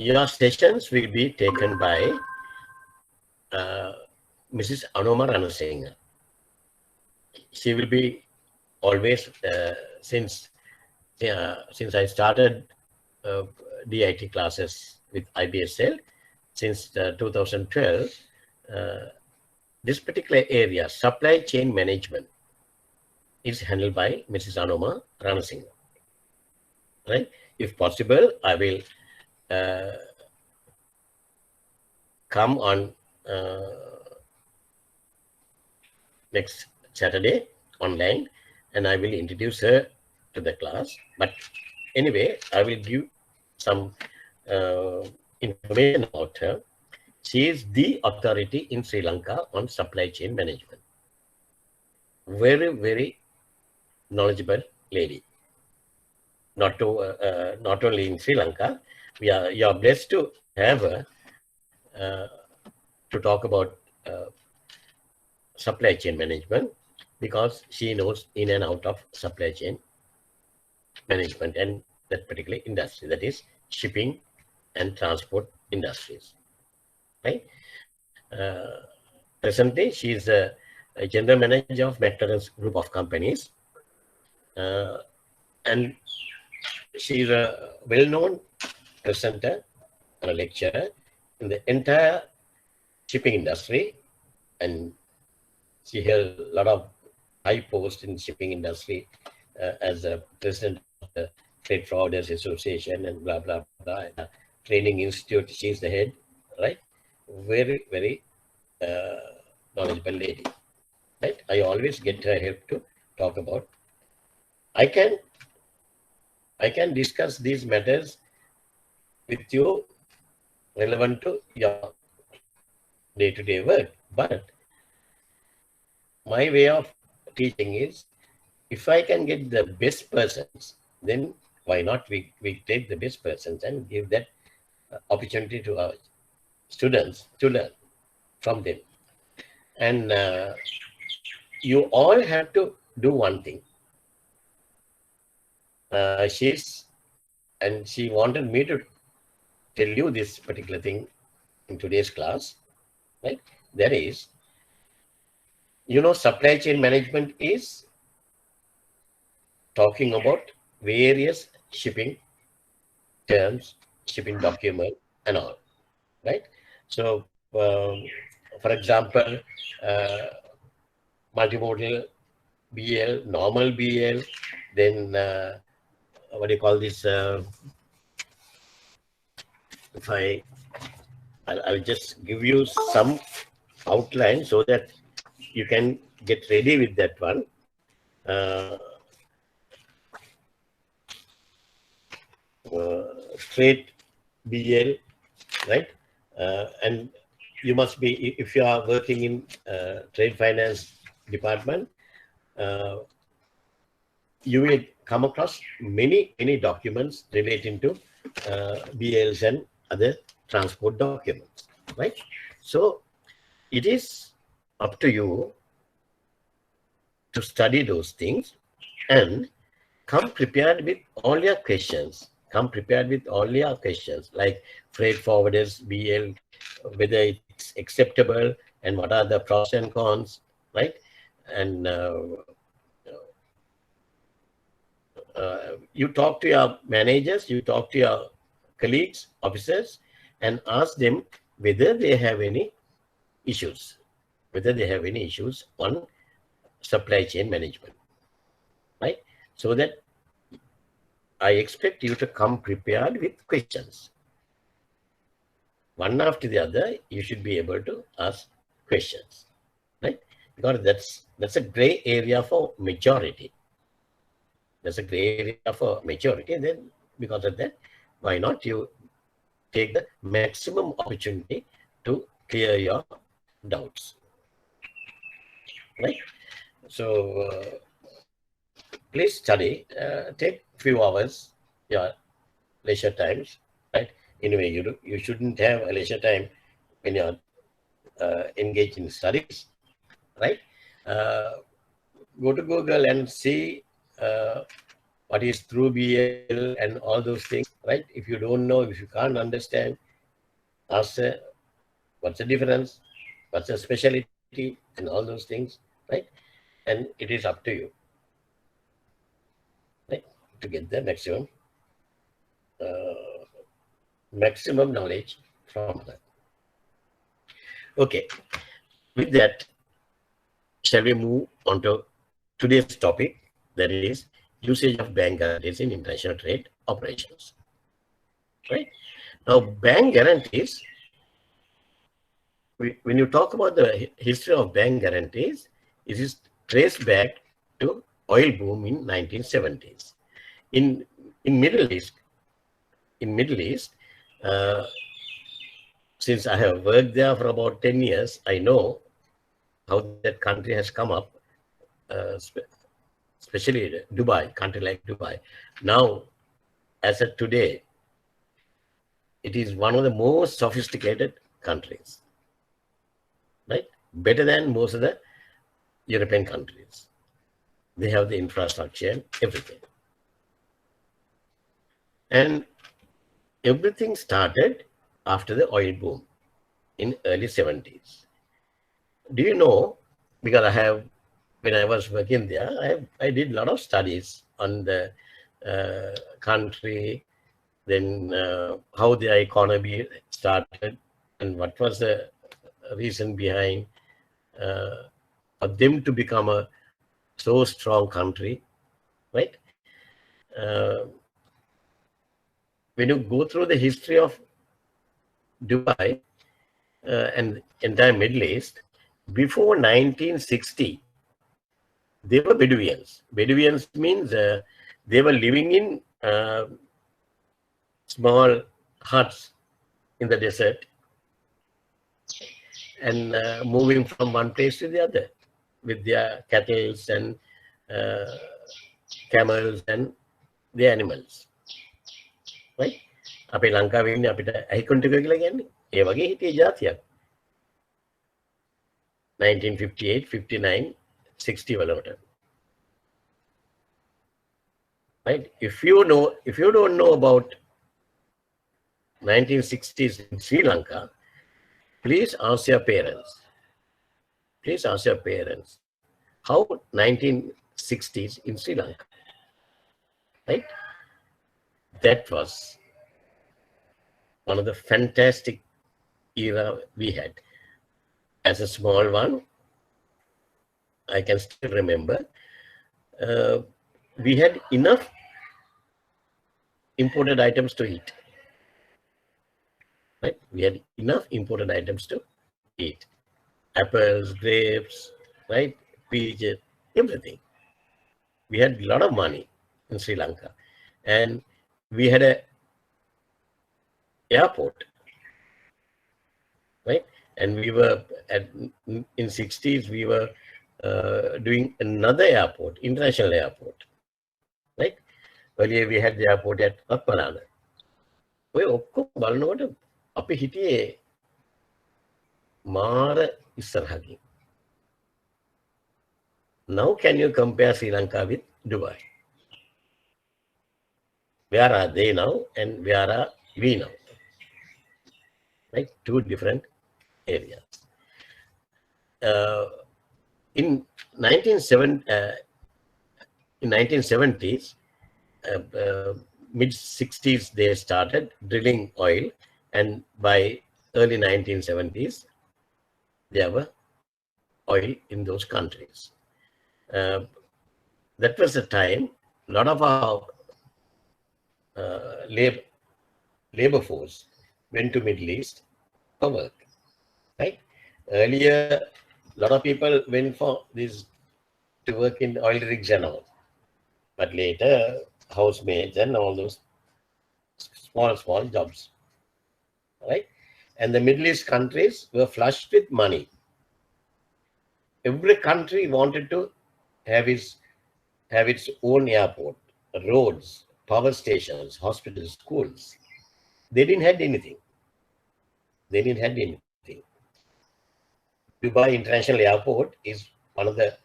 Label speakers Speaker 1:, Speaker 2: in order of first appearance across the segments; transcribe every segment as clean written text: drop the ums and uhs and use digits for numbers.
Speaker 1: your sessions will be taken by Mrs. Anoma Ranasinghe. She will be always, since I started DIT classes with IBSL since 2012, this particular area, supply chain management, is handled by Mrs. Anoma Ranasinghe. Right? If possible, I will come on next Saturday online, and I will introduce her to the class. But anyway, I will give some information about her. She is the authority in Sri Lanka on supply chain management. Very, very knowledgeable lady. Not only in Sri Lanka, you are blessed to have her to talk about supply chain management, because she knows in and out of supply chain management and that particular industry, that is shipping and transport industries. Right? Presently, she is a general manager of McLaren's group of companies, and she is a well-known presenter and a lecturer in the entire shipping industry, and she held a lot of high posts in shipping industry as a president of the Trade Frauders Association and blah, blah, blah. Training Institute, she's the head, right? Very, very knowledgeable lady, right? I always get her help to talk about. I can discuss these matters with you relevant to your day-to-day work, but my way of teaching is, if I can get the best persons, then why not we take the best persons and give that opportunity to our students to learn from them. And you all have to do one thing. She wanted me to tell you this particular thing in today's class, right? That is, supply chain management is talking about various shipping terms, shipping document, and all, right? So, for example, multimodal BL, normal BL, then what do you call this? If I'll just give you some outline so that you can get ready with that one. Straight BL, right? And you must be, if you are working in trade finance department, you will come across many documents relating to BLs and other transport documents, right? So it is up to you to study those things and come prepared with all your questions. Come prepared with all your questions, like freight forwarders, BL, whether it's acceptable and what are the pros and cons, right? And you talk to your managers, you talk to your colleagues, officers, and ask them whether they have any issues, on supply chain management, right? So that I expect you to come prepared with questions. One after the other, you should be able to ask questions, right? Because that's a gray area for majority. That's a gray area for majority. Then because of that, why not you take the maximum opportunity to clear your doubts, right? So please study, take few hours, your leisure times, right? Anyway, you shouldn't have a leisure time when you're engaged in studies, right? Go to Google and see what is through BL and all those things, right? If you don't know, if you can't understand, ask what's the difference, what's the specialty, and all those things, right? And it is up to you, right, to get the maximum knowledge from that. Okay, with that, shall we move on to today's topic, that is usage of bank guarantees in international trade operations, right? Now, bank guarantees, when you talk about the history of bank guarantees, it is traced back to oil boom in 1970s. In Middle East, uh, since I have worked there for about 10 years, I know how that country has come up, especially Dubai, country like Dubai. Now, as of today, it is one of the most sophisticated countries, right? Better than most of the European countries. They have the infrastructure and everything. And everything started after the oil boom in early 70s. Do you know, because when I was working there, I did a lot of studies on the country, then how their economy started, and what was the reason behind for them to become a so strong country, right? Uh, when you go through the history of Dubai and entire Middle East, before 1960, they were Bedouins. Bedouins means they were living in small huts in the desert and moving from one place to the other with their cattle and uh, camels and the animals. Right? අපේ ලංකාවේ ඉන්නේ අපිට ඇහිකොන්ටික කියලා කියන්නේ. ඒ වගේ හිටිය ජාතියක්. 1958, 59, 60 වලට. Right? If you don't know about 1960s in Sri Lanka, please ask your parents. Please ask your parents how 1960s in Sri Lanka. Right? That was one of the fantastic era we had. As a small one, I can still remember, we had enough imported items to eat. Right? We had enough imported items to eat. Apples, grapes, right? Peaches, everything. We had a lot of money in Sri Lanka. And we had a airport, right? And we were in 60s, we were doing another airport, international airport, right? Earlier we had the airport at Atmanada. ඔය ඔක්කොම බලනකොට අපි හිටියේ මාර ඉස්සරහකින්. Now can you compare Sri Lanka with Dubai? Where are they now and where are we now? Right? Two different areas. In 1970s, mid 60s, they started drilling oil, and by early 1970s, there were oil in those countries. That was the time a lot of our labor force went to Middle East for work, right? Earlier, a lot of people went for this to work in oil rigs and all, but later housemaids and all those small jobs, right? And the Middle East countries were flushed with money. Every country wanted to have its own airport, roads, power stations, hospitals, schools. They didn't have anything. Dubai International Airport is one of the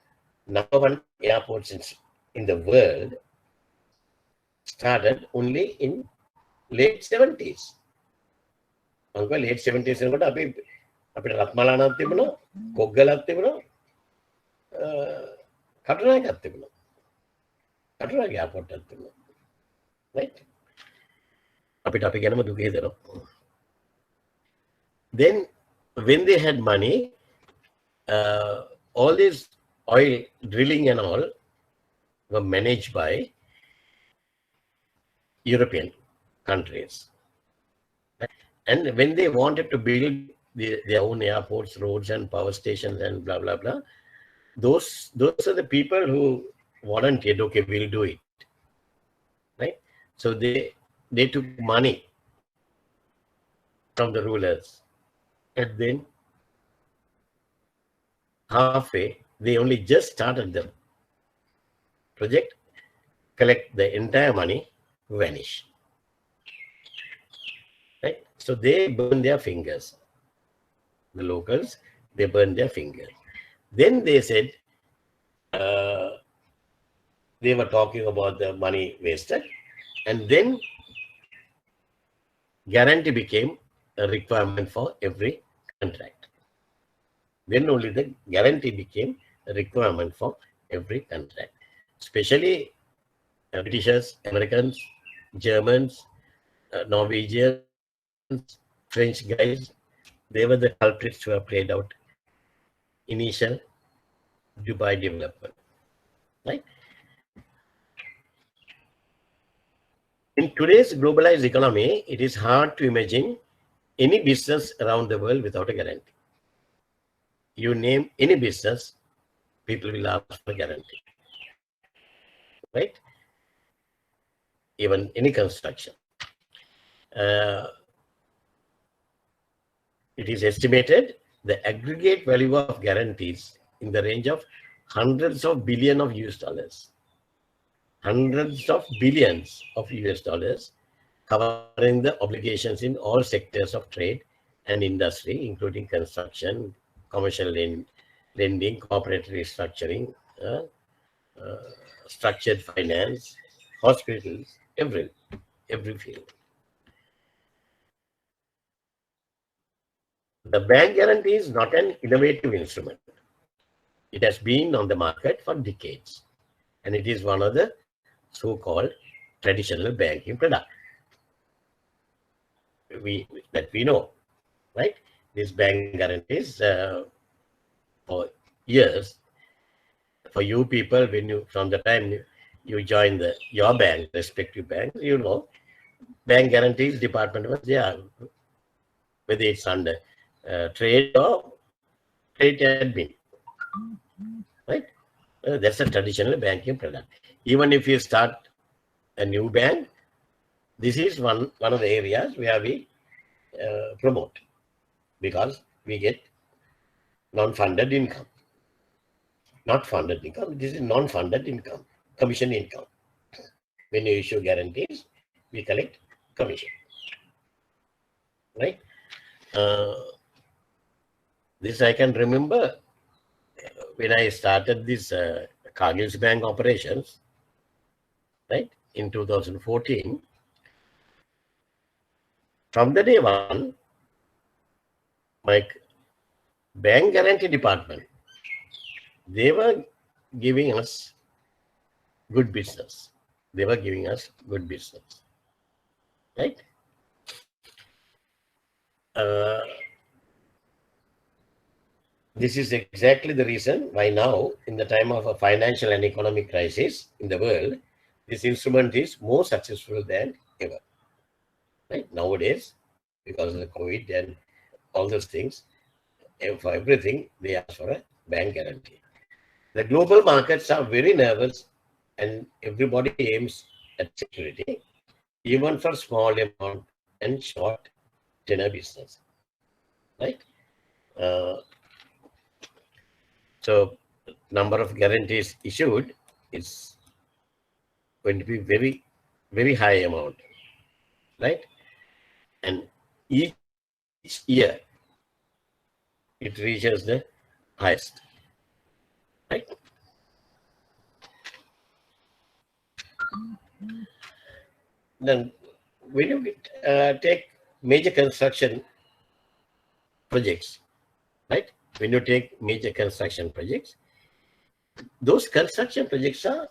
Speaker 1: number one airports in the world, started only in late 70s. Late 70s එනකොට අපිට රත්මලානක් තිබුණා, කොග්ගලක් තිබුණා, කටුනායකක් තිබුණා. Katunayake airport එකක් තිබුණා. right? අපිට අපි ගැනම දුක හිතෙනවා. Then when they had money, all this oil drilling and all were managed by European countries. And when they wanted to build their own airports, roads and power stations and blah, blah, blah, those are the people who volunteered, okay, we'll do it. Right? So they took money from the rulers. And then halfway, they only just started the project, collect the entire money, vanish. Right? So they burn their fingers. The locals, they burn their fingers. Then they said, they were talking about the money wasted. And then guarantee became a requirement for every contract. Then only the guarantee became a requirement for every contract. Especially Britishers, Americans, Germans, Norwegians, French guys, they were the culprits who have played out initial Dubai development. Right? In today's globalized economy, it is hard to imagine any business around the world without a guarantee. You name any business, people will ask for a guarantee. Right? Even any construction. It is estimated the aggregate value of guarantees in the range of hundreds of billions of US dollars. Hundreds of billions of US dollars, covering the obligations in all sectors of trade and industry, including construction, commercial lending, corporate restructuring, structured finance, hospitals, every field. The bank guarantee is not an innovative instrument. It has been on the market for decades, and it is one of the so-called traditional banking product that we know, right? These bank guarantees for years, for you people, when you from the time you join your bank, respective bank, you know, bank guarantees department was there, whether it's under trade or trade admin, right? That's a traditional banking product. Even if you start a new bank, this is one of the areas where we promote, because we get non-funded income. Not funded income, this is non-funded income, commission income. When you issue guarantees, we collect commission. Right? This I can remember when I started this Cargill's Bank operations, right, in 2014. From the day one, my bank guarantee department, they were giving us good business. They were giving us good business, right? This is exactly the reason why now, in the time of a financial and economic crisis in the world, this instrument is more successful than ever. Right? Nowadays, because of the COVID and all those things, for everything, they ask for a bank guarantee. The global markets are very nervous, and everybody aims at security, even for small amount and short tenor business. Right? So, number of guarantees issued is going to be very, very high amount, right? And each year it reaches the highest, right? Then when you take major construction projects, right? When you take major construction projects, those construction projects are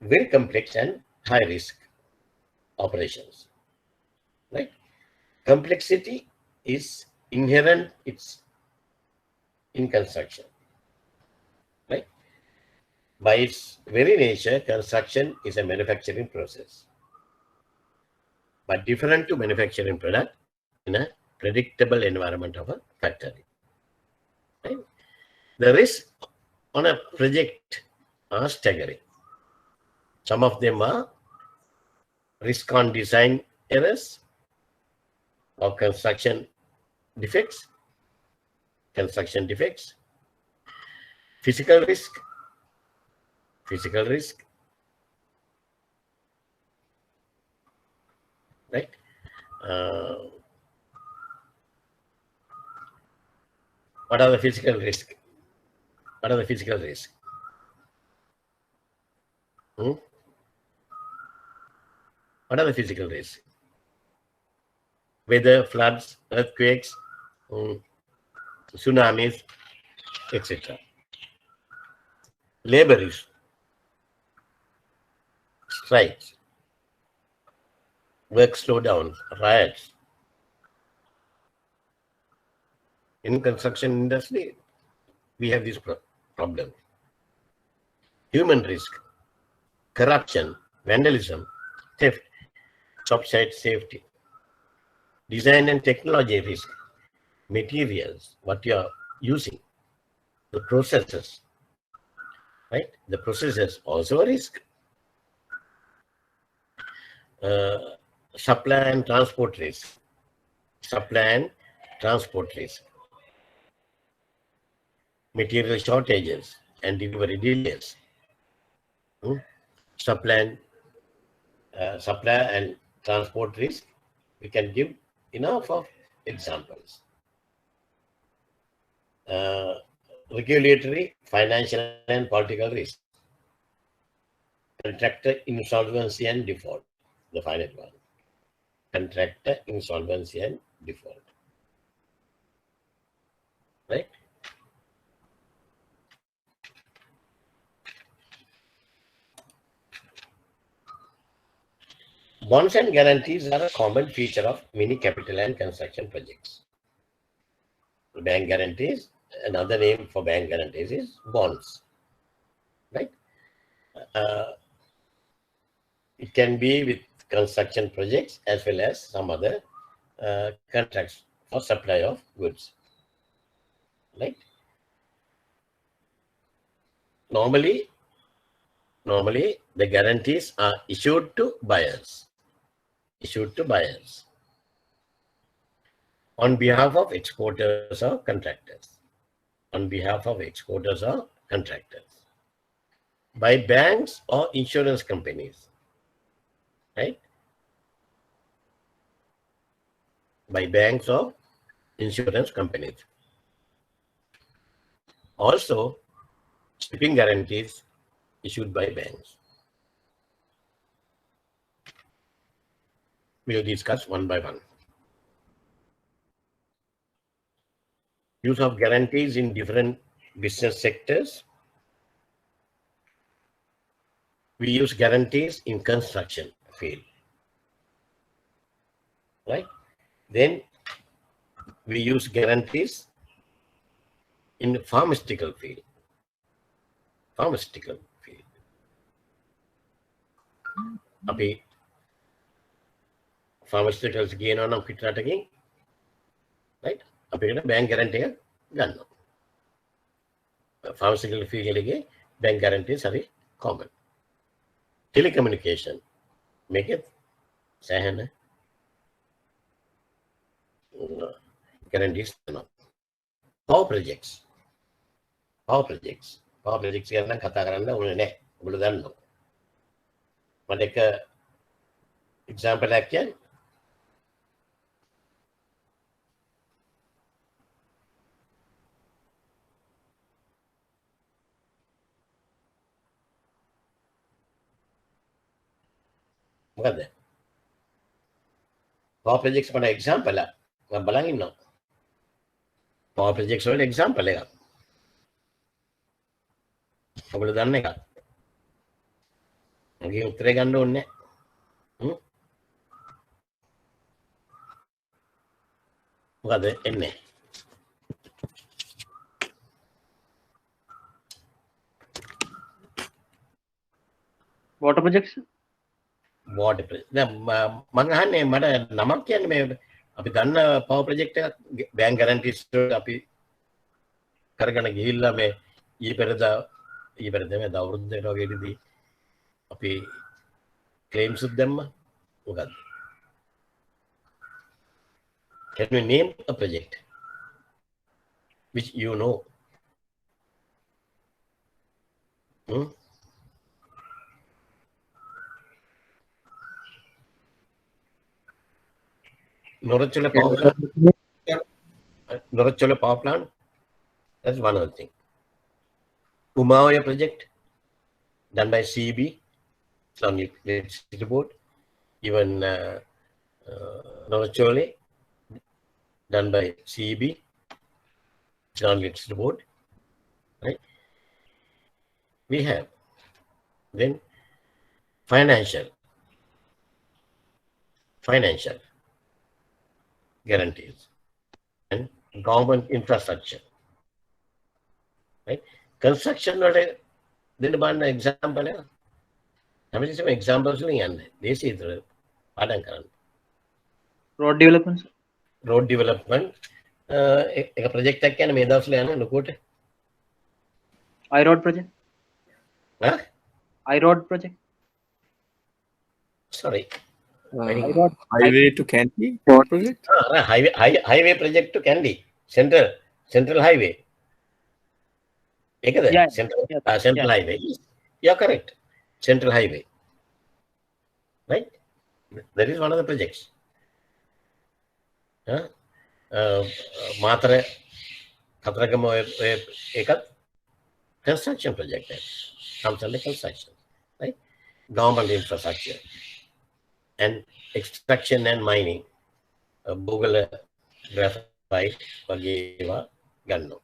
Speaker 1: very complex and high risk operations, right? Complexity is inherent, it's in construction, right? By its very nature, construction is a manufacturing process, but different to manufacturing product in a predictable environment of a factory, right? The risks on a project are staggering. Some of them are risk on design errors or defects, construction defects, physical risk, physical risk, right? Uh, what are the physical risk? What are the physical risks? Hmm? What are the physical risks? Weather, floods, earthquakes, tsunamis, etc. Labor risk, strikes, work slowdowns, riots. In construction industry, we have this problem. Human risk, corruption, vandalism, theft, job site safety, design and technology risk, materials, what you are using, the processes, right? The processes also a risk. Uh, supply and transport risk, supply and transport risk, material shortages and delivery delays, hmm? supply and transport risk. We can give enough of examples. Uh, regulatory, financial and political risk, contractor insolvency and default, the final one. Contractor insolvency and default, right? Bonds and guarantees are a common feature of many capital and construction projects. Bank guarantees, another name for bank guarantees is bonds, right? Uh, it can be with construction projects as well as some other contracts for supply of goods, right? Normally, the guarantees are issued to buyers, on behalf of exporters or contractors, by banks or insurance companies, right? By banks or insurance companies. Also, shipping guarantees issued by banks. We'll discuss one by one. Use of guarantees in different business sectors. We use guarantees in construction field, right? Then we use guarantees in pharmaceutical field. අපි pharmaceuticals ගේනවා නම් පිටරටකින්, right? අපිට bank guarantee එක ගන්නවා. Pharmaceutical field එකේ bank guarantees හරි common. Telecommunication මේකෙත් සෑහෙන guarantees තියෙනවා. Power projects ගැන නම් කතා කරන්න ඕනේ නැහැ. ඔයගොල්ලෝ දන්නවා. මට එක example එකක් කියන්න. මොකද? power projects for example බලන් ඉන්නවා. power projects වල example එකක්. ඔබට දන්න එකක්. මගේ උත්තරේ ගන්න ඕනේ නැහැ. මොකද එන්නේ?
Speaker 2: water projects.
Speaker 1: water project. දැන් මම අහන්නේ මට නමක් කියන්නේ මේ අපි දන්න power project එකක් bank guarantees අපි කරගෙන ගිහිල්ලා මේ ඊපෙරදා මේ දවුරුද්දකට වගේදී අපි claims උත් දැම්මා. මොකද්ද? Can you name a project which you know? Norachula power plant. That's one other thing. Umaya project done by CB, Islamic Electricity Board. Even Norachole done by CB, Islamic Electricity Board. Right? We have then financial guarantees and government infrastructure. Right? Construction not a then an example. I mean some examples they see the
Speaker 2: Road development.
Speaker 1: Road development. A project that can made of land look at
Speaker 2: I-road project.
Speaker 1: Huh?
Speaker 2: I-road project.
Speaker 1: Sorry.
Speaker 3: Highway to Kandy project?
Speaker 1: Highway project to Kandy. Central highway.
Speaker 2: Yeah,
Speaker 1: Central highway. You're correct. Central highway. Right? That is one of the projects. Matra Katragamo construction project. Comes under construction. Right? Government infrastructure. And extraction and mining. Google graphite, Pageva, Ganno.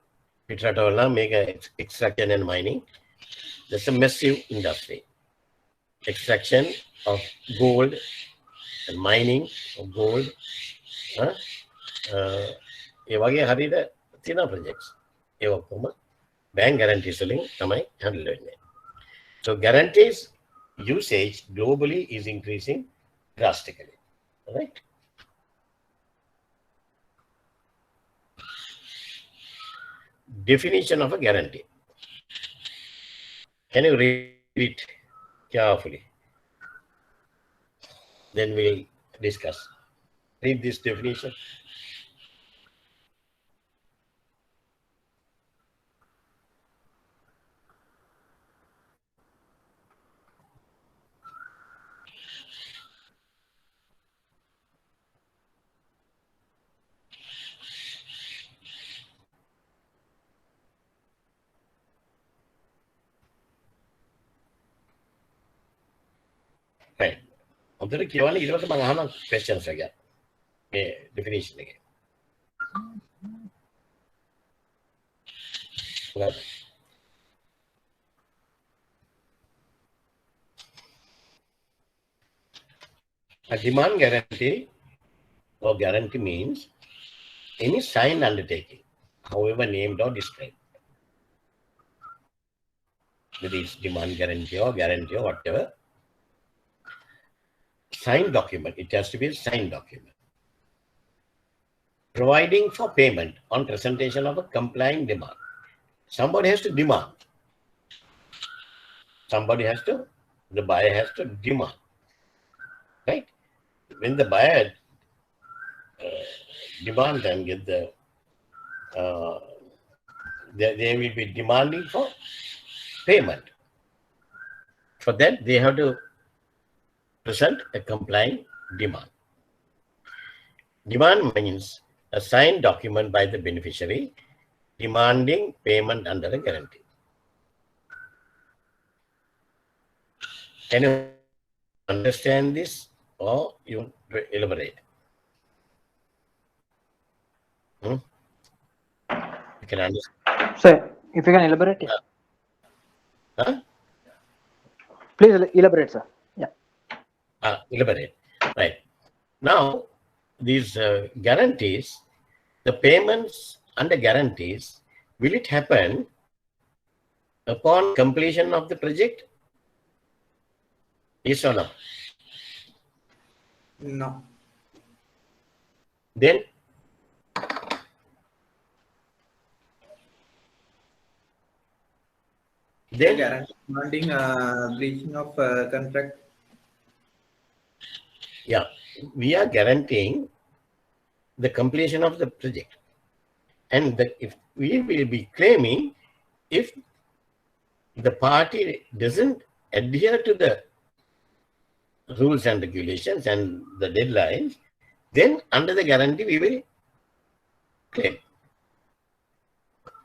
Speaker 1: Pitratola make extraction and mining. That's a massive industry. Extraction of gold and mining of gold. Evage Harida Tina projects. Evakoma bank guarantees selling Tamai handle. So guarantees usage globally is increasing drastically. Right? Definition of a guarantee. Can you read it carefully? Then we'll discuss. Read this definition. Right. Obviously, Kiwani, it was a questions again. Definition again. Right. A demand guarantee or guarantee means any signed undertaking, however named or described. Whether it's demand guarantee or whatever. Signed document, it has to be a signed document. Providing for payment on presentation of a complying demand. Somebody has to demand. The buyer has to demand. Right? When the buyer demand and get the, they will be demanding for payment. For that, they have to present a complying demand. Demand means a signed document by the beneficiary demanding payment under a guarantee. Can you understand this or you elaborate? Hmm? You can understand.
Speaker 2: Sir, if you can elaborate, yeah.
Speaker 1: Huh?
Speaker 2: Please elaborate, sir. Yeah.
Speaker 1: Elaborate. Right. Now, these guarantees, the payments under guarantees, will it happen upon completion of the project? Yes or no?
Speaker 3: No.
Speaker 1: Then
Speaker 3: Guarantee demanding breaching of contract.
Speaker 1: yeah, we are guaranteeing the completion of the project. And if we will be claiming if the party doesn't adhere to the rules and regulations and the deadlines, then under the guarantee we will claim.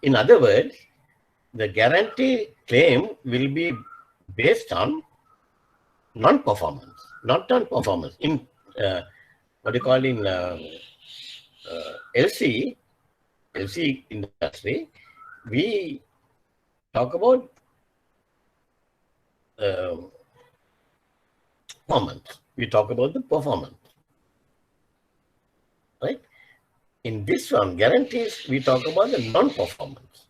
Speaker 1: In other words, the guarantee claim will be based on non-performance, not on performance. In what do you call in LC industry, we talk about performance. We talk about the performance, right? In this one, guarantees, we talk about the non-performance.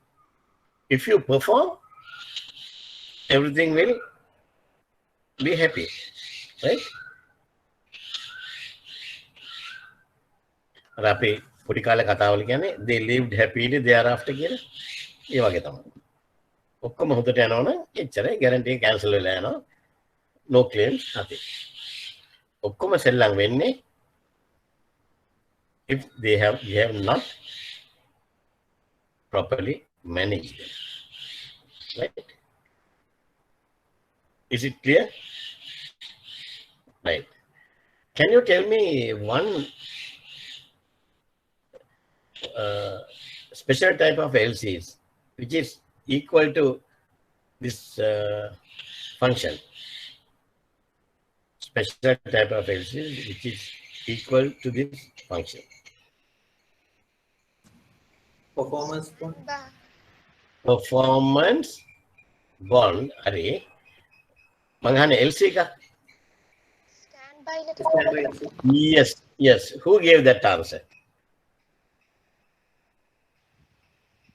Speaker 1: If you perform, everything will be happy, right? අපි පොඩි කාලේ කතාවල කියන්නේ they lived happily thereafter කියලා. ඒ වගේ තමයි. ඔක්කොම හොඳට යනවනම් එච්චරයි guarantee එක cancel වෙලා යනවා. No claims nothing. ඔක්කොම සෙල්ලම් වෙන්නේ if we have not properly managed them. Right? Is it clear? Right. Can you tell me one special type of LCs which is equal to this function? Special type of LCs which is equal to this function.
Speaker 3: Performance bond.
Speaker 1: Performance bond. Are Manghane LC ka?
Speaker 4: Standby letter.
Speaker 1: Yes. Who gave that answer?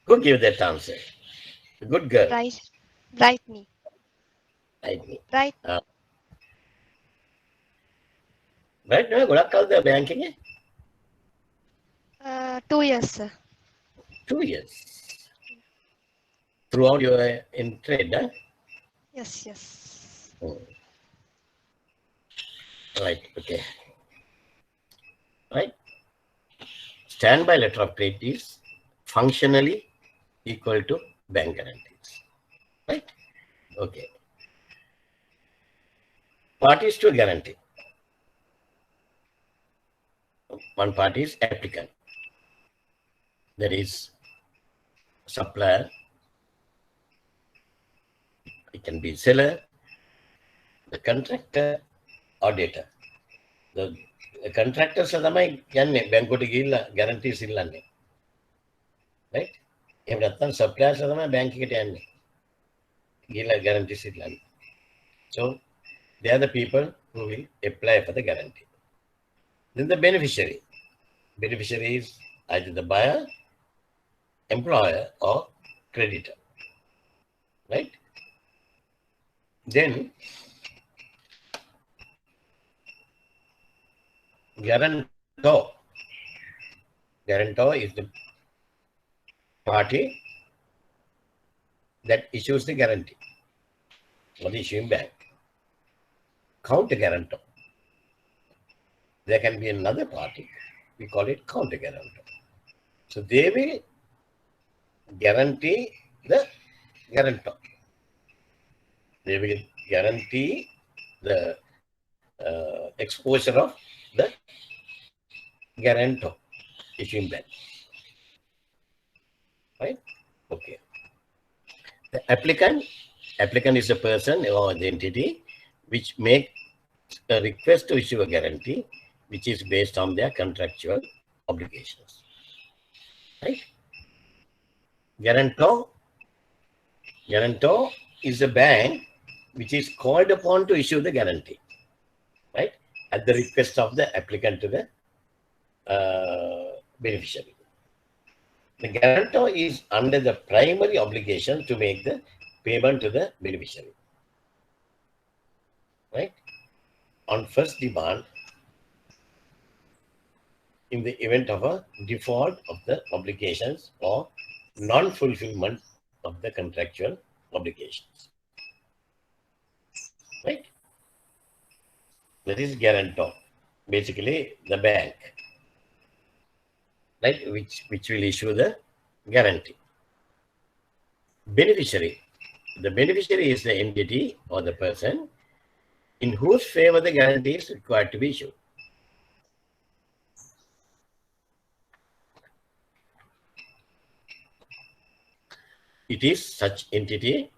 Speaker 1: Who gave that answer? Good girl.
Speaker 4: Right me.
Speaker 1: Right now, gonna call the banking.
Speaker 4: 2 years, sir.
Speaker 1: 2 years. Throughout your in trade, huh?
Speaker 4: Yes.
Speaker 1: Right, okay. Right. Standby letter of credit is functionally equal to bank guarantees. Right? Okay. Parties to a guarantee. One party is applicant. There is supplier. It can be seller, the contractor, or debtor. The contractors are the bank guarantees illane. Right? If not suppliers are the bank guarantees illane. So they are the people who will apply for the guarantee. Then the beneficiary. Beneficiary is either the buyer, employer, or creditor. Right? Then guarantor. Guarantor is the party that issues the guarantee or the issuing bank. Counter guarantor. There can be another party. We call it counter guarantor. So they will guarantee the guarantor. They will guarantee the exposure of the guarantor issuing bank. Right? Okay. The applicant is a person or the entity which make a request to issue a guarantee which is based on their contractual obligations. right? Guarantor is a bank which is called upon to issue the guarantee, right? At the request of the applicant to the beneficiary. The guarantor is under the primary obligation to make the payment to the beneficiary, right? On first demand, in the event of a default of the obligations or non-fulfillment of the contractual obligations, right? That is guarantor, basically the bank, right? Which will issue the guarantee. Beneficiary. The beneficiary is the entity or the person in whose favor the guarantee is required to be issued. It is such entity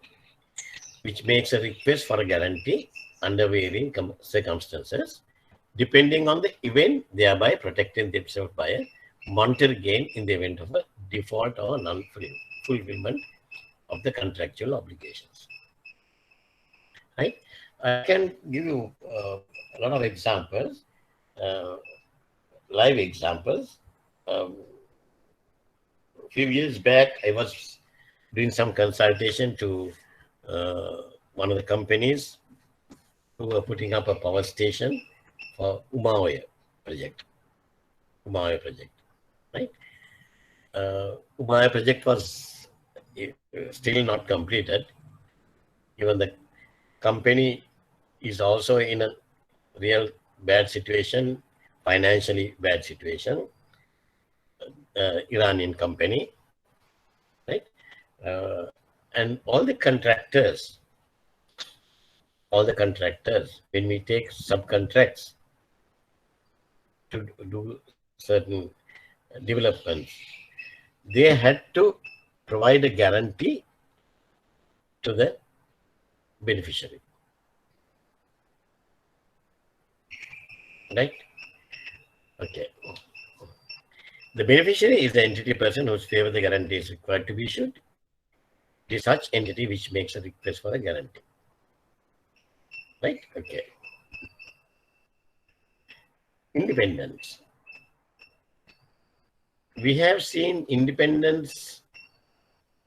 Speaker 1: which makes a request for a guarantee under varying circumstances, depending on the event, thereby protecting themselves by a monetary gain in the event of a default or non-fulfillment of the contractual obligations. Right? I can give you a lot of examples, live examples. A few years back, I was doing some consultation to one of the companies who were putting up a power station for Umaoya project. Right? Umaoya project was still not completed. Even the company is also in a real bad situation, financially bad situation. Iranian company, right? And all the contractors, when we take subcontracts to do certain developments, they had to provide a guarantee to the beneficiary, right? Okay. The beneficiary is the entity person whose favor the guarantee is required to be issued. It is such entity which makes a request for a guarantee, right? Okay. Independence. We have seen independence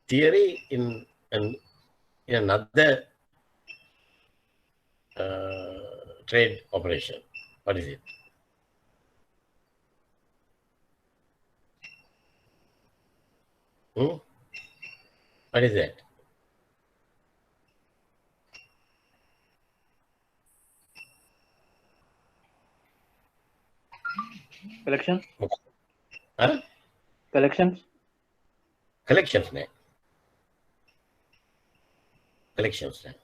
Speaker 1: theory in another trade operation. What is it? What is that?
Speaker 2: Collections?
Speaker 1: Huh?
Speaker 2: Collections?
Speaker 1: Collections, man. Collections, man.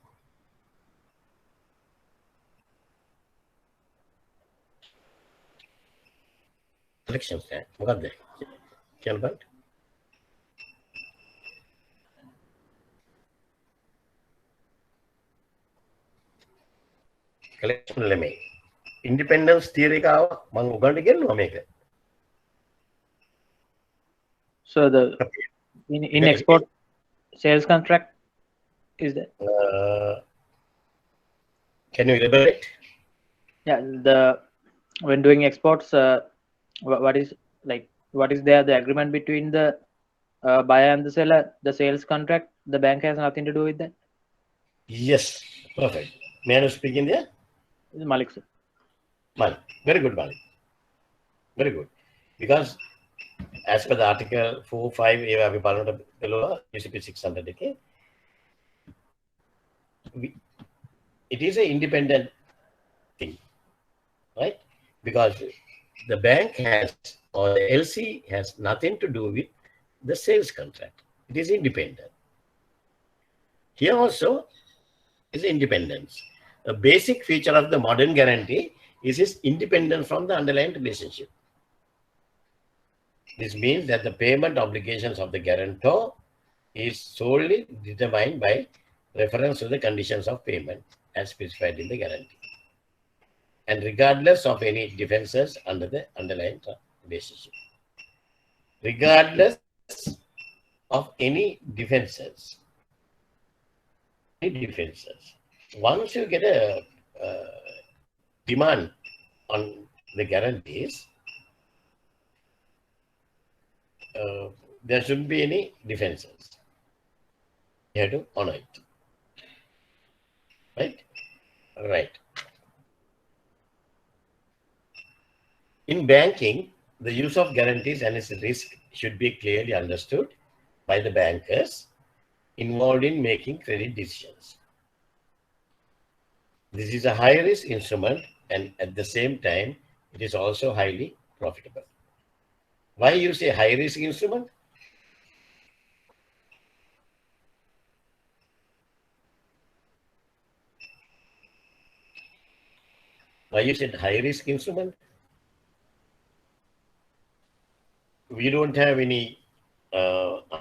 Speaker 1: Collections, man. What are they? Can about? Collection lemay. Independence theory ka mang ugan again no make.
Speaker 2: So the in export sales contract is that?
Speaker 1: Can you elaborate?
Speaker 2: Yeah, when doing exports, what is there the agreement between the buyer and the seller, the sales contract? The bank has nothing to do with that.
Speaker 1: Yes, perfect. May I speak in there?
Speaker 2: Malik sir.
Speaker 1: Malik, very good, Malik. Very good, because as per the article 4.5 A below UCP 600, okay, it is an independent thing, right? Because the bank has, or the LC has nothing to do with the sales contract. It is independent. Here also is independence. A basic feature of the modern guarantee is its independence from the underlying relationship. This means that the payment obligations of the guarantor is solely determined by reference to the conditions of payment as specified in the guarantee, and regardless of any differences under the underlying relationship. regardless of any defenses. Any defenses. Once you get a demand on the guarantees, there shouldn't be any defenses. You have to honor it. Right? Right. In banking, the use of guarantees and its risk should be clearly understood by the bankers involved in making credit decisions. This is a high-risk instrument, and at the same time, it is also highly profitable. Why you say high-risk instrument? Why you said high-risk instrument? We don't have any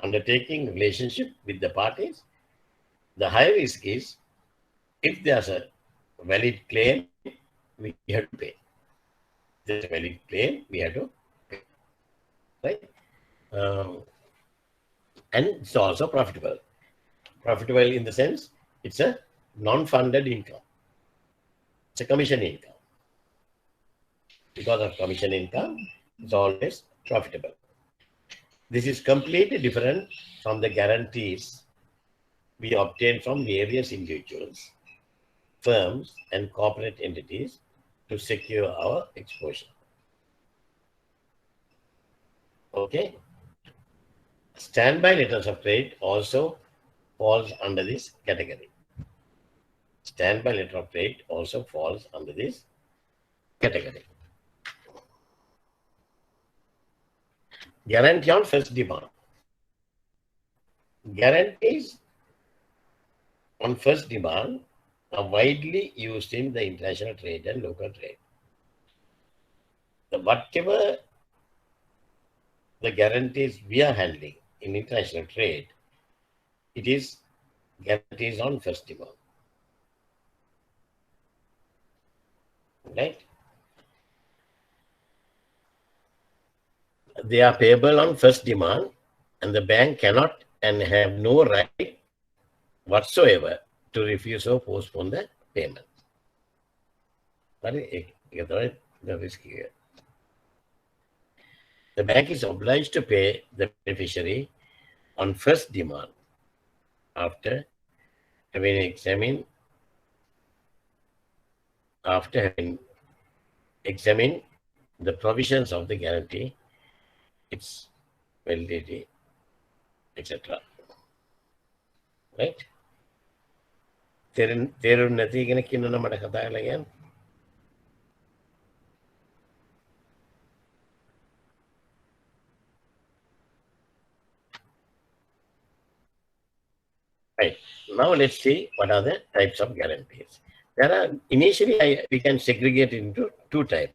Speaker 1: undertaking relationship with the parties. The high risk is if there's a valid claim, we have to pay. There's a valid claim, we have to pay. Right? And it's also profitable. Profitable in the sense it's a non-funded income. It's a commission income. Because of commission income, it's always profitable. This is completely different from the guarantees we obtain from various individuals, firms, and corporate entities to secure our exposure. Okay. Standby letters of credit also falls under this category. Standby letter of credit also falls under this category. Guarantee on first demand. Guarantees on first demand are widely used in the international trade and local trade. Whatever the guarantees we are handling in international trade, it is guarantees on first demand. Right? They are payable on first demand, and the bank cannot and have no right whatsoever to refuse or postpone the payment. The risk here. The bank is obliged to pay the beneficiary on first demand after having examined the provisions of the guarantee, its validity, etc. Right? තේරුම් නැති කෙනෙක් ඉන්නවනම් මට කතා කරලා කියන්න. Right. Now let's see what are the types of guarantees. There are initially we can segregate into two types.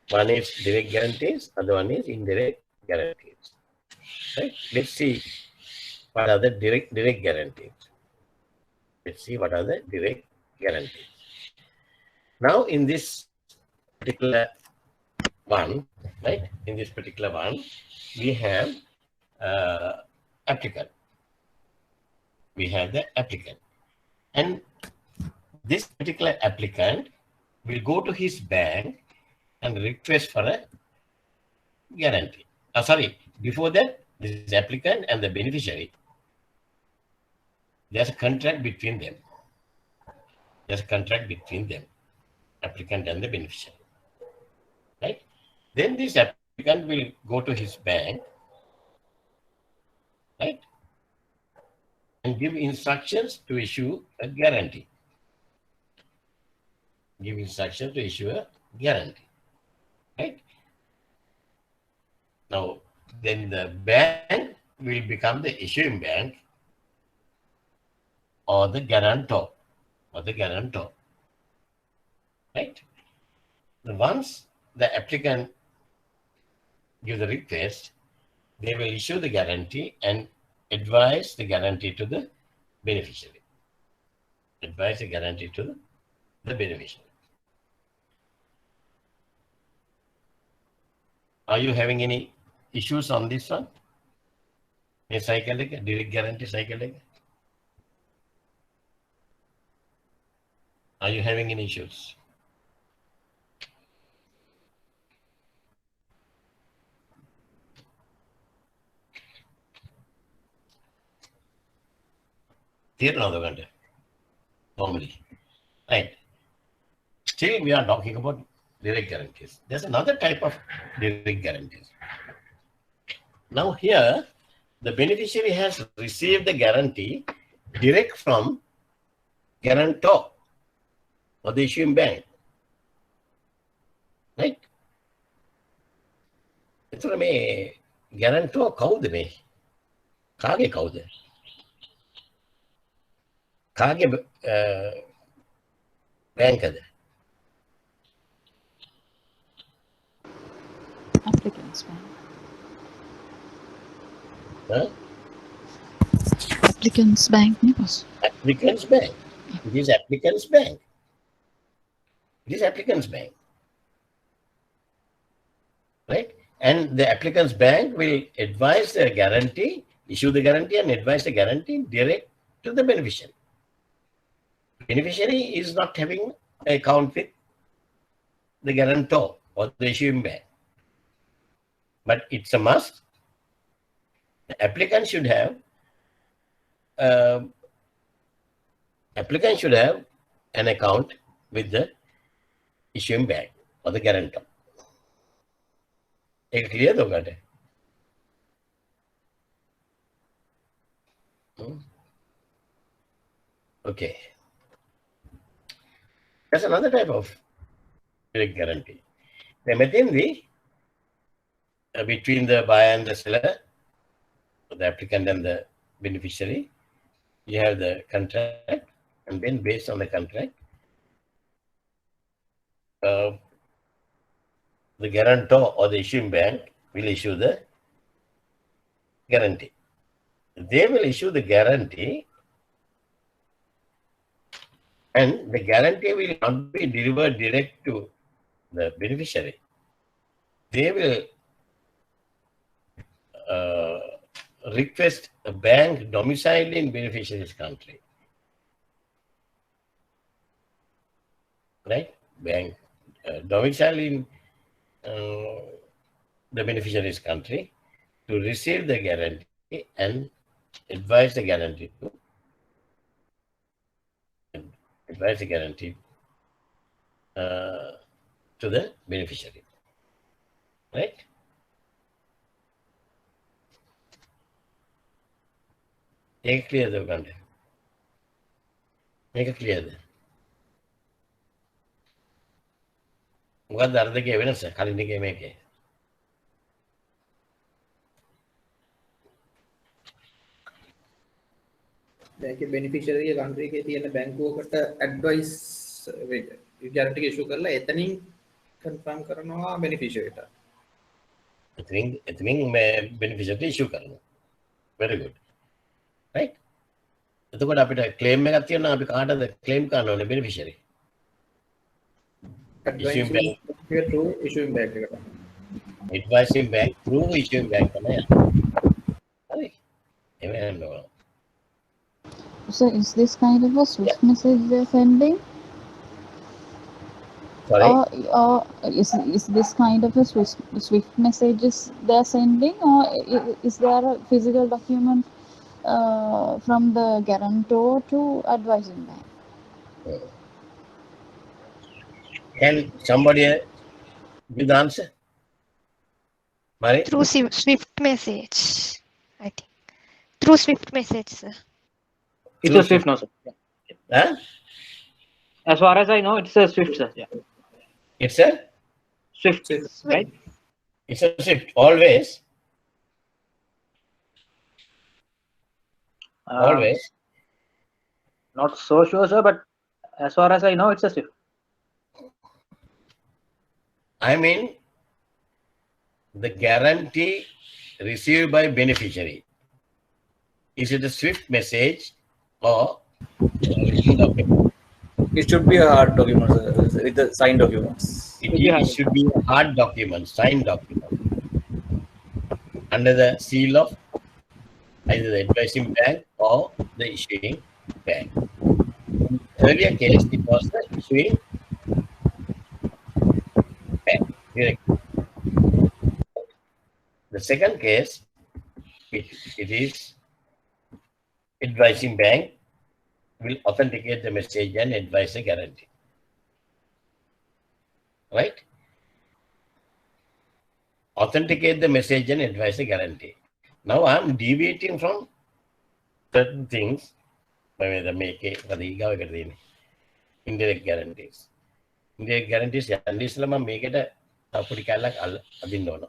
Speaker 1: One is direct guarantees, other one is indirect guarantees. Right? Let's see what are the direct guarantees. Let's see what are the direct guarantees. Now in this particular one, right? In this particular one, we have applicant. We have the applicant. And this particular applicant will go to his bank and request for a guarantee. Before that, this applicant and the beneficiary, there's a contract between them. There's a contract between them, applicant and the beneficiary. Right? Then this applicant will go to his bank, right? And give instructions to issue a guarantee. Give instructions to issue a guarantee. Right? Now, then the bank will become the issuing bank or the guarantor. Right? Once the applicant gives the request, they will issue the guarantee and advise the guarantee to the beneficiary. Advise the guarantee to the beneficiary. Are you having any issues on this one? A cycle, direct guarantee cycle. Are you having any issues? Normally, right? Still, we are talking about direct guarantees. There's another type of direct guarantees. Now here, the beneficiary has received the guarantee direct from guarantor or the issuing bank, right? එතකොට මේ guarantor කවුද මේ? කාගේ කවුද? කාගේ බැංකද?
Speaker 5: Applicants bank.
Speaker 1: Huh?
Speaker 5: Applicants bank ni boss.
Speaker 1: Applicants bank. It is applicants bank. It is applicants bank. Right? And the applicants bank will advise the guarantee, issue the guarantee and advise the guarantee direct to the beneficiary. Beneficiary is not having an account with the guarantor or the issuing bank. But it's a must. The applicant should have an account with the issuing bank or the guarantor. Is it clear though? Okay. That's another type of direct guarantee. Between the buyer and the seller, the applicant and the beneficiary, you have the contract, and then based on the contract, the guarantor or the issuing bank will issue the guarantee. They will issue the guarantee, and the guarantee will not be delivered direct to the beneficiary. They will request a bank domiciled in beneficiary's country. Right? Bank domiciled in the beneficiary's country to receive the guarantee and advise the guarantee to the beneficiary. Right? Make it clear, though, make it clear. What are the evidence? Kalinike make it.
Speaker 3: දැන් බෙනිෆිෂරි country එකේ තියෙන බැංකුවකට advice guarantee ඉෂුව කරලා එතනින් confirm කරනවා බෙනිෆිෂරියට.
Speaker 1: I think beneficiary issue කරනවා. Very good. Right? එතකොට අපිට claim එකක් තියෙනවා අපි කාටද claim කරන්න ඕනේ beneficiary? Issuing bank.
Speaker 3: Through issuing bank එකට.
Speaker 1: Advising bank through issuing bank තමයි. හරි. එහෙම නෝ.
Speaker 5: So is this kind of a Swift message they're sending?
Speaker 1: Sorry?
Speaker 5: Or is this kind of a Swift messages they're sending, or is there a physical document from the guarantor to advising bank?
Speaker 1: Can somebody give the answer? Mari?
Speaker 4: Through Swift message, I think. Through Swift message, sir.
Speaker 2: It's a Swift, no, sir. Yeah.
Speaker 1: Huh?
Speaker 2: As far as I know, it's a Swift, sir. Yeah.
Speaker 1: It's a
Speaker 2: Swift, right?
Speaker 1: It's a Swift. Always. Always.
Speaker 2: Not so sure, sir, but as far as I know, it's a Swift.
Speaker 1: I mean, the guarantee received by beneficiary. Is it a Swift message or document?
Speaker 6: It should be a hard document, sir, with the signed documents.
Speaker 1: It should be a hard document, signed document. under the seal of either the advising bank or the issuing bank. In earlier case, it was the issuing bank directly. The second case, it is advising bank will authenticate the message and advise a guarantee. Right? Authenticate the message and advise a guarantee. Now I'm deviating from certain things. Indirect guarantees. Indirect guarantees යන්න ඉස්සෙල්ලා මම මේකට අපුඩි කැල්ලක් අදින්න ඕන.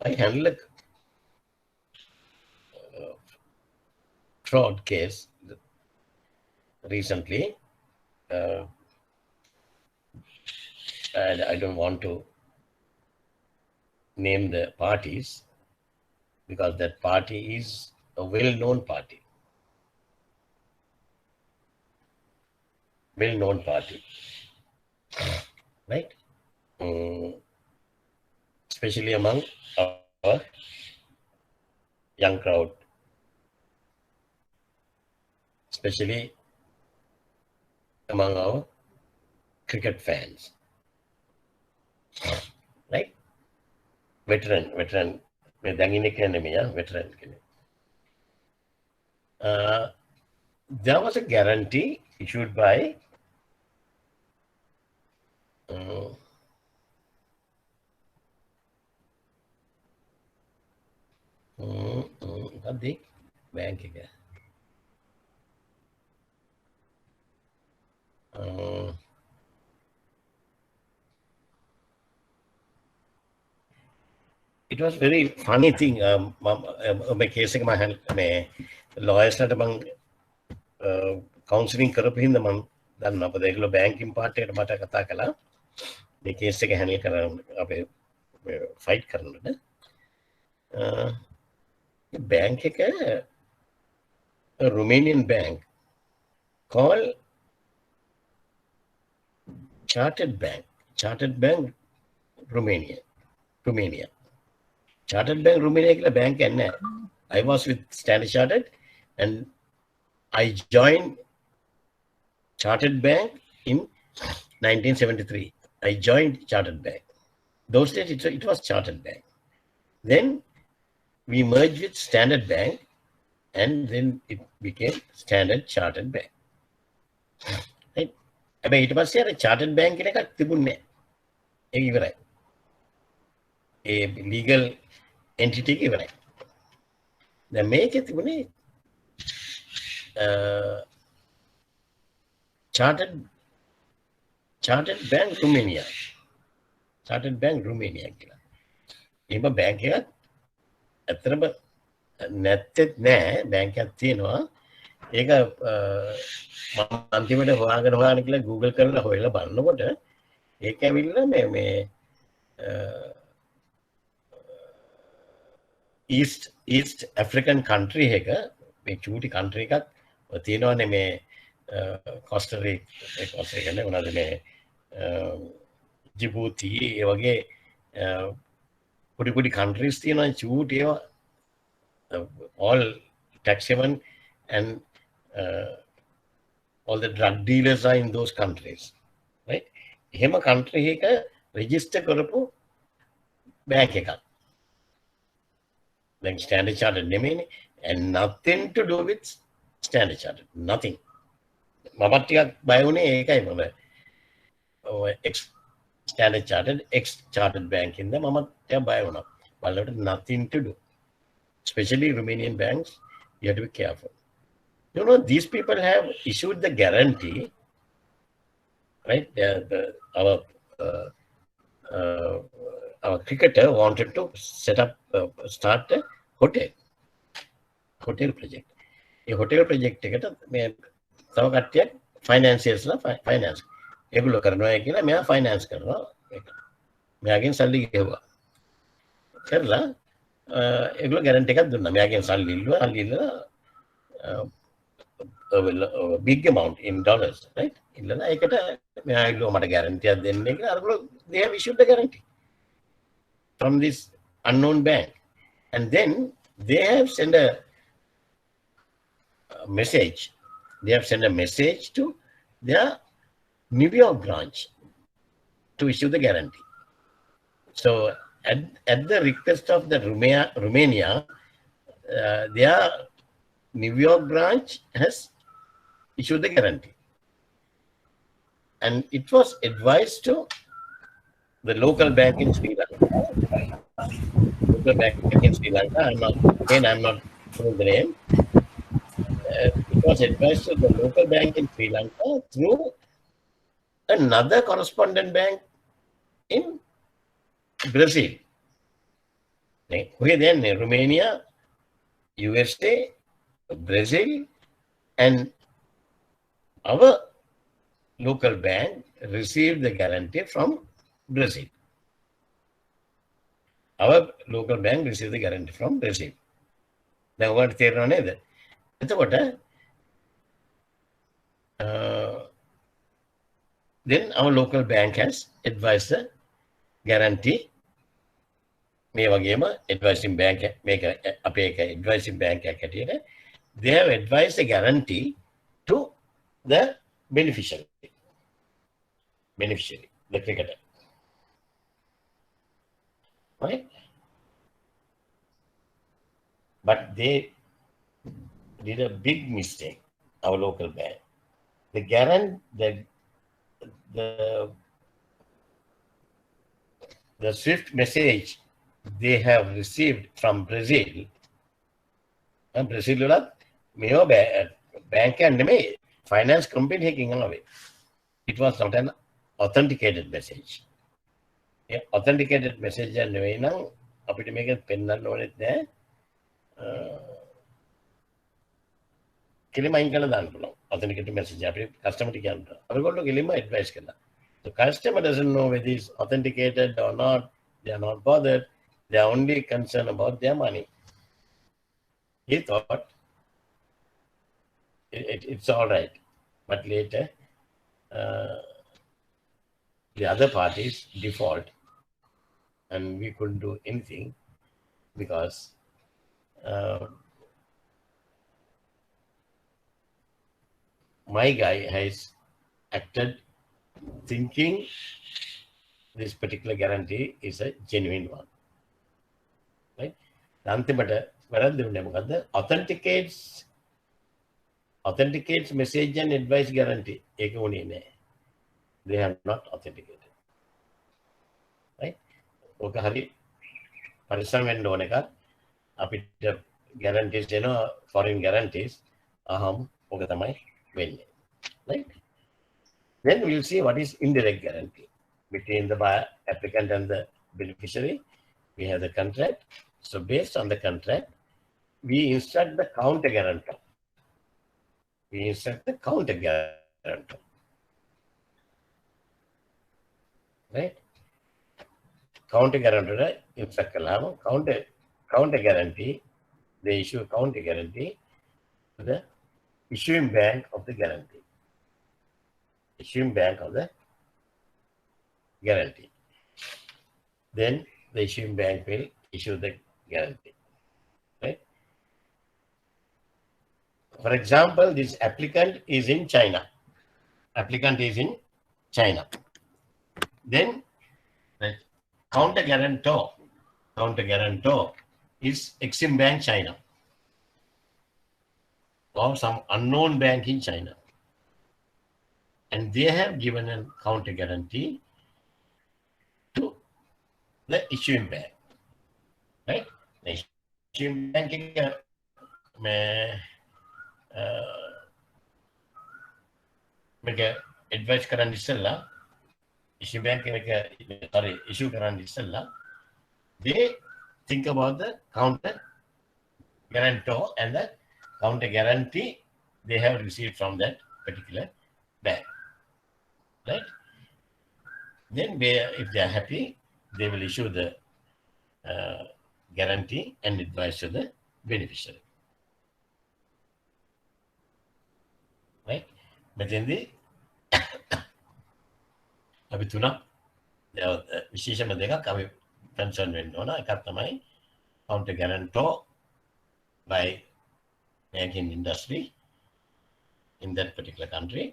Speaker 1: I handled a fraud case recently, and I don't want to name the parties because that party is a well-known party. Well-known party, right? Especially among our young crowd, especially among our cricket fans, right? Veteran. Veteran. There was a guarantee issued by the bank again. It was very funny thing. My case එක මම මේ lawyers ලට මම counseling කරපු හින්දා මම දන්නවා. අපේ ඒගොල්ලෝ banking part එකට මට කතා කළා. මේ case එක handle කරන්න අපේ fight කරනකොට bank එක a Romanian bank called Chartered Bank Romania. Chartered Bank Romania කියලා bank එක නැහැ. I was with Standard Chartered and I joined Chartered Bank in 1973. I joined Chartered Bank. Those days it was Chartered Bank. Then we merged with Standard Bank and then it became Standard Chartered Bank. Right? හැබැයි ඊට පස්සේ අර Chartered Bank කියන එකක් තිබුණේ නැහැ. ඒක ඉවරයි. ඒ legal entity එක ඉවරයි. දැන් මේකේ තිබුණේ Chartered Bank Romania. Chartered Bank Romania කියලා. එහෙම bank එකක් ඇත්තටම නැත්තේත් නෑ, bank එකක් තියෙනවා. ඒක මම අන්තිමට හොයාගෙන කියලා Google කරලා හොයලා බලනකොට ඒක ඇවිල්ලා මේ East African country එක මේ චූටි country එකක් තියෙනවානේ මේ Costa Rica නේ මොනවාද මේ Djibouti ඒ වගේ පොඩි countries තියෙනවා චූටි ඒවා all tax haven and all the drug dealers are in those countries, right? එහෙම country එක register කරපු bank එකක්. Like Standard Chartered නෙමෙයිනේ, and nothing to do with Standard Chartered, nothing. මමත් ටිකක් බය වුණේ ඒකයි මම ex Standard Chartered ex Chartered Bank ඉඳ මමත් ටිකක් බය වුණා. බලවට nothing to do. Especially Romanian banks, you have to be careful. You know, these people have issued the guarantee, right? Our cricketer wanted to start a hotel project. A hotel project එකට මේ තව කට්ටියක් financiers finance. ඒගොල්ලෝ කරනවා කියලා මෙයා finance කරනවා. මෙයාගෙන් සල්ලි ගෙවුවා. කරලා ඒගොල්ලෝ guarantee එකක් දුන්නා. මෙයාගෙන් සල්ලි ඉල්ලුවා. a big amount in dollars, right? Guarantee. Then they have issued the guarantee from this unknown bank, and then they have sent a message. They have sent a message to their New York branch to issue the guarantee. So at the request of the Romania, their New York branch has issued the guarantee. And it was advised to the local bank in Sri Lanka. Local bank in Sri Lanka. I'm not putting the name. It was advised to the local bank in Sri Lanka through another correspondent bank in Brazil. Okay, then Romania, USA, Brazil, and our local bank received the guarantee from Brazil. Our local bank received the guarantee from Brazil. Now, what they run is that. Then our local bank has advised the guarantee. Advising bank advising bank. They have advised the guarantee to the beneficiary, the cricketer. Right? But they did a big mistake, our local bank. The SWIFT message they have received from Brazil, Brazil bank and finance company away. It was not an authenticated message. Authenticated message and අපිට මේක පෙන්වන්න ඕනෙත් නැහැ. කෙලිම අයින් කරලා දාන්න පුළුවන්. authenticated message අපේ customer ට කියන්න. ඔයගොල්ලෝ කෙලිම advice කරලා. The customer doesn't know whether it's authenticated or not. They are not bothered. They are only concerned about their money. He thought it's all right. But later, the other parties default, and we couldn't do anything because my guy has acted thinking this particular guarantee is a genuine one. Right? Authenticates message and advice guarantee. They have not authenticated. Right? Okay, hari parisam and doneka apita guarantees, foreign guarantees. Aham okatamai wenne. Right? Then we'll see what is indirect guarantee between the applicant and the beneficiary. We have the contract. So based on the contract, we instruct the counter guarantor. Right? Counter guarantor instruct counter guarantee. They issue counter guarantee to the issuing bank of the guarantee. Issuing bank of the guarantee. Then the issuing bank will issue the guarantee. Right? For example, this applicant is in China. Then the counter guarantor is Exim Bank China or some unknown bank in China. And they have given a counter guarantee to the issuing bank. Right? The issuing bank make advice කරන්න ඉස්සෙල්ලා issue bank issue කරන්න ඉස්සෙල්ලා they think about the counter guarantor and the counter guarantee they have received from that particular bank. Right? Then if they are happy, they will issue the guarantee and advise to the beneficiary. මෙතෙන්දී අපි තුනක් විශේෂම දෙකක් අපි concern වෙන්න ඕන. එකක් තමයි counter guarantor by banking industry in that particular country.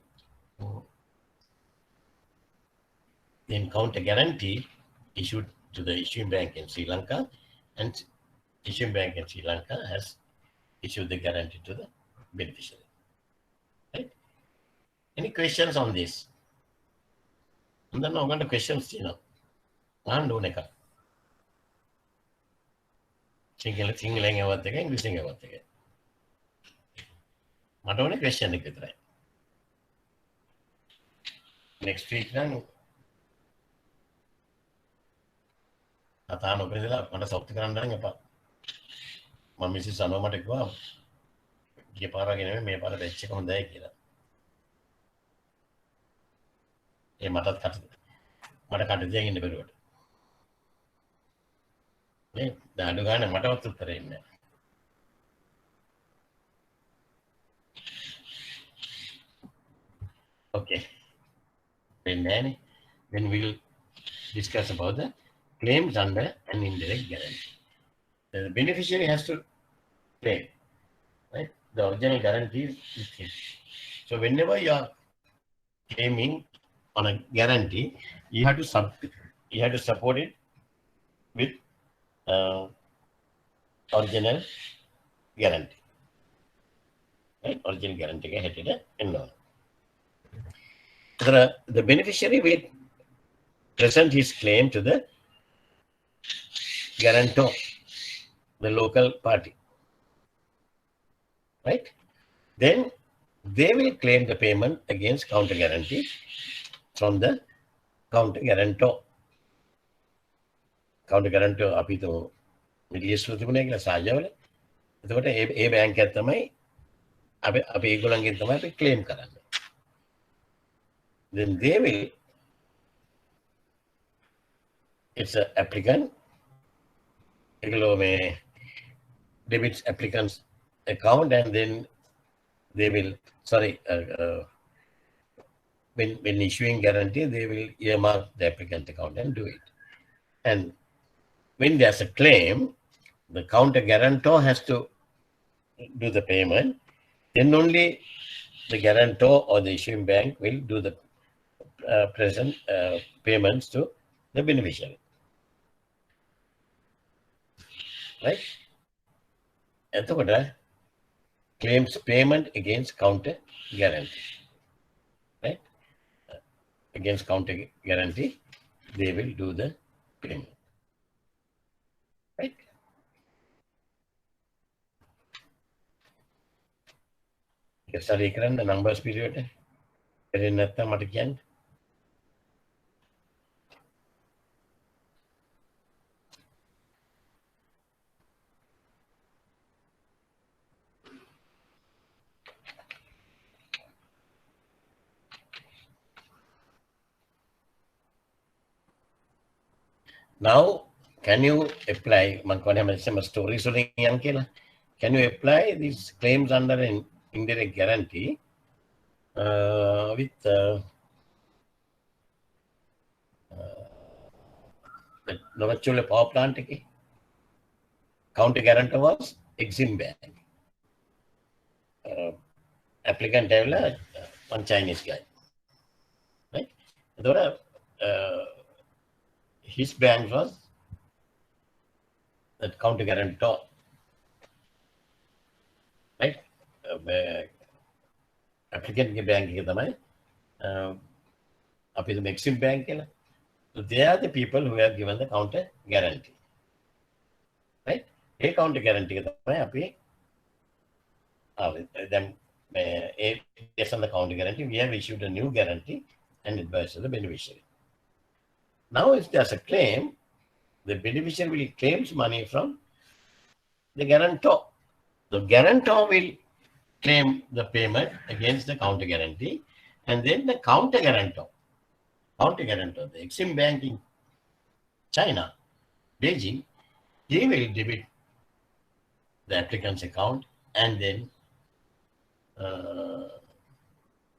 Speaker 1: Then counter guarantee issued to the issuing bank in Sri Lanka, and issuing bank in Sri Lanka has issued the guarantee to the beneficiary. Right? Any questions on this? And then I'm going to questions, අහන්න ඕන එක. සිංහලෙන් ඒවත් එක ඉංග්‍රීසියෙන් ඒවත් එක. මට ඕනේ question එක විතරයි. Next week නම් අතාන ඔබේදලා මට සොප්ටි කරන්න නම් එපා. මම මිසිස් අනෝ මට කිව්වා ගිය පාර වගේ නෙමෙයි මේ පාර බැච් එක හොඳයි කියලා. ඒ මට කටදියන් ඉන්න බැරුවට. නේ දාඩු ගන්න මටවත් උත්තරේ ඉන්නේ නැහැ. Okay. Then we'll discuss about the claims under an indirect guarantee. The beneficiary has to claim, right? The original guarantee is with him. So whenever you are claiming on a guarantee, you have to support it with original guarantee, right? Original guarantee ke hetida enno. The beneficiary will present his claim to the guarantor, the local party, right? Then they will claim the payment against counter guarantee from the counter guarantor. Counter guarantor අපි તો middle east වල තිබුණේ කියලා සාජවල. එතකොට ඒ bank එක තමයි අපි ඒගොල්ලන්ගෙන් තමයි අපි ක්ලේම් කරන්නේ. Then they will, it's an applicant, debits applicant's account, and then they will, when issuing guarantee, they will earmark the applicant account and do it. And when there's a claim, the counter guarantor has to do the payment, then only the guarantor or the issuing bank will do the present payments to the beneficiary. Right? එතකොට claims payment against counter guarantee. Right? Against counter guarantee, they will do the payment. Right? Study කරන්න numbers period එරෙන්නේ නැත්නම් මට කියන්න. Now, can you apply, stories can you apply these claims under an indirect guarantee with the Novachula power plant? Counter guarantor was Exim Bank. Applicant one Chinese guy. Right? His bank was that counter guarantor, right? Applicant ke bank ke tamai api the Exim Bank ke la. So they are the people who have given the counter guarantee, right? A counter guarantee ke tamai api them based on the counter guarantee, we have issued a new guarantee and advised to the beneficiary. Now, if there's a claim, the beneficiary will claim money from the guarantor. The guarantor will claim the payment against the counter guarantee, and then the counter guarantor, the Exim Bank in China, Beijing, he will debit the applicant's account, and then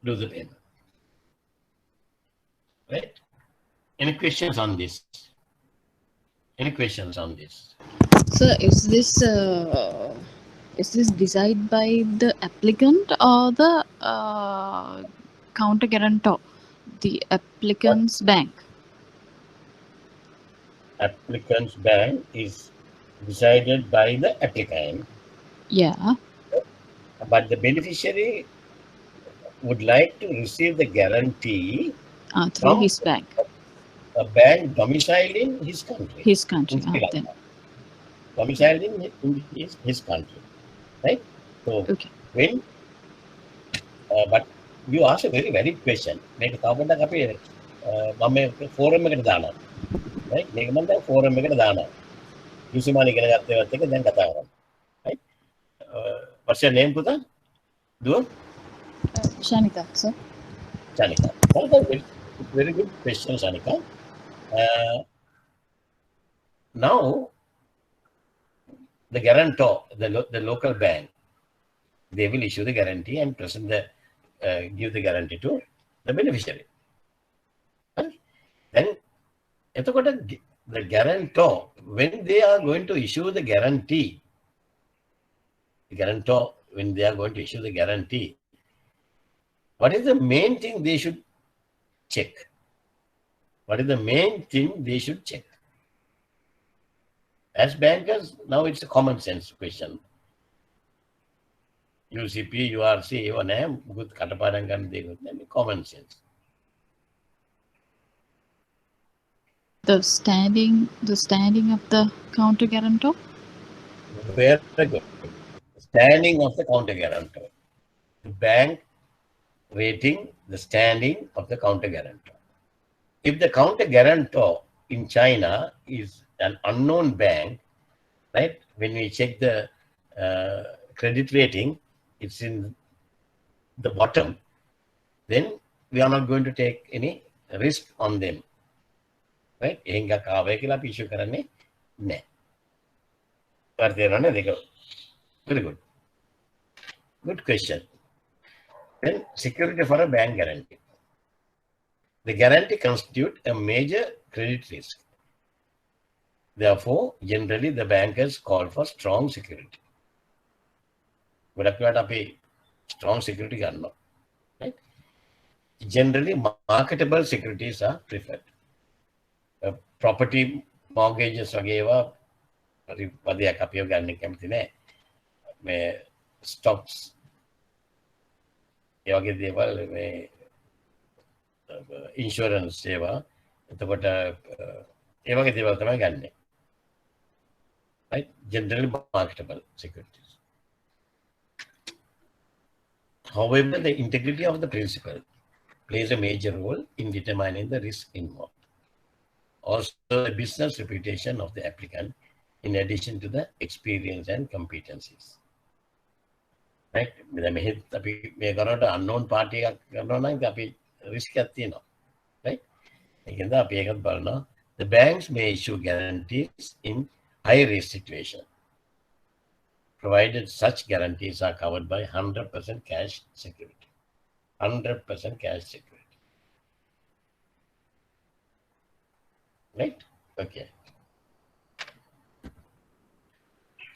Speaker 1: do the payment. Right? Any questions on this? Any questions on this?
Speaker 5: So is this decided by the applicant or the counter guarantor, the
Speaker 1: What
Speaker 5: applicant's bank?
Speaker 1: applicant's bank is decided by the applicant,
Speaker 5: Yeah,
Speaker 1: but the beneficiary would like to receive the guarantee
Speaker 5: through
Speaker 1: from
Speaker 5: his bank,
Speaker 1: a bank domiciled in his country,
Speaker 5: his country.
Speaker 1: in Sri
Speaker 5: Then
Speaker 1: Lanka, domiciled in his country, right? So
Speaker 5: okay.
Speaker 1: when, but you ask a very valid question. Make a copy. Forum right? Make a forum කිසිමනි ඉගෙන ගත්තේවත් එක දැන් කතා කරමු. Right? What's your name, Puta? Duo?
Speaker 5: Shanika, sir.
Speaker 1: Shanika. That's a very good question, Shanika. Now, the guarantor, the local bank, they will issue the guarantee and present the give the guarantee to the beneficiary. Right? Then, the guarantor, when they are going to issue the guarantee, when they are going to issue the guarantee, what is the main thing they should check? What is the main thing they should check? As bankers, now it's a common sense question. UCP, URC, good common sense.
Speaker 5: The standing of the counter guarantor.
Speaker 1: Very good. Standing of the counter guarantor. The bank rating the standing of the counter guarantor. If the counter guarantor in China is an unknown bank, right? When we check the credit rating, it's in the bottom, then we are not going to take any risk on them. Right? Very good. Good question. Then security for a bank guarantee. The guarantee constitutes a major credit risk. Therefore, generally the bankers call for strong security. Strong security, right? Generally, marketable securities are preferred. Property mortgages stocks insurance right? Generally marketable securities. However, the integrity of the principal plays a major role in determining the risk involved. Also, the business reputation of the applicant, in addition to the experience and competencies. Right? Unknown party risk right? The banks may issue guarantees in high-risk situations, provided such guarantees are covered by 100% cash security. 100% cash security. Right? Okay.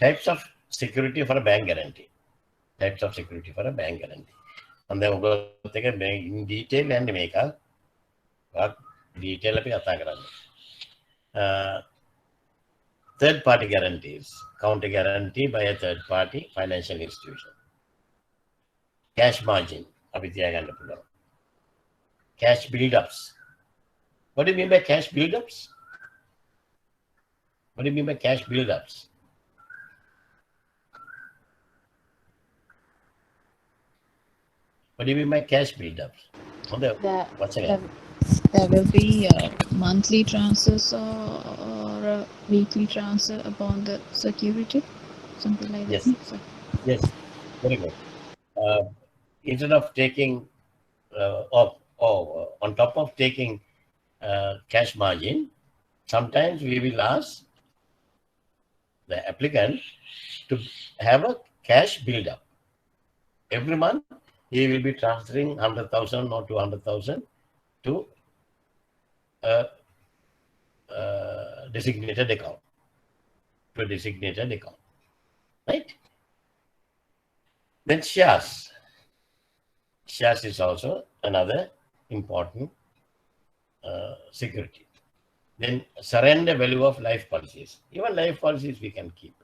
Speaker 1: Types of security for a bank guarantee. Types of security for a bank guarantee. And then we'll take a in detail and make a detail third-party guarantees. Counter guarantee by a third-party financial institution. Cash margin. Cash build-ups. What do you mean by cash build-ups? What do you mean by cash build-ups? What do you mean by cash build-ups?
Speaker 5: There will be monthly transfers or a weekly transfer upon the security, something like
Speaker 1: Yes.
Speaker 5: that. So,
Speaker 1: Yes, very good. Instead of taking on top of taking cash margin, sometimes we will ask the applicant to have a cash build-up. Every month, he will be transferring 100,000 or 200,000 to a designated account. To a designated account. Right? Then shares. Shares is also another important security. Then surrender value of life policies. Even life policies we can keep.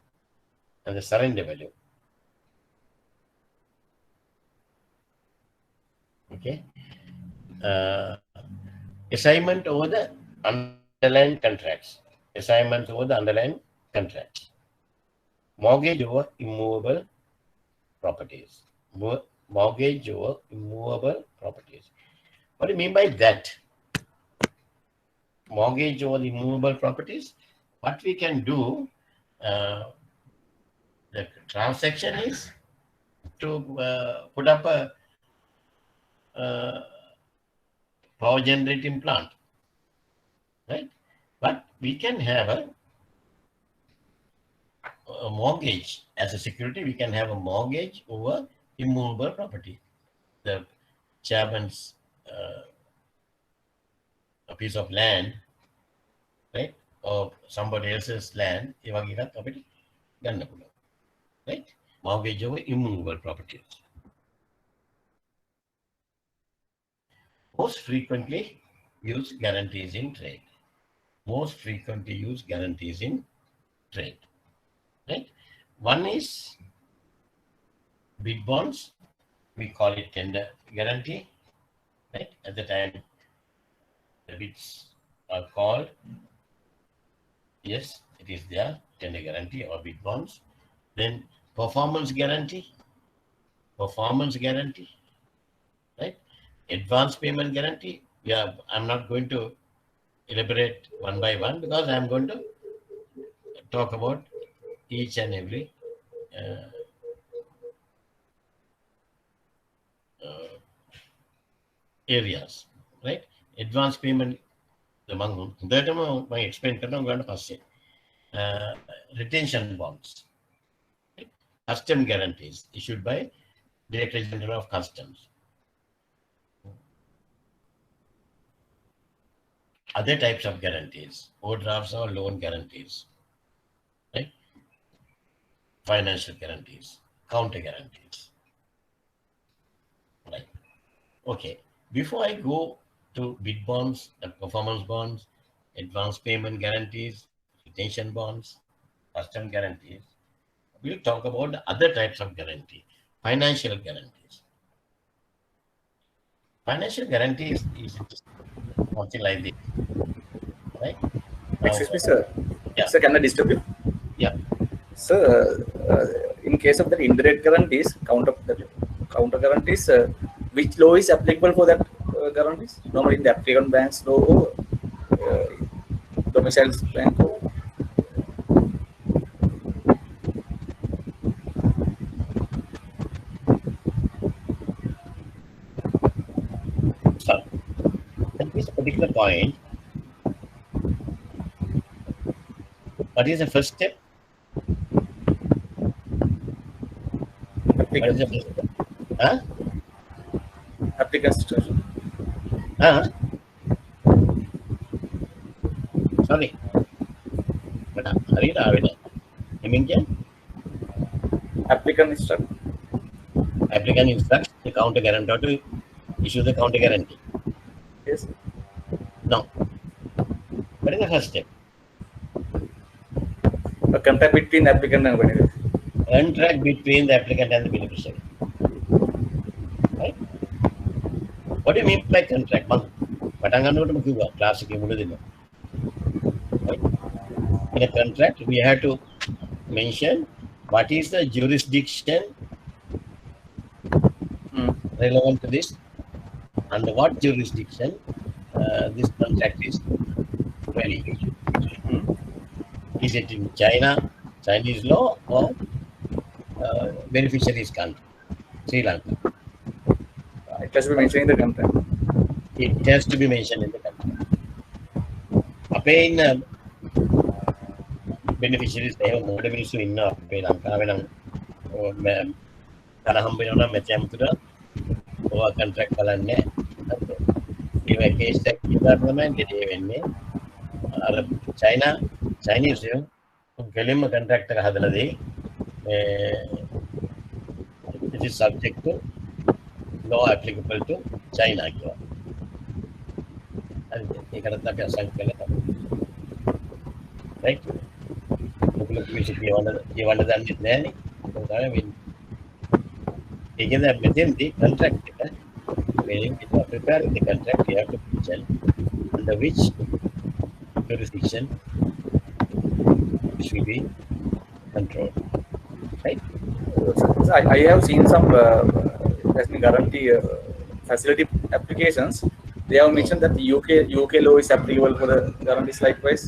Speaker 1: And the surrender value. Okay. Assignment over the underlying contracts. Assignments over the underlying contracts. Mortgage over immovable properties. Mortgage over immovable properties. What do you mean by that? Mortgage over the immovable properties. What we can do, the transaction is to put up a power generating plant, right? But we can have a mortgage as a security. We can have a mortgage over immovable property. The chairman's a piece of land, right, or somebody else's land, right? Mortgage over immovable properties. Most frequently used guarantees in trade. Most frequently used guarantees in trade. Right? One is bid bonds. We call it tender guarantee. Right? At the time the bids are called, yes, it is there, tender guarantee or bid bonds. Then performance guarantee. Performance guarantee. Right? Advance payment guarantee. Yeah, I'm not going to elaborate one by one because I'm going to talk about each and every areas, right? Advance payment, the I explain retention bonds, right? Custom guarantees issued by Director General of Customs. Other types of guarantees, overdrafts or loan guarantees, right? Financial guarantees, counter guarantees, right? Okay, before I go to bid bonds and performance bonds, advance payment guarantees, retention bonds, custom guarantees, we'll talk about the other types of guarantee, financial guarantees. Financial guarantees is something like this, right?
Speaker 6: Excuse me, sir.
Speaker 1: Yeah.
Speaker 6: Sir, can I disturb you?
Speaker 1: Yeah.
Speaker 6: Sir, in case of the indirect guarantees, counter guarantees, which law is applicable for that guarantees? Normally, the African banks law or domicile bank law?
Speaker 1: So, at this particular point, what is the first step? What is the first step? Huh?
Speaker 6: Applicant situation.
Speaker 1: Huh? Sorry. But
Speaker 6: Applicant instruct.
Speaker 1: applicant instructs the counter guarantor to issue the counter guarantee.
Speaker 6: Yes.
Speaker 1: No. What is the first step?
Speaker 6: A contract between applicant and beneficiary.
Speaker 1: Contract between the applicant and the beneficiary. Right? What do you mean by contract? Right? In a contract, we have to mention what is the jurisdiction relevant to this, under what jurisdiction this contract is valid. Is it in China, Chinese law, or beneficiary's country, Sri Lanka?
Speaker 6: It has to be mentioned in the contract.
Speaker 1: It has to be mentioned in the contract. Appein beneficiaries they have more මිනිස්සු ඉන්නවා අපේ ලංකාවේ නම් ධන හම්බ වෙනවා නම් match ඇමතුර ඔවා contract බලන්නේ නැහැ. ඒ case එකක් ඉදාට තමයි දෙලේ වෙන්නේ. අර Chinese කෙලින්ම contract එක හදලා දෙයි. It is subject to law applicable to China කියලා. හරිද? ඒකටත් අපි අසං කළා තමයි. right? ඔයගොල්ලෝ කිසි කියවන්න දන්නේ නැහැනේ. ඒක තමයි වෙන්නේ. ඒකෙන් මෙතෙන්දී contract එක meaning if you are preparing the contract, you have to mention under which jurisdiction should be controlled. Right?
Speaker 6: So I have seen some guarantee facility applications. They have mentioned that the UK law is applicable for the guarantees likewise,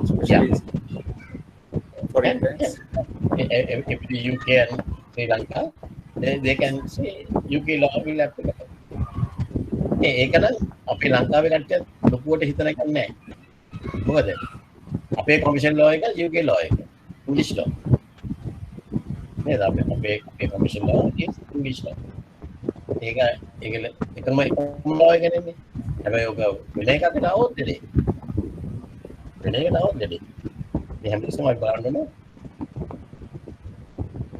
Speaker 6: especially for banks.
Speaker 1: If the UK and Sri Lanka, they can say UK law will applicable. ඒක නම් අපේ ලංකාවේ කට්ටිය ලොකුවට හිතන එකක් නැහැ. මොකද අපේ කොමිෂන් ලෝ එක UK law එක ඉංග්‍රීසි law. නේද? අපේ කොමිෂන් law is ඉංග්‍රීසි law. ඒක එකම law එක නෙමෙයි. හැබැයි ඔක වෙන එකකට આવොත් දෙන්නේ. වෙන එකකට આવොත් දෙන්නේ. මේ හැම තිස්සම අපි බලන්න ඕනේ.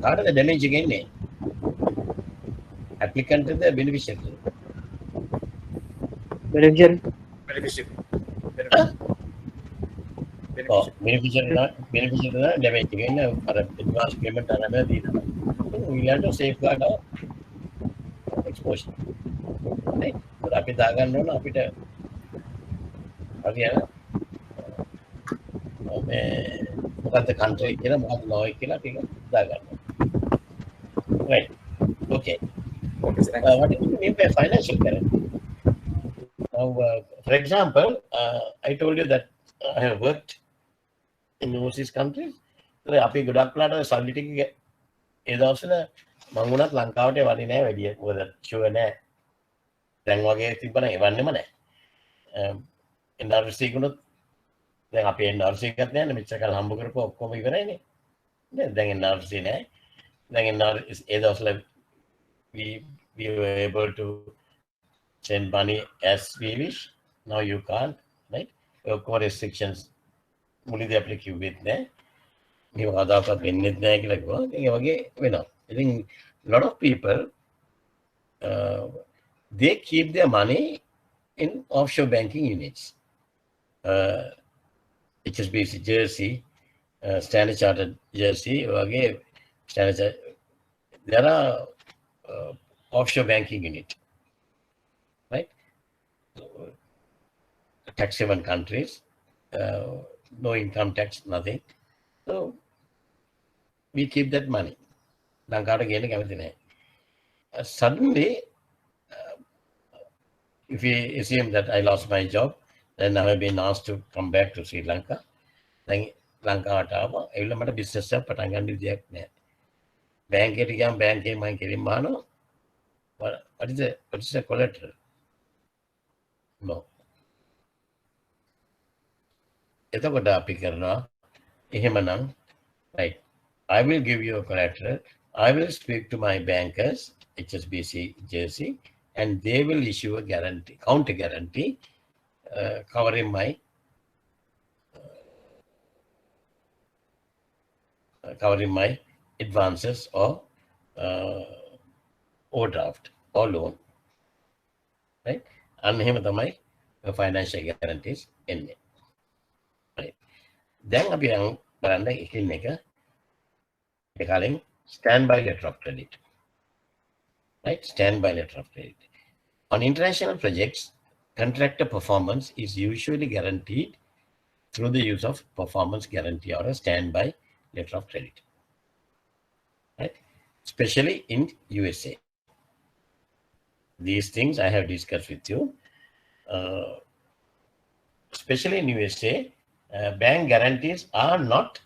Speaker 1: කාටද ඩැමේජ් එක එන්නේ? applicant to the beneficiary.
Speaker 2: Beneficiary.
Speaker 1: Beneficiary damage again advance payment another we have to safeguard our exposure. Right? But අපි දාගන්න ඕන අපිට හරියට මේ මොකක්ද country කියලා මොකක්ද law කියලා ටික දාගන්න. Right. Okay. What do you mean by financial guarantee? Now, for example, I told you that I have worked in overseas countries. අපි ගොඩක් වෙලාට සල්ලි ටික ඒ දවස්වල මම වුණත් ලංකාවට එවන්නේ නැහැ වැඩි. මොකද ෂුවර් නැහැ. දැන් වගේ තිබ්බනම් එවන්නෙම නැහැ. NRC ගුණත් දැන් අපි NRC එකක් නැහැ මෙච්චර කල් හම්බ කරපුව ඔක්කොම ඉවරයිනේ. නේද? දැන් NRC නැහැ. දැන් NRC ඒ දවස්වල we were able to send money as we wish. Now you can't, right? Core restrictions මුලින්දී අපිට කිව්වෙත් නැහැ. මේ වදාපත් වෙන්නේත් නැහැ කියලා කිව්වා. ඒ වගේ වෙනවා. ඉතින් lot of people they keep their money in offshore banking units. HSBC Jersey, Standard Chartered Jersey, වගේ there are offshore banking unit, right? Tax haven countries, no income tax, nothing. So we keep that money. Suddenly, if we assume that I lost my job, then I have been asked to come back to Sri Lanka. Then Lanka Atava, I will have a business up, but I'm going to reject that. Bank area, bank my Kirimano. What is the collateral? No. එතකොට අපි කරනවා එහෙමනම් right I will give you a collateral. I will speak to my bankers HSBC Jersey and they will issue a guarantee, counter guarantee covering my advances or overdraft or loan, right? And එහෙම තමයි financial guarantees එන්නේ. Right. Then අපි බලන්න එකින් එක calling standby letter of credit. Right? Standby letter of credit. On international projects, contractor performance is usually guaranteed through the use of performance guarantee or a standby letter of credit. Right? Especially in USA. These things I have discussed with you. Especially in USA, bank guarantees are not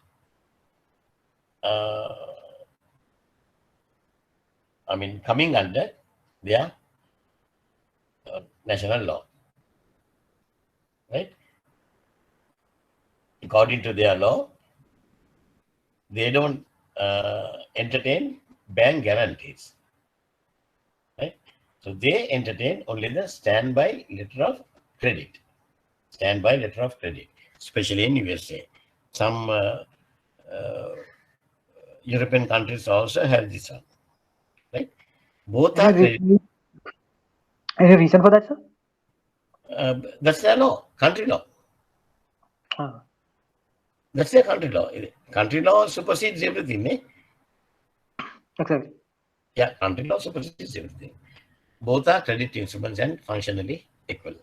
Speaker 1: coming under their national law, right? According to their law, they don't entertain bank guarantees, right? So they entertain only the standby letter of credit. Standby letter of credit, especially in USA. Some European countries also have this one, right? Both are credit.
Speaker 2: Any reason for that, sir?
Speaker 1: That's the law, country law.
Speaker 2: Ah.
Speaker 1: That's the country law. Country law supersedes everything, eh?
Speaker 2: Exactly.
Speaker 1: Yeah, country law supersedes everything. Both are credit instruments and functionally equivalent.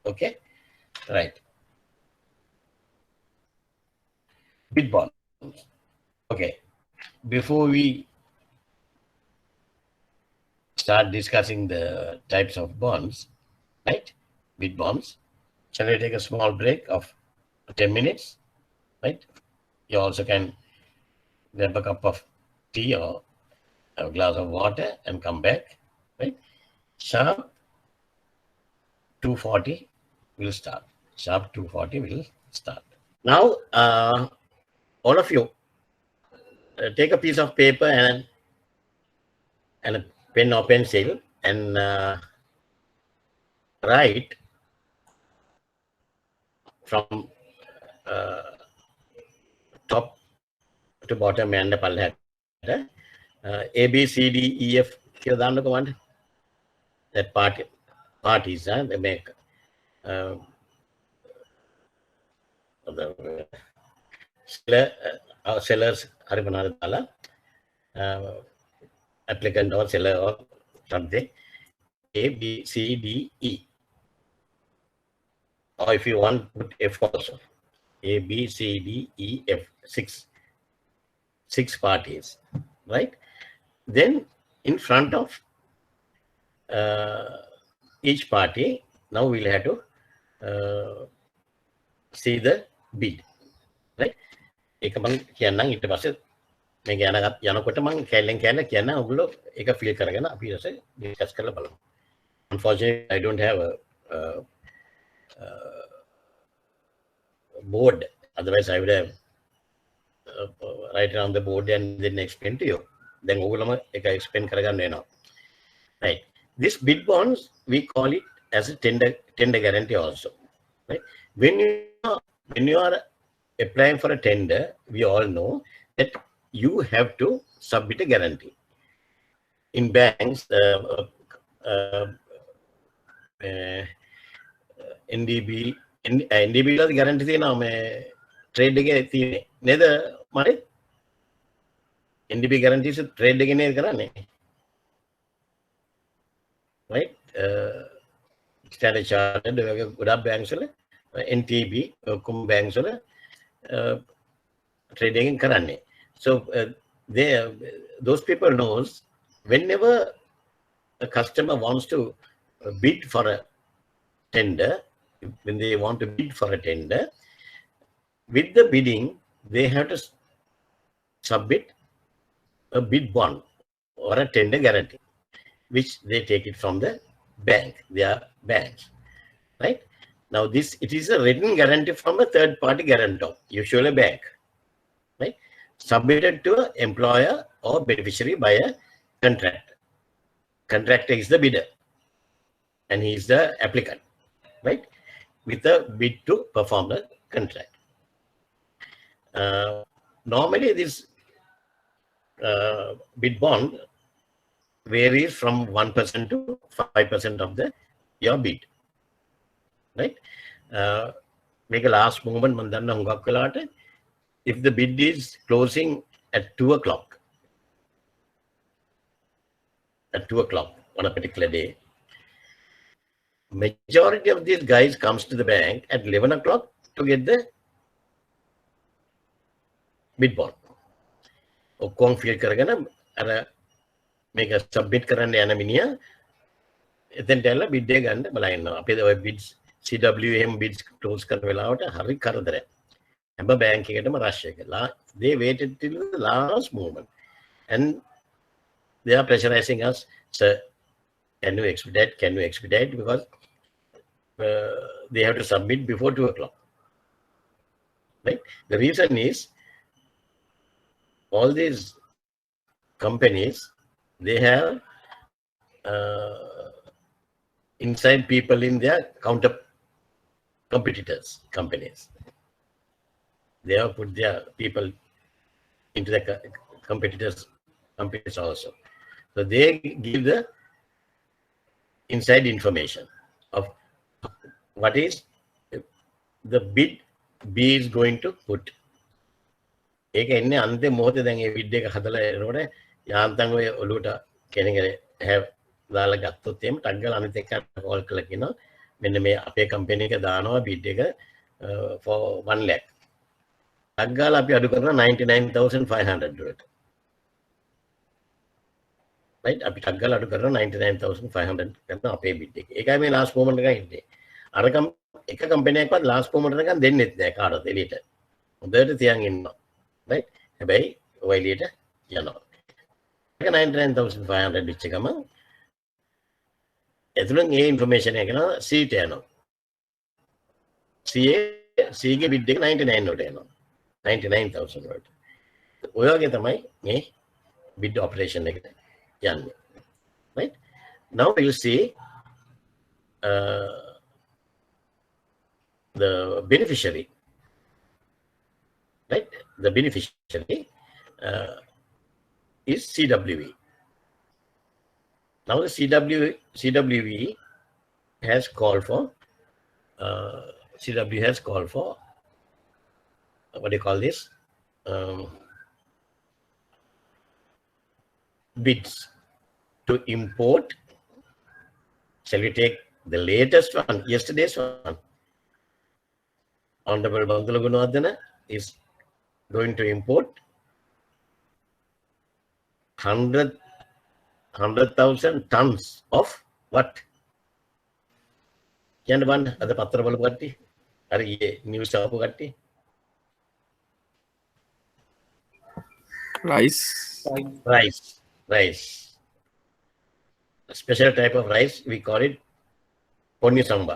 Speaker 1: Okay, right. Bid bonds. Okay, before we start discussing the types of bonds, right? Bid bonds. Shall I take a small break of 10 minutes? Right? You also can grab a cup of tea or a glass of water and come back. Right? Sharp 2:40 will start. Sharp 2:40 will start. Now, all of you take a piece of paper and a pen or pencil and write from top to bottom and පල්ලෙහාට A B C D E F කියලා දාන්නකෝ වන්න. That parties they make sellers හරි මොනවද දාලා applicant or seller or something A B C D E, or if you want put F also, A B C D E F, six parties, right? Then in front of each party, now we'll have to see the bid, right? ඒක මම කියන්නම් ඊට පස්සේ මේ යනකොට මම කැලෙන් කැල කියන්න ඔයගොල්ලෝ ඒක ෆීල් කරගෙන අපි ඊට ඩිස්කස් කරලා බලමු. Unfortunately, I don't have a board. Otherwise, I would have write it on the board and then explain to you. Then ඔයගොල්ලෝම ඒක explain කරගන්න වෙනවා. Right. This bid bonds, we call it as a tender guarantee also. Right. When you are applying for a tender, we all know that you have to submit a guarantee. In banks, NDB වල guarantee තියෙනවා මේ trade එකේ තියෙන්නේ නේද මරේ? NDB guarantees trade එකේ නේද කරන්නේ? Right? Standard Chartered ගොඩක් banks වල NTB ඔක්කොම banks වල trading කරන්නේ. So those people knows whenever a customer wants to bid for a tender, when they want to bid for a tender, with the bidding they have to submit a bid bond or a tender guarantee, which they take it from the bank, their banks, right? Now it is a written guarantee from a third party guarantor, usually a bank, right? Submitted to an employer or beneficiary by a contractor. Contractor is the bidder and he is the applicant, right? With a bid to perform the contract. Normally this bid bond varies from 1% to 5% of your bid, right? Make a last moment මම දන්න හුඟක් වෙලාට if the bid is closing at 2 o'clock on a particular day, majority of these guys comes to the bank at 11 o'clock to get the bid bond. ඔක්කොම feel කරගෙන අර මේක submit කරන්න යන මිනිහා එතෙන්ට ඇවිල්ලා බිඩ් එක ගන්න බලලා ඉන්නවා. අපි ඔය bids CWM bids close කරන වෙලාවට හරි කරදරයක්. හැම බැංක් එකකටම rush එක. They waited till the last moment and they are pressurizing us, sir, can you expedite, because they have to submit before 2 o'clock, right? The reason is all these companies, they have inside people in their competitors companies. They have put their people into the competitors also. So they give the inside information of what is the bid B is going to put. ඒක එන්නේ අන්තිම මොහොතේ දැන් ඒ bid එක හදලා එනකොට යාන්තම් ඔය ඔලුවට කෙනෙක් have දාලා ගත්තොත් එහෙම ටග් ගාලා අනිත් එක්ක කෝල් කරලා කියනවා මෙන්න මේ අපේ කම්පැනි එක දානවා බිඩ් එක for 1 lakh. ටග් ගාලා අපි අඩු කරනවා 99,500 වලට. right අපි ටග් ගාලා අඩු කරනවා 99,500 කරනවා අපේ බිඩ් එක. ඒකයි මේ ලාස්ට් මොමන්ට් එක ඉන්නේ. අර එක කම්පැනියක්වත් ලාස්ට් මොමන්ට් එකක් දෙන්නෙත් නැහැ කාටවත් එළියට. හොඳට තියන් ඉන්නවා. right හැබැයි ඔය එළියට යනවා. ඒක 99,500 විච් එකම එතනින් ඒ ඉන්ෆර්මේෂන් එක යනවා C ට යනවා. C ගේ බිඩ් එක 99 වලට යනවා. 99,000 වලට. ඔය වගේ තමයි මේ bid operation එකට යන්නේ. right now you see the beneficiary. right the beneficiary is CWE. Now the CWE has called for what do you call this bids to import. Shall we take the latest one, yesterday's one? Honorable Bangala Gunawardena is going to import 100,000 tons of what? කියන්න බලන්න අද පත්‍ර බලපු කට්ටිය අර ඊයේ news ආපු කට්ටිය
Speaker 6: rice.
Speaker 1: A special type of rice, we call it ponni samba.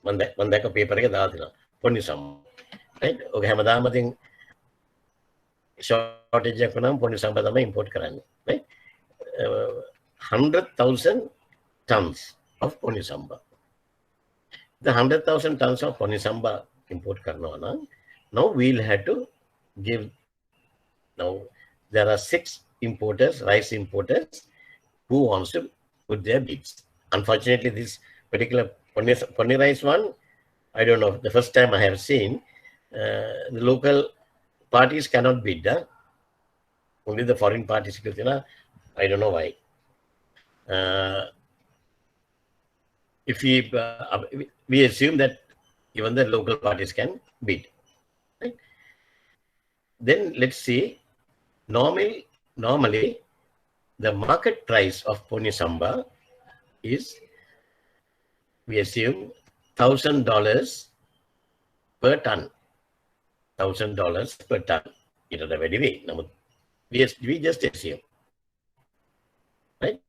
Speaker 1: මම දැක්ක පේපර් එකේ දාලා තියෙනවා ponni samba. right ඔක හැමදාම ඉතින් shortage එකක් වුණාම ponni samba තමයි import කරන්නේ. right 100,000 tons of ponni samba. The 100,000 tons of ponni samba import karna na. Now we'll have to give. Now there are 6 importers, rice importers, who wants to put their bids. Unfortunately, this particular ponni rice one, I don't know. The first time I have seen, the local parties cannot bid. Only the foreign parties. I don't know why. If we assume that even the local parties can bid, right? Then let's see. Normally, the market price of ponni samba is, we assume, $1,000 per ton. $1,000 per ton. It is a very way. We just assume, right?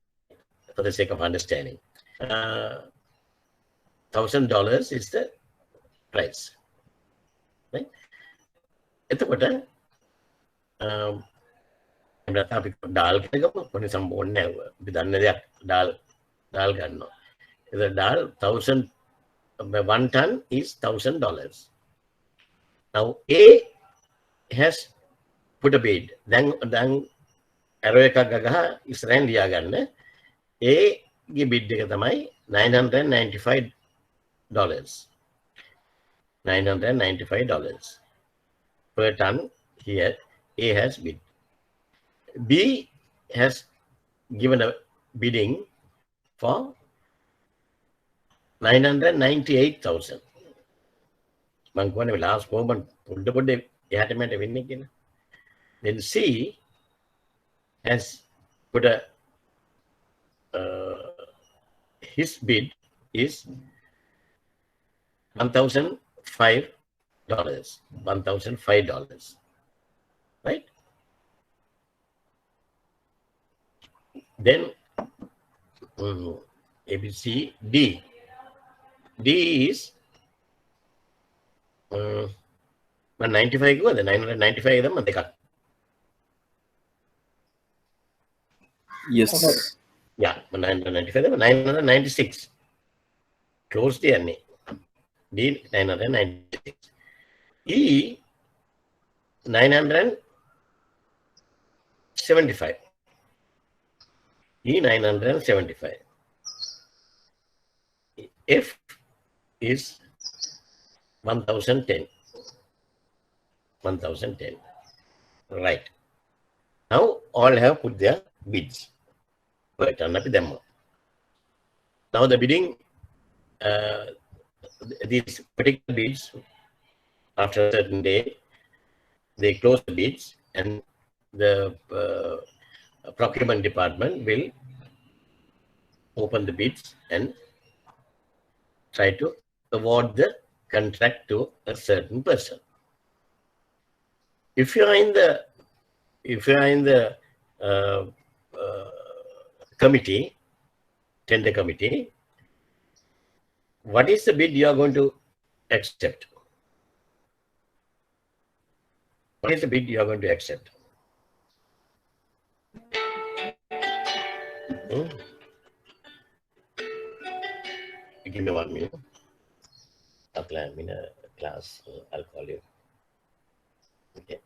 Speaker 1: For the sake of understanding. $1,000 is the price. Right? එතකොට අපි ඩාල් එකම පොඩි සම්බෝන්නේ නැහැ. අපි දන්න දෙයක් ඩාල් ගන්නවා. The dal 1,000 1 ton is $1,000. Now A has put a bid. දැන් arrow එකක් ගගහ ඉස්සරහින් ලියා ගන්න. A ගේ bid එක තමයි $995. $995 per ton. Here A has bid. B has given a bidding for 998,000. මං කියන්නේ last moment පොඩ්ඩ එහාට මෙහාට වෙන්නේ කියලා. Then C has put a his bid is $1,005. $1,005. Right? Then ABC D. D is 195 go, the 995 them.
Speaker 6: Yes.
Speaker 1: Yeah, 995, 996. Close the NA. D 996. E 975. E 975. F is 1010. 1010. Right. Now all have put their bids. Right. Now the bidding, these particular bids, after a certain day, they close the bids and the procurement department will open the bids and try to award the contract to a certain person. If you are in the uh, committee, tender committee, what is the bid you are going to accept? What is the bid you are going to accept? Give me 1 minute. I'm in a class, so I'll call you. Okay.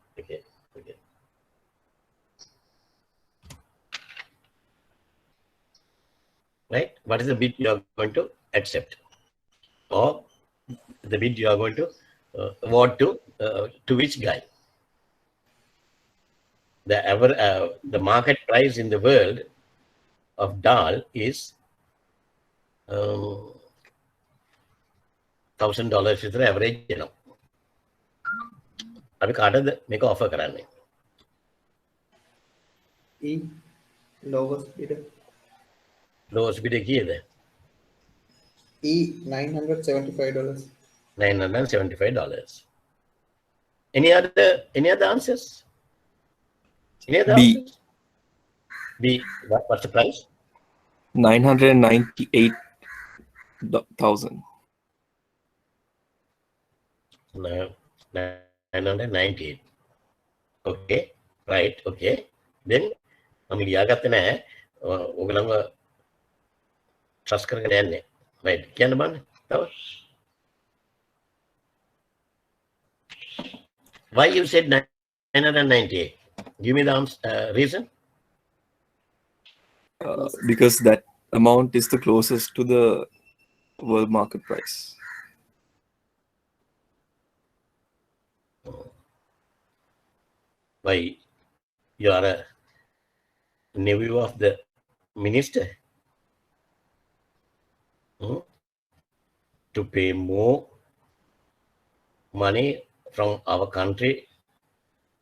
Speaker 1: Right? What is the bid you are going to accept? Or the bid you are going to award to which guy? The market price in the world of dal is $1,000 is the average, you know. අපි කාටද මේක offer කරන්නේ?
Speaker 3: E lowest bidder.
Speaker 1: Lowest bidder කීයද?
Speaker 3: E $975.
Speaker 1: $975. Any other answers? Any other
Speaker 7: B.
Speaker 1: answers? B. What's the price?
Speaker 7: 998,000.
Speaker 1: No, 998. Okay, right, okay. Then I'm ලියාගත්තේ නැහැ. ඔයගලම trust කරගෙන යන්නේ. Right. කියන්න බලන්න. තව. Why you said 998? Give me the reason.
Speaker 7: Because that amount is the closest to the world market price.
Speaker 1: Why? You are a nephew of the minister? To pay more money from our country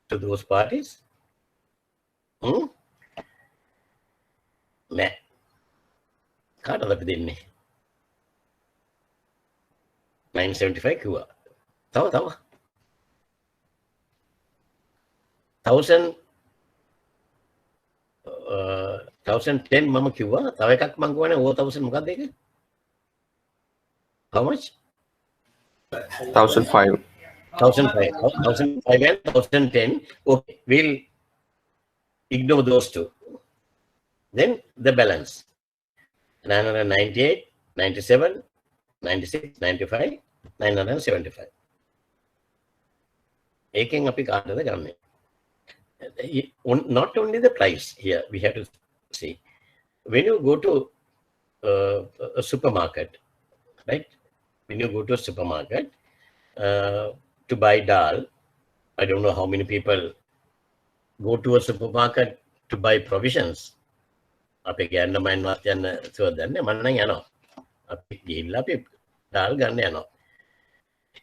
Speaker 1: to those parties? Nah. කාටද අපි දෙන්නේ? 975 කිව්වා. තව 1010 මම කිව්වා. තව එකක් මම කියවනේ 1000 මොකක්ද ඒක? How much?
Speaker 7: 1,005.
Speaker 1: 1005 and 1010. Okay, we'll ignore those two. Then the balance. 998, 97, 96, 95, 975. Eking api kaatada ganne. Not only the price here, we have to see. When you go to a supermarket, right? When you go to a supermarket to buy dal, I don't know how many people go to a supermarket to buy provisions. අපි ගෑන්න මයින්වත් යන්න සෝදන්නේ මම නම් යනවා. අපි ගිහිල්ලා අපි ඩාල් ගන්න යනවා.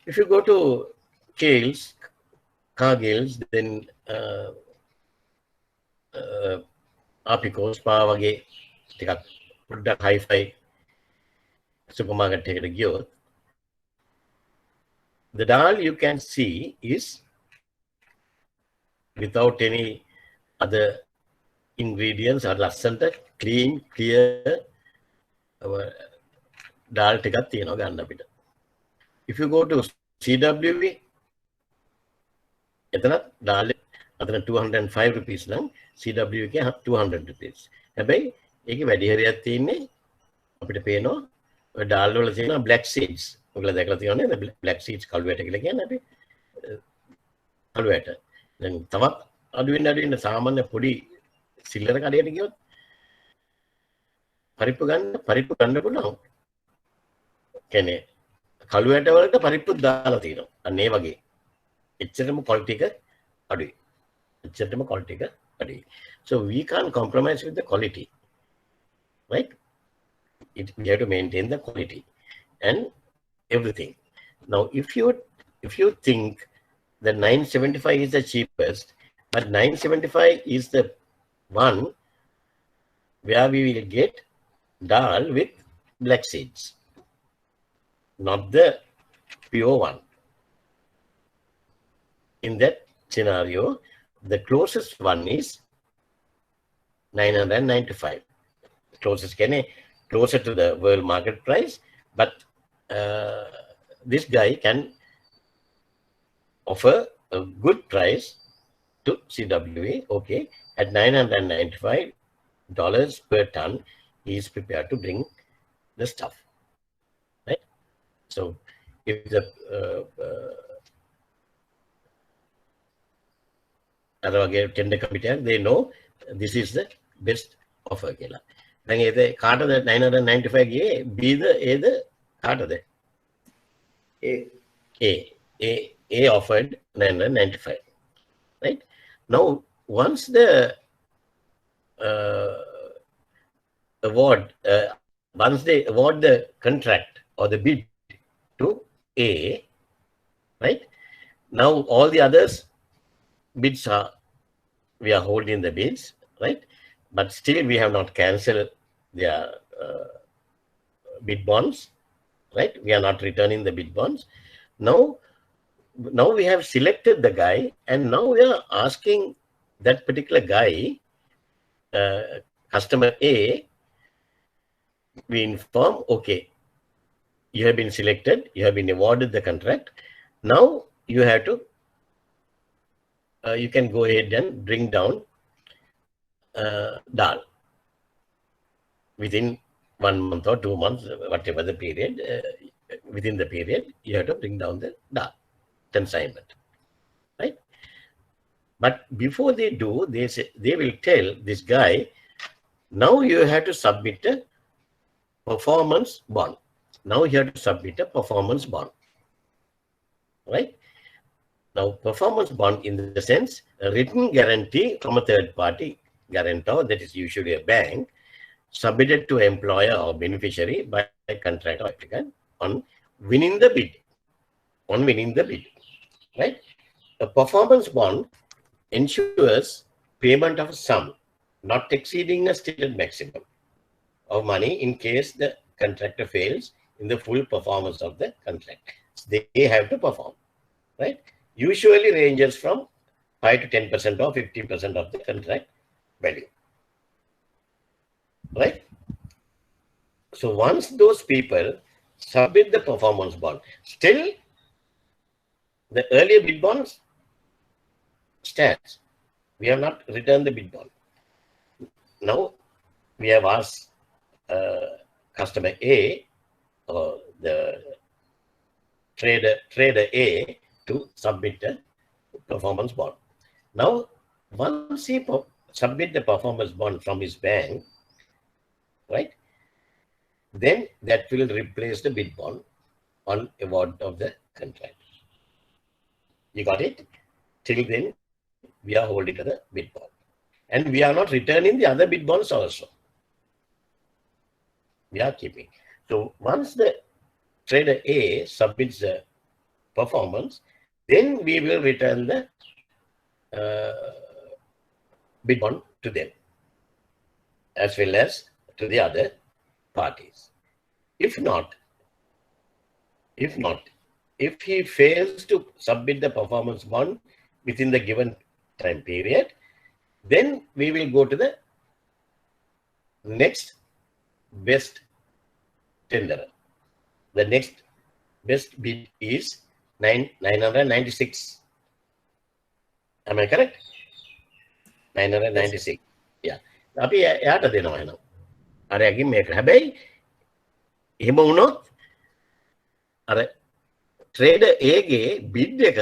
Speaker 1: If you go to Kales, Cargills, then Apicos, Spa වගේ ටිකක් පොඩ්ඩක් හයි-ෆයි supermarket එකකට ගියොත් the dal you can see is without any other ingredients are ලස්සනට clean, clear dal ටිකක් තියෙනවා ගන්න අපිට. If you go to CWV, එතන dal අතන 205 rupees නම් CWV එකේ 200 rupees. හැබැයි ඒකේ වැඩි හරියක් තියෙන්නේ අපිට පේනවා ඔය ඩාල් වල තියෙන black seeds. ඔයගොල්ලෝ දැකලා තියෙනවනේ black seeds කළු ඇට කියලා කියන්නේ අපි කළු ඇට. දැන් තවත් අඩු වෙන සාමාන්‍ය පොඩි සිල්ලර කඩේට ගියොත් පරිප්පු ගන්න පුළුවන්. කියන්නේ කළු ඇට වලට පරිප්පුත් දාලා තියෙනවා. අන්න ඒ වගේ. එච්චරම quality එක අඩුයි. So we can't compromise with the quality, right? We have to maintain the quality and everything. Now, if you think that 975 is the cheapest, but 975 is the one where we will get dal with black seeds, not the pure one. In that scenario, the closest one is 995. Closer to the world market price, but this guy can offer a good price to CWA. Okay, at $995 per ton, he is prepared to bring the stuff, right? So if the tender committee, they know this is the best offer. දැන් ඒද කාටද 995 ගියේ Bද Aද කාටද A offered 995, right? Now once the once they award the contract or the bid to A, right? Now all the others bids we are holding the bids, right? But still we have not cancelled their bid bonds, right? We are not returning the bid bonds. Now we have selected the guy, and now we are asking that particular guy, customer A, we inform, okay, you have been selected, you have been awarded the contract. Now you have to, you can go ahead and bring down dal within 1 month or 2 months, whatever the period, within the period, you have to bring down the dal consignment, right? But before they do, they will tell this guy, now you have to submit a performance bond. Now you have to submit a performance bond, right? Now, performance bond in the sense, a written guarantee from a third party guarantor, that is usually a bank, submitted to employer or beneficiary by a contractor or applicant on winning the bid. Right? A performance bond ensures payment of a sum not exceeding a stated maximum of money in case the contractor fails in the full performance of the contract. They have to perform, right? Usually ranges from 5 to 10% or 15% of the contract value, right? So once those people submit the performance bond, still the earlier bid bonds stands. We have not returned the bid bond. Now we have asked customer A or the trader A to submit a performance bond. Now once he submit the performance bond from his bank, right, then that will replace the bid bond on award of the contract. You got it? Till then, we are holding to the bid bond. And we are not returning the other bid bonds also. We are keeping. So once the trader A submits the performance, then we will return the bid bond to them, as well as to the other parties. If he fails to submit the performance bond within the given time period, then we will go to the next best tenderer. The next best bid is 996. Am I correct? 996. Yeah. අපි එයාට දෙනවා එහෙනම්. අරයාගේ මේක. හැබැයි එහෙම වුණොත් අර trader A ගේ බිඩ් එක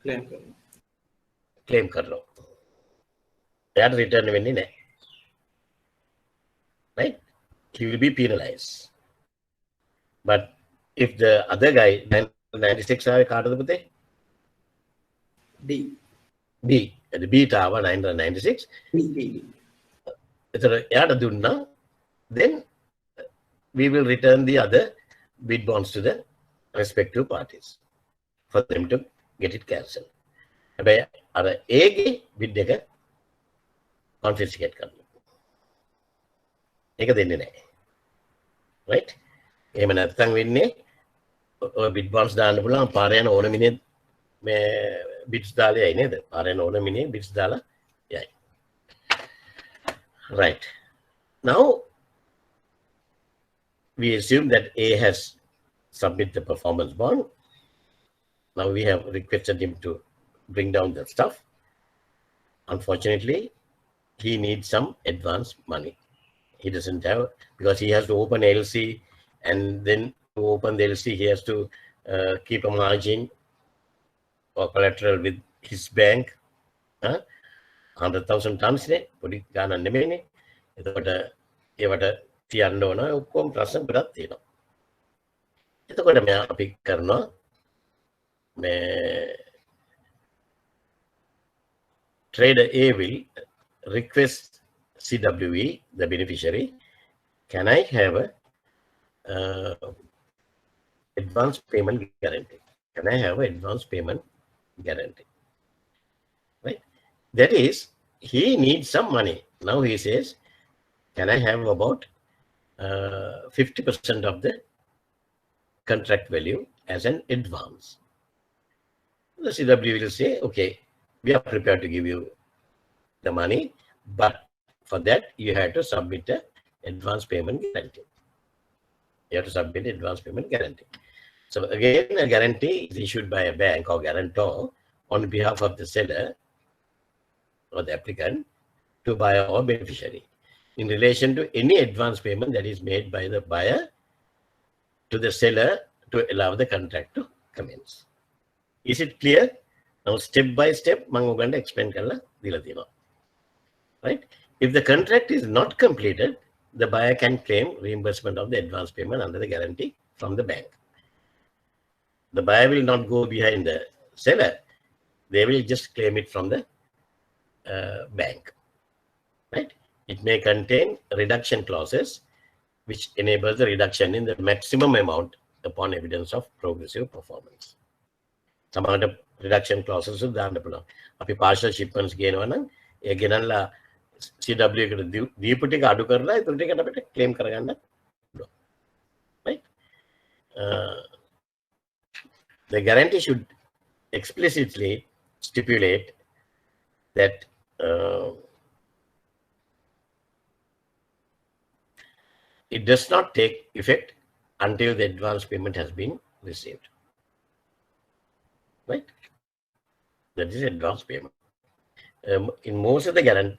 Speaker 3: ක්ලේම් කරනවා.
Speaker 1: ක්ලේම් කරනවා. එයාට රිටර්න් වෙන්නේ නැහැ. Right? He will be penalized. But if the other guy 96 ආවේ කාටද පුතේ?
Speaker 3: D.
Speaker 1: B. The B ආව 996.
Speaker 3: D.
Speaker 1: එතන එයාට දුන්නා. Then we will return the other bid bonds to the respective parties for them to get it cancelled. හැබැයි අර A ගේ bid එක confiscate කරනවා. ඒක දෙන්නේ නැහැ. Right? එහෙම නැත්නම් වෙන්නේ ඔය bid bonds දාන්න පුළුවන් පාර යන ඕන මිනිහ මේ bids දාලා යයි නේද? පාර යන ඕන මිනිහ bids දාලා යයි. Right. Now we assume that A has submitted the performance bond. Now we have requested him to bring down the stuff. Unfortunately, he needs some advance money. He doesn't have, because he has to open LC, and then to open the LC, he has to keep a margin or collateral with his bank. 100,000 tons ne podi gana නෙමෙයිනේ. එතකොට ඒවට තියන්න ඕන ඔක්කොම ප්‍රශ්න ගොඩක් තියෙනවා. එතකොට මම අපි කරනවා මේ trader A will request CWE, the beneficiary, can I have a advance payment guarantee? Can I have an advance payment guarantee? Right? That is, he needs some money. Now he says, can I have about 50% of the contract value as an advance? The CW will say, okay, we are prepared to give you the money, but for that you have to submit an advance payment guarantee. You have to submit advance payment guarantee. So again, a guarantee is issued by a bank or guarantor on behalf of the seller or the applicant to buyer or beneficiary in relation to any advance payment that is made by the buyer to the seller to allow the contract to commence. Is it clear? Now step by step මම ඔයගොල්ලන්ට explain කරලා දීලා තියෙනවා. Right? If the contract is not completed, the buyer can claim reimbursement of the advance payment under the guarantee from the bank. The buyer will not go behind the seller. They will just claim it from the bank. Right? It may contain reduction clauses which enable the reduction in the maximum amount upon evidence of progressive performance. සමහරට reduction clauses දාන්න පුළුවන්. අපි partial shipments ගේනවා නම් ඒ ගෙනල්ලා CW එකට දීපු ටික අඩු කරලා ඒතර ටිකට අපිට claim කරගන්න පුළුවන්. Right? The guarantee should explicitly stipulate that it does not take effect until the advance payment has been received. Right? That is advance payment. In most of the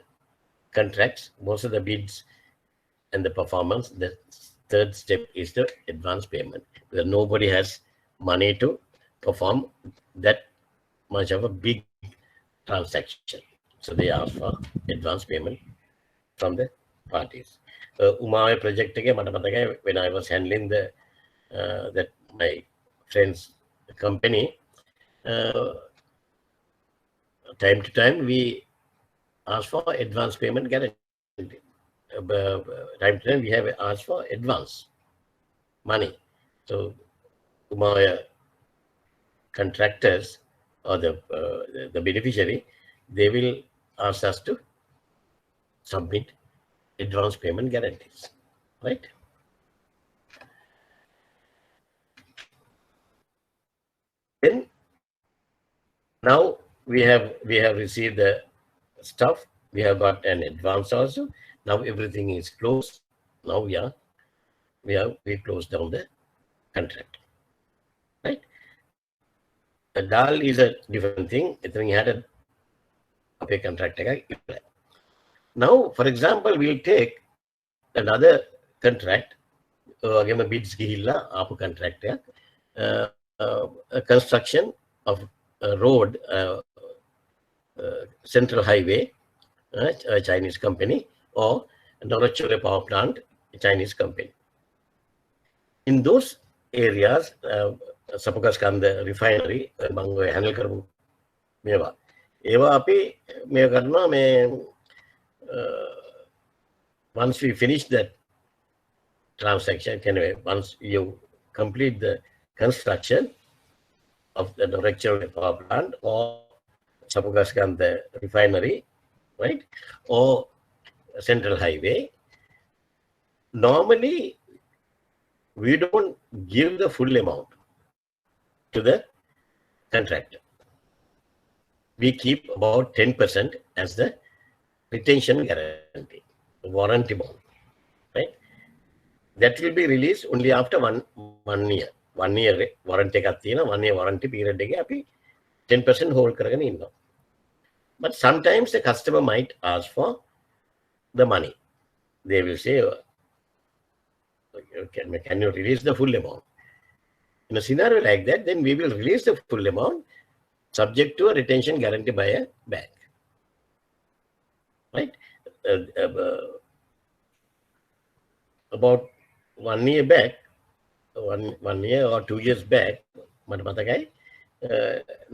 Speaker 1: contracts, most of the bids and the performance, the third step is the advance payment, because nobody has money to perform that much of a big transaction. So they ask for advance payment from the parties. Umae project again, when I was handling the that my friend's company, time to time we ask for advance payment guarantee. Time to time we have asked for advance money. So Umae contractors or the beneficiary, they will ask us to submit advance payment guarantees, right? Then now we have received the stuff, we have got an advance also. Now everything is closed. Now we close down the contract, right? The DAL is a different thing. We had a contract. Now, for example, we'll take another contract, again bids ගිහිල්ලා ආපු contract එකක්, a construction of a road, central highway, a Chinese company, or Norachole power plant, a Chinese company. In those areas, Sapakaskanda refinery, මම handle කරමු මේවා. ඒවා අපි මේ කරනවා මේ once we finish that transaction, anyway, once you complete the construction of the Norachole power plant or Sapakaskanda refinery, right, or central highway, normally we don't give the full amount to the contractor. We keep about 10% as the retention guarantee, warranty bond, right? That will be released only after one year. 1 year warranty එකක් තියෙනවා, 1 year warranty period එකේ අපි 10% hold කරගෙන ඉන්නවා. But sometimes the customer might ask for the money. They will say, can you release the full amount? In a scenario like that, then we will release the full amount subject to a retention guarantee by a bank. Right? About 1 year back, one year or 2 years back,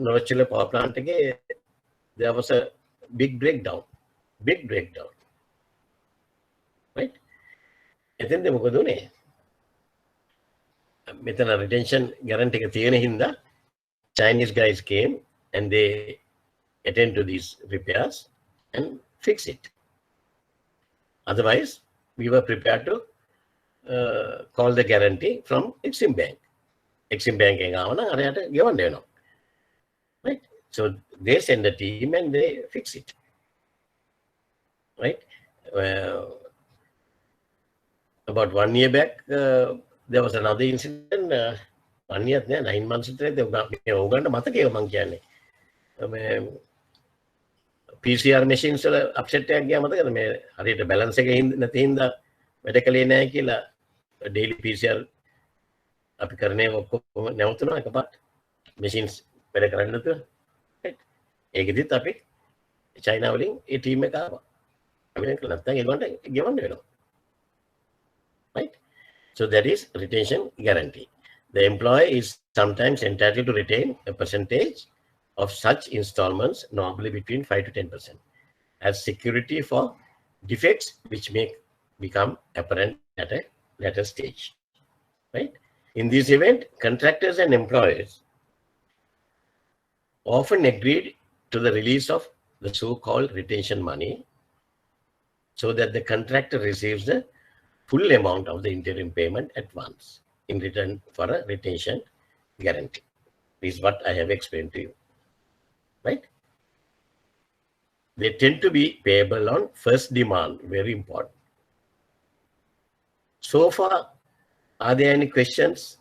Speaker 1: Norachole power plant again, there was a big breakdown. Right? එතෙන්ද මොකද උනේ? මෙතන retention guarantee එක තියෙන හින්දා Chinese guys came and they attend to these repairs and fix it. Otherwise, we were prepared to call the guarantee from Exim Bank. Exim Bank එකෙන් ආවනම් අරයට ගෙවන්න වෙනවා. Right? So they send a team and they fix it. Right? About 1 year back, there was another incident. 1 year, 9 months ago, Uganda මතකයි මං කියන්නේ. PCR machines වල upset එකක් ගියා මතකද? මේ හරියට balance එක නැති හින්දා වැඩ කළේ නැහැ කියලා daily PCR අපි කරන්නේ ඔක්කොම නැවතුණා එකපාරට. machines වැඩ කරන්නේ නැතුව. ඒකෙදිත් අපි චයිනා වලින් ඒ ටීම් එක ආවා. අපි නැත්නම් ඒකට ගෙවන්න වෙනවා. Right? So that is retention guarantee. The employee is sometimes entitled to retain a percentage of such installments, normally between 5 to 10%, as security for defects which may become apparent at a later stage. Right? In this event, contractors and employers often agreed to the release of the so-called retention money so that the contractor receives the full amount of the interim payment at once in return for a retention guarantee. This is what I have explained to you. Right? They tend to be payable on first demand, very important. So far, are there any questions?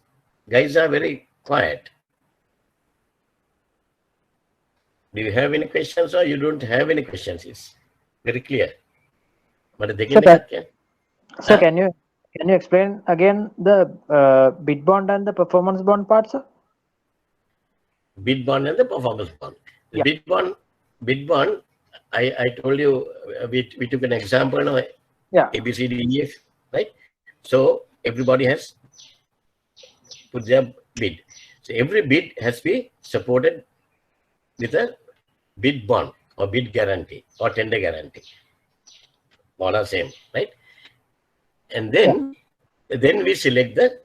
Speaker 1: Guys are very quiet. Do you have any questions or you don't have any questions? It's very clear. But
Speaker 2: Sir, can you explain again the bid bond and the performance bond part, sir?
Speaker 1: Bid bond and the performance bond. The bid bond, I told you, we took an example now, ABCDEF, right? So everybody has put their bid. So every bid has to be supported with a bid bond or bid guarantee or tender guarantee. All are same, right? And then we select the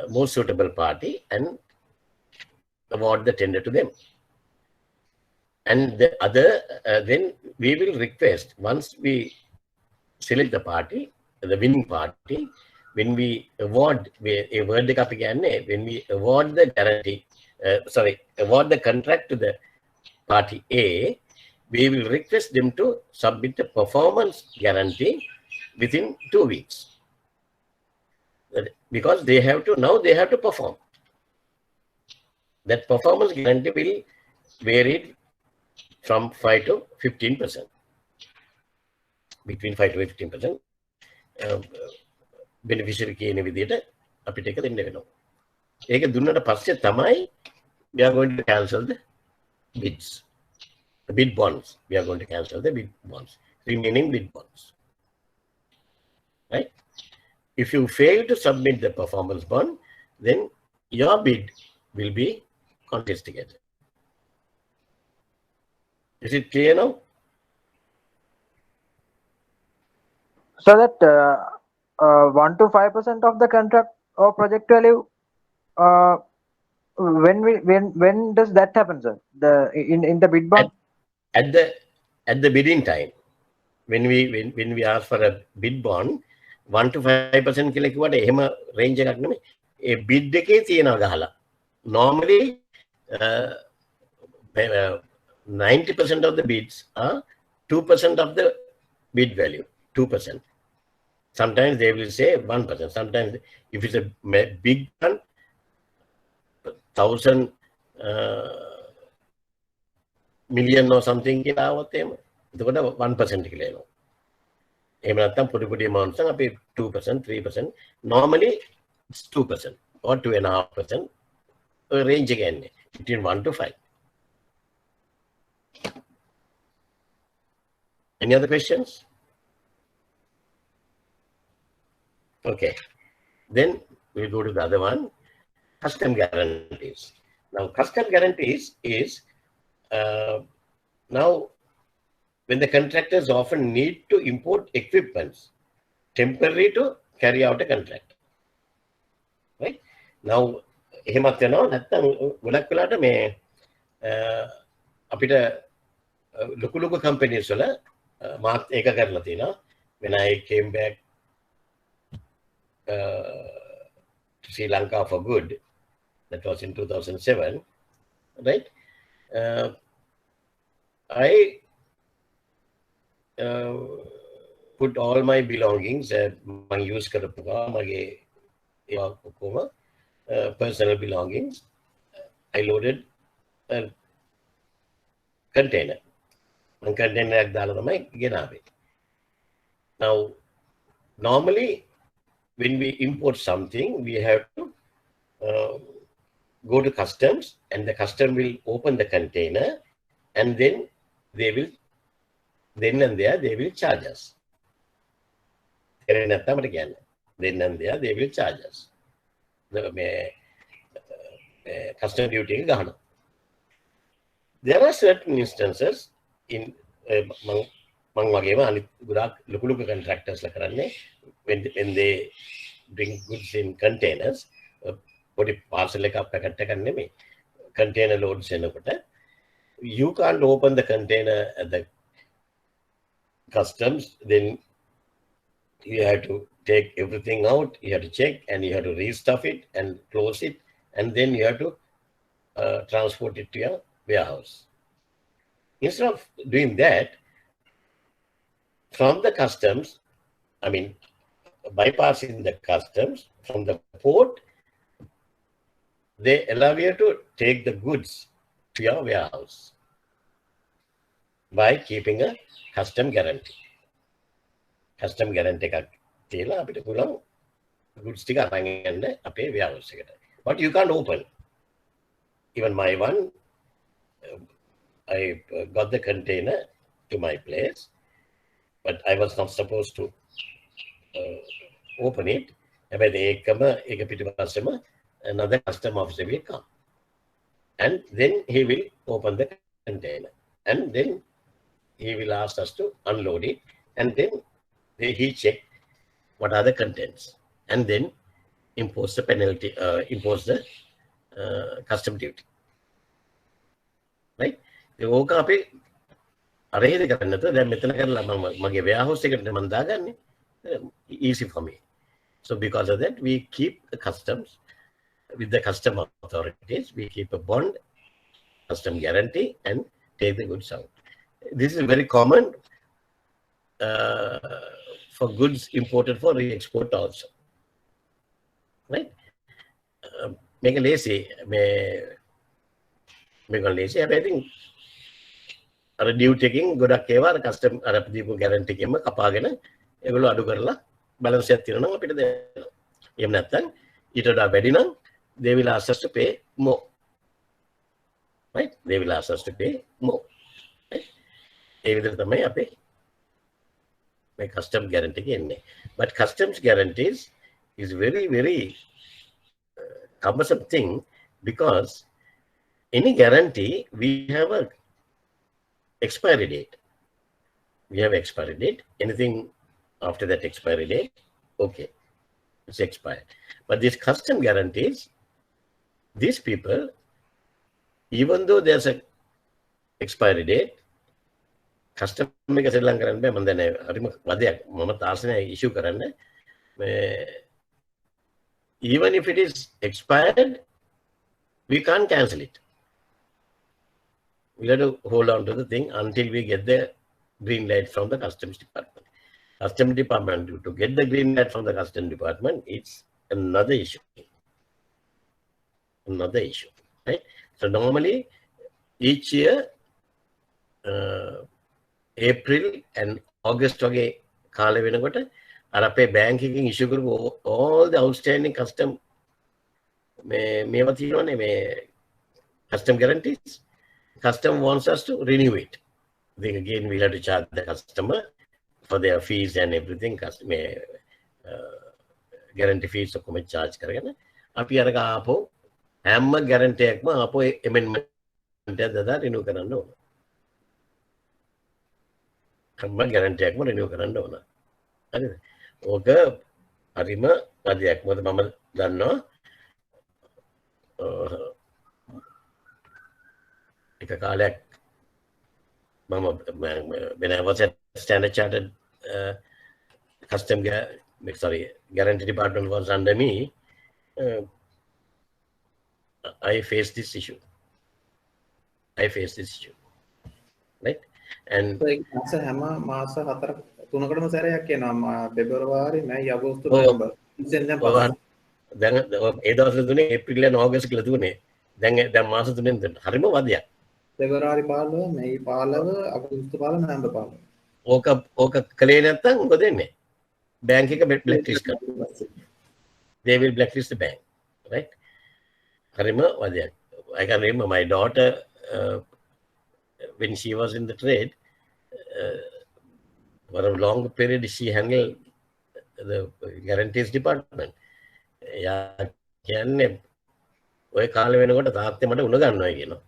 Speaker 1: most suitable party and award the tender to them. And the other, then we will request, once we select the party, the winning party, when we award, when we award the guarantee, award the contract to the party A, we will request them to submit a performance guarantee within 2 weeks. Because they have to perform. That performance guarantee will vary from 5 to 15%. between 5 to 15% beneficiary කියන විදිහට අපිට ඒක දෙන්න වෙනවා. ඒක දුන්නට පස්සේ තමයි we are going to cancel the bids. The bid bonds. We are going to cancel the bid bonds. Remaining bid bonds. Right? If you fail to submit the performance bond, then your bid will be confiscated. Is it clear now?
Speaker 2: So that 1 to 5% of the contract or project value, when does that happen, sir? In the bid bond?
Speaker 1: At the bidding time, when we ask for a bid bond, 1 to 5% කියලා කිව්වට එහෙම range එකක් නෙමෙයි. ඒ bid එකේ තියෙනවා ගහලා. Normally 90% of the bids are 2% of the bid value. 2%. Sometimes they will say 1%. Sometimes if it's a big one, 1,000 million or something කියලා આવත් එහෙම. එතකොට 1% කියලා එනවා. එහෙම නැත්නම් පොඩි amounts නම් අපි 2%, 3%. Normally it's 2% or 2.5%. Range එක එන්නේ between 1 to 5. Any other questions? Okay. Then we'll go to the other one, custom guarantees. Now, custom guarantees is now when the contractors often need to import equipments temporarily to carry out a contract. Right? Now, එහෙමත් වෙනවා නැත්නම් ගොඩක් වෙලාට මේ අපිට ලොකු companies වල මාත් ඒක කරලා තියෙනවා. When I came back to Sri Lanka for good, that was in 2007, right? I put all my belongings, my use කරපුවා මගේ ඒවා ඔක්කොම personal belongings. I loaded a container. One container එකක් දාලා තමයි ගෙනාවේ. Now, normally when we import something, we have to go to customs, and the custom will open the container, and then they will, then and there, they will charge us. Then and there, they will charge us. The custom duty එක ගහනවා. There are certain instances in මං වගේම අනිත් ගොඩාක් ලොකු contractors ලා කරන්නේ when they bring goods in containers, පොඩි parcel එකක් packet එකක් නෙමෙයි, container loads එනකොට you can't open the container at the customs. Then you have to take everything out, you have to check, and you have to restuff it and close it, and then you have to transport it to your warehouse. Instead of doing that, from the customs, I mean, bypassing the customs from the port, they allow you to take the goods to your warehouse by keeping a custom guarantee. Custom guarantee එකක් තියලා අපිට පුළුවන් goods ටික අරන් යන්න අපේ warehouse එකට. But you can't open. Even my one, I got the container to my place, but I was not supposed to open it. හැබැයි ඒක පිටිපස්සෙම another custom officer will come, and then he will open the container, and then he will ask us to unload it, and then he check what are the contents, and then impose the penalty, impose the custom duty. Right? ඕක අපේ අරහෙද කරන්න නැතුව දැන් මෙතන කරලා මගේ warehouse එකට මම දාගන්නේ. Easy for me. So because of that, we keep the customs with the custom authorities. We keep a bond, custom guarantee, and take the goods out. This is very common for goods imported for re-export also. Right? Make a lazy, I think අර duty එකකින් ගොඩක් ඒවා අර custom අර දීපු guarantee එකෙන්ම කපාගෙන ඒගොල්ලෝ අඩු කරලා බැලන්ස් එකක් තියෙනවා නම් අපිට දෙනවා. එහෙම නැත්නම් ඊට වඩා වැඩි නම් they will ask us to pay more. Right? They will ask us to pay more. Right? ඒ විදිහට තමයි අපේ මේ custom guarantee එක එන්නේ. But customs guarantees is very cumbersome thing because any guarantee we have a expiry date. We have expiry date. Anything after that expiry date, okay, it's expired. But these custom guarantees, these people, even though there's a expiry date, custom එක සෙල්ලම් කරන්න බෑ. මම දැන් හරිම වදයක් මම තාක්ෂණය ඉෂුව කරන්න. Even if it is expired, we can't cancel it. We have to hold on to the thing until we get the green light from the customs department. Customs department, to get the green light from the customs department, it's another issue. Another issue, right? So normally each year, April and August වගේ කාලෙ වෙනකොට අර අපේ bank එකකින් ඉෂුව කරපු all the outstanding custom මේවා තියෙනවනේ මේ custom guarantees. Custom wants us to renew it. Then again we'll have to charge the customer for their fees and everything. Guarantee fees ඔක්කොම charge කරගෙන අපි අර ආපහු හැම guarantee එකක්ම ආපහු amendment එකක් දාලා renew කරන්න ඕන. හැම guarantee එකක්ම renew කරන්න ඕන. හරිද? ඕක හරිම වදයක්. මොකද මම දන්නවා එක කාලයක් when I was at Standard Chartered guarantee department was under me, I faced this issue. Right? And
Speaker 3: හැම මාස 3කටම සැරයක් එනවා. පෙබරවාරි, මැයි, අගෝස්තු, නොවැම්බර්.
Speaker 1: දැන් ඒ දවස්වල දුන්නේ ඒප්‍රිල් and ඕගස්ට් කියලා දුන්නේ. දැන් මාස 3ෙන් දෙන්න. හරිම වදයක්.
Speaker 3: පෙබරවාරි 15, මැයි 15, අගෝස්තු 15, නොවැම්බර් 15.
Speaker 1: ඕක කලේ නැත්තම් මොකද වෙන්නේ? බැංක් එක blacklist කරනවා. They will blacklist the bank, right? හරිම වදයක්. I can remember my daughter when she was in the trade, for a long period she handled the guarantees department. යා කියන්නේ ඔය කාලේ වෙනකොට තාත්තේ මට උණ ගන්නවා කියනවා.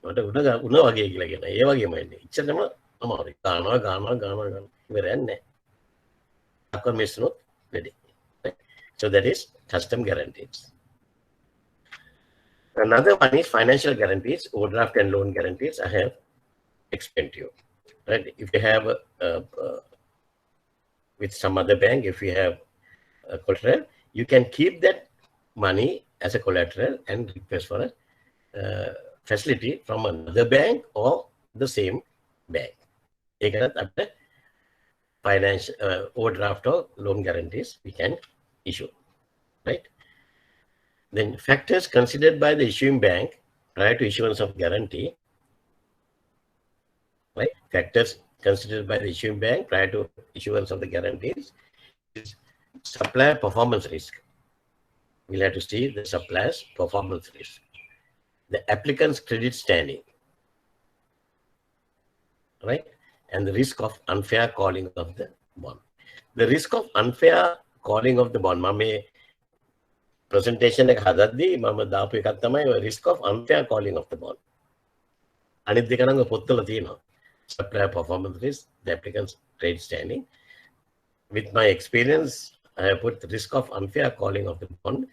Speaker 1: මට උණ වගේ කියලා කියනවා. ඒ වගේම ඉන්නේ. ඉච්චරම අමාරුයි. ගානවා. ඉවරයක් නැහැ. අක්කම මිස්නොත් වැඩි. So that is custom guarantees. Another one is financial guarantees, overdraft and loan guarantees. I have explained to you. Right? If you have with some other bank, if you have a collateral, you can keep that money as a collateral and request for a facility from another bank or the same bank. Financial overdraft or loan guarantees we can issue, right? Then factors considered by the issuing bank prior to issuance of guarantee, right? Factors considered by the issuing bank prior to issuance of the guarantees is supplier performance risk. We'll have to see the supplier's performance risk, the applicant's credit standing, right? And the risk of unfair calling of the bond. The risk of unfair calling of the bond. Mame presentation එක හදද්දී මම දාපු එකක් තමයි risk of unfair calling of the bond. අනිත් දෙක නම් පොත්වල තියෙනවා. Supplier performance risk, the applicant's credit standing. With my experience, I have put the risk of unfair calling of the bond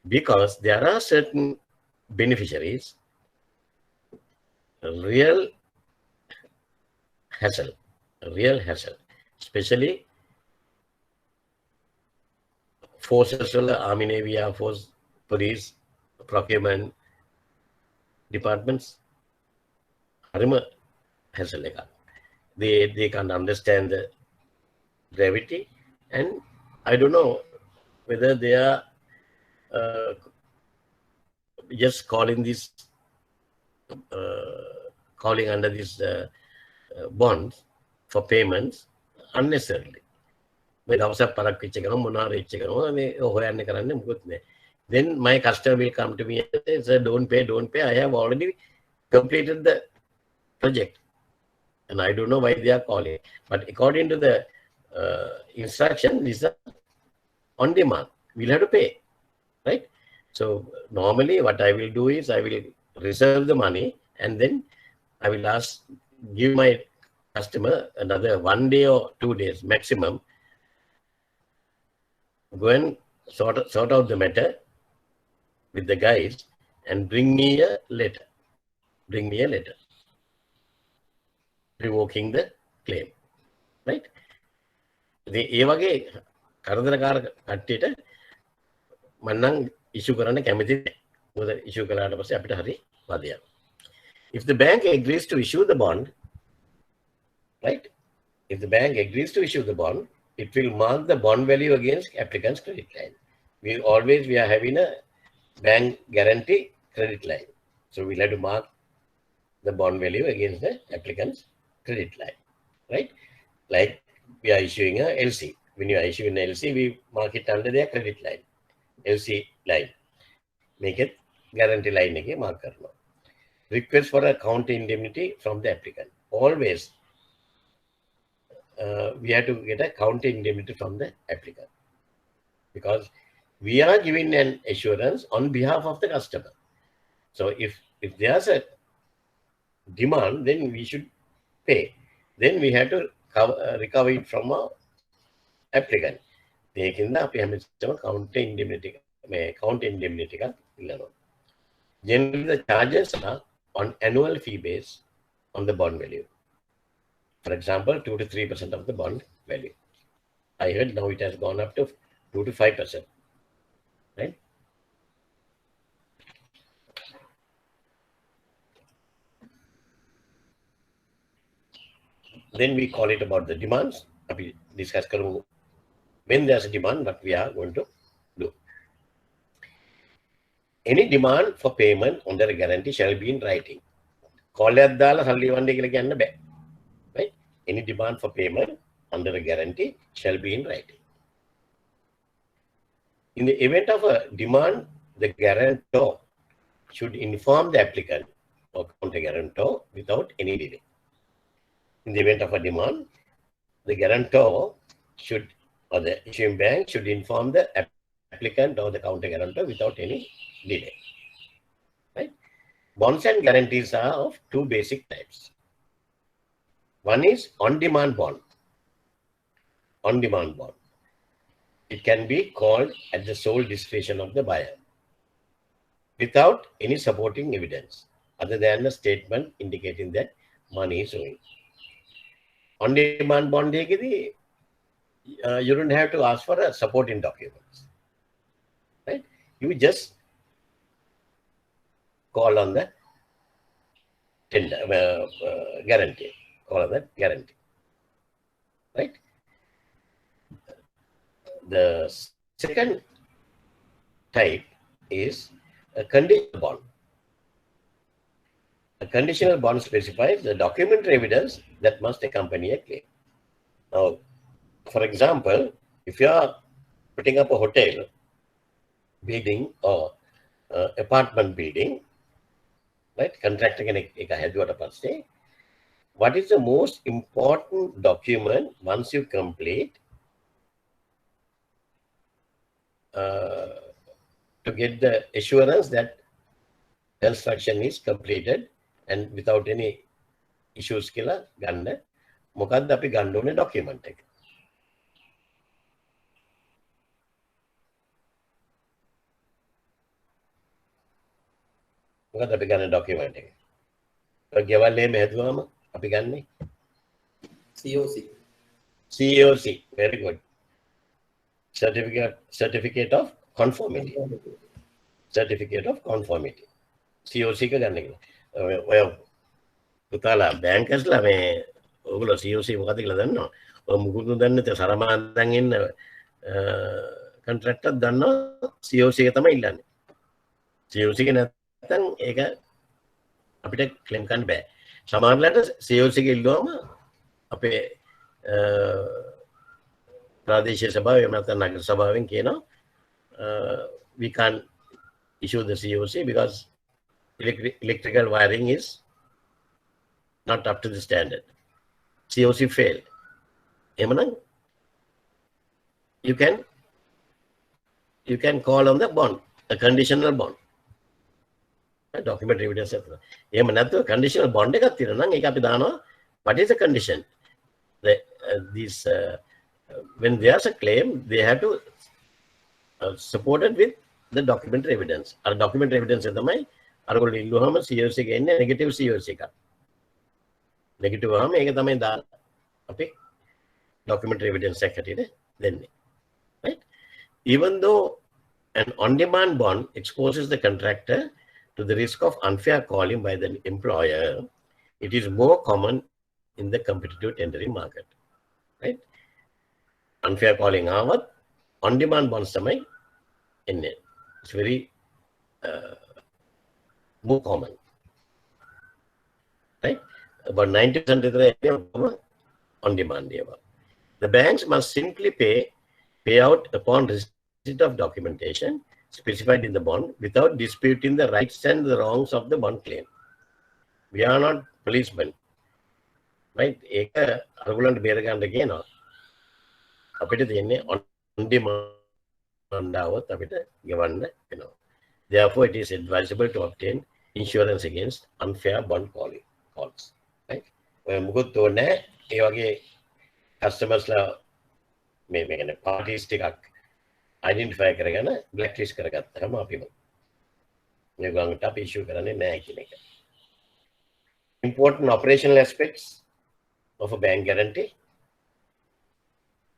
Speaker 1: because there are certain beneficiaries, real hassle, especially forces, Army, Navy, Air Force, police, procurement departments, hassle. They can't understand the gravity, and I don't know whether they are just calling this calling under this bonds for payments unnecessarily. Then my customer will come to me and say, sir, don't pay. I have already completed the project. And I don't know why they are calling. But according to the instruction, these are on demand. We'll have to pay, right? So normally what I will do is I will reserve the money and then I will give my customer another 1 day or 2 days maximum. Go and sort out the matter with the guys and bring me a letter. Revoking the claim, right? ඒ වගේ කරදරකාර කට්ටියට මම නම් ඉෂුව කරන්න කැමති නැහැ. මොකද ඉෂුව කළාට පස්සේ අපිට හරි වදයක්. If the bank agrees to issue the bond, right? If the bank agrees to issue the bond, it will mark the bond value against applicant's credit line. We are having a bank guarantee credit line. So we'll have to mark the bond value against the applicant's credit line, right? Like we are issuing a LC. When you are issuing an LC, we mark it under their credit line, LC line. Make it guarantee line again, mark karna. Request for a counter indemnity from the applicant. Always we have to get a counter indemnity from the applicant because we are giving an assurance on behalf of the customer. So if there's a demand, then we should pay. Then we have to recover it from our applicant. Counter indemnity. Generally, the charges are on annual fee base on the bond value. For example, 2 to 3% of the bond value. I heard now it has gone up to 2 to 5%, right? Then we call it about the demands. We discuss when there's a demand, what we are going to do. Any demand for payment under a guarantee shall be in writing. Right? Any demand for payment under a guarantee shall be in writing. In the event of a demand, the guarantor should inform the applicant or counter guarantor without any delay. In the event of a demand, the guarantor should, or the issuing bank should inform the applicant or the counter guarantor without any delay. Right? Bonds and guarantees are of two basic types. One is on-demand bond. On-demand bond. It can be called at the sole discretion of the buyer without any supporting evidence other than a statement indicating that money is owing. On-demand bond, you don't have to ask for a supporting documents. Right? You just call on the tender, guarantee. Call on that guarantee. Right? The second type is a conditional bond. A conditional bond specifies the documentary evidence that must accompany a claim. Now, for example, if you are putting up a hotel building or apartment building, right? Contracting what is the most important document once you complete to get the assurance that construction is completed and without any issues කියලා ගන්න මොකද්ද අපි ගන්න ඕනේ document එක. මොකද්ද අපි ගන්න document එක? ගෙවල් එහෙම හැදුවාම අපි ගන්නේ COC. Very good. Certificate of conformity. Certificate of conformity. COC එක ගන්න කියලා. ඔය පුතාලා බැංකර්ස්ලා මේ ඔයගොල්ලෝ COC මොකද කියලා දන්නවා? ඔය මුකුත් දන්නේ නැත සරමාන්තන් ඉන්න කොන්ට්‍රැක්ටර් දන්නවා COC එක තමයි ඉල්ලන්නේ. COC එක නැත්නම් ඒක අපිට ක්ලේම් කරන්න බෑ. සමහරවිට COC එක ඉල්ලුවම අපේ ප්‍රාදේශීය සභාව එහෙම නැත්නම් නගර සභාවෙන් කියනවා we can't issue the COC because electrical wiring is not up to the standard. COC failed. Emanang, you can call on the bond, a conditional bond. A document evidence. Emanatu conditional bond එකක් තියෙනවා නම් ඒක අපි දානවා. What is the condition? When there's a claim, they have to support it with the documentary evidence. Our documentary evidence is තමයි අරගොල්ලෝ ඉල්ලුවාම COC එක එන්නේ negative COC එකක්. Negative වහම ඒක තමයි දාන අපි documentary evidence එකක් හැටියට දෙන්නේ. Right? Even though an on-demand bond exposes the contractor to the risk of unfair calling by the employer, it is more common in the competitive tendering market. Right? Unfair calling ආවත් on-demand bonds තමයි එන්නේ. It's very more common. Right? About 90% on demand. The banks must simply pay out upon receipt of documentation specified in the bond without disputing the rights and the wrongs of the bond claim. We are not policemen. Right? ඒක අරගලන්ට බේර ගන්න කියනවා. අපිට දෙන්නේ on demand આવත් අපිට ගෙවන්න වෙනවා. Therefore, it is advisable to obtain insurance against unfair bond calls. Right? මොකද තෝරන්නේ ඒ වගේ කස්ටමර්ස්ලා මේ කියන්නේ පාටිස් ටිකක් identify කරගෙන blacklist කරගත්තාම අපිම මේගොල්ලන්ට අපි issue කරන්නේ නැහැ කියන එක. Important operational aspects of a bank guarantee.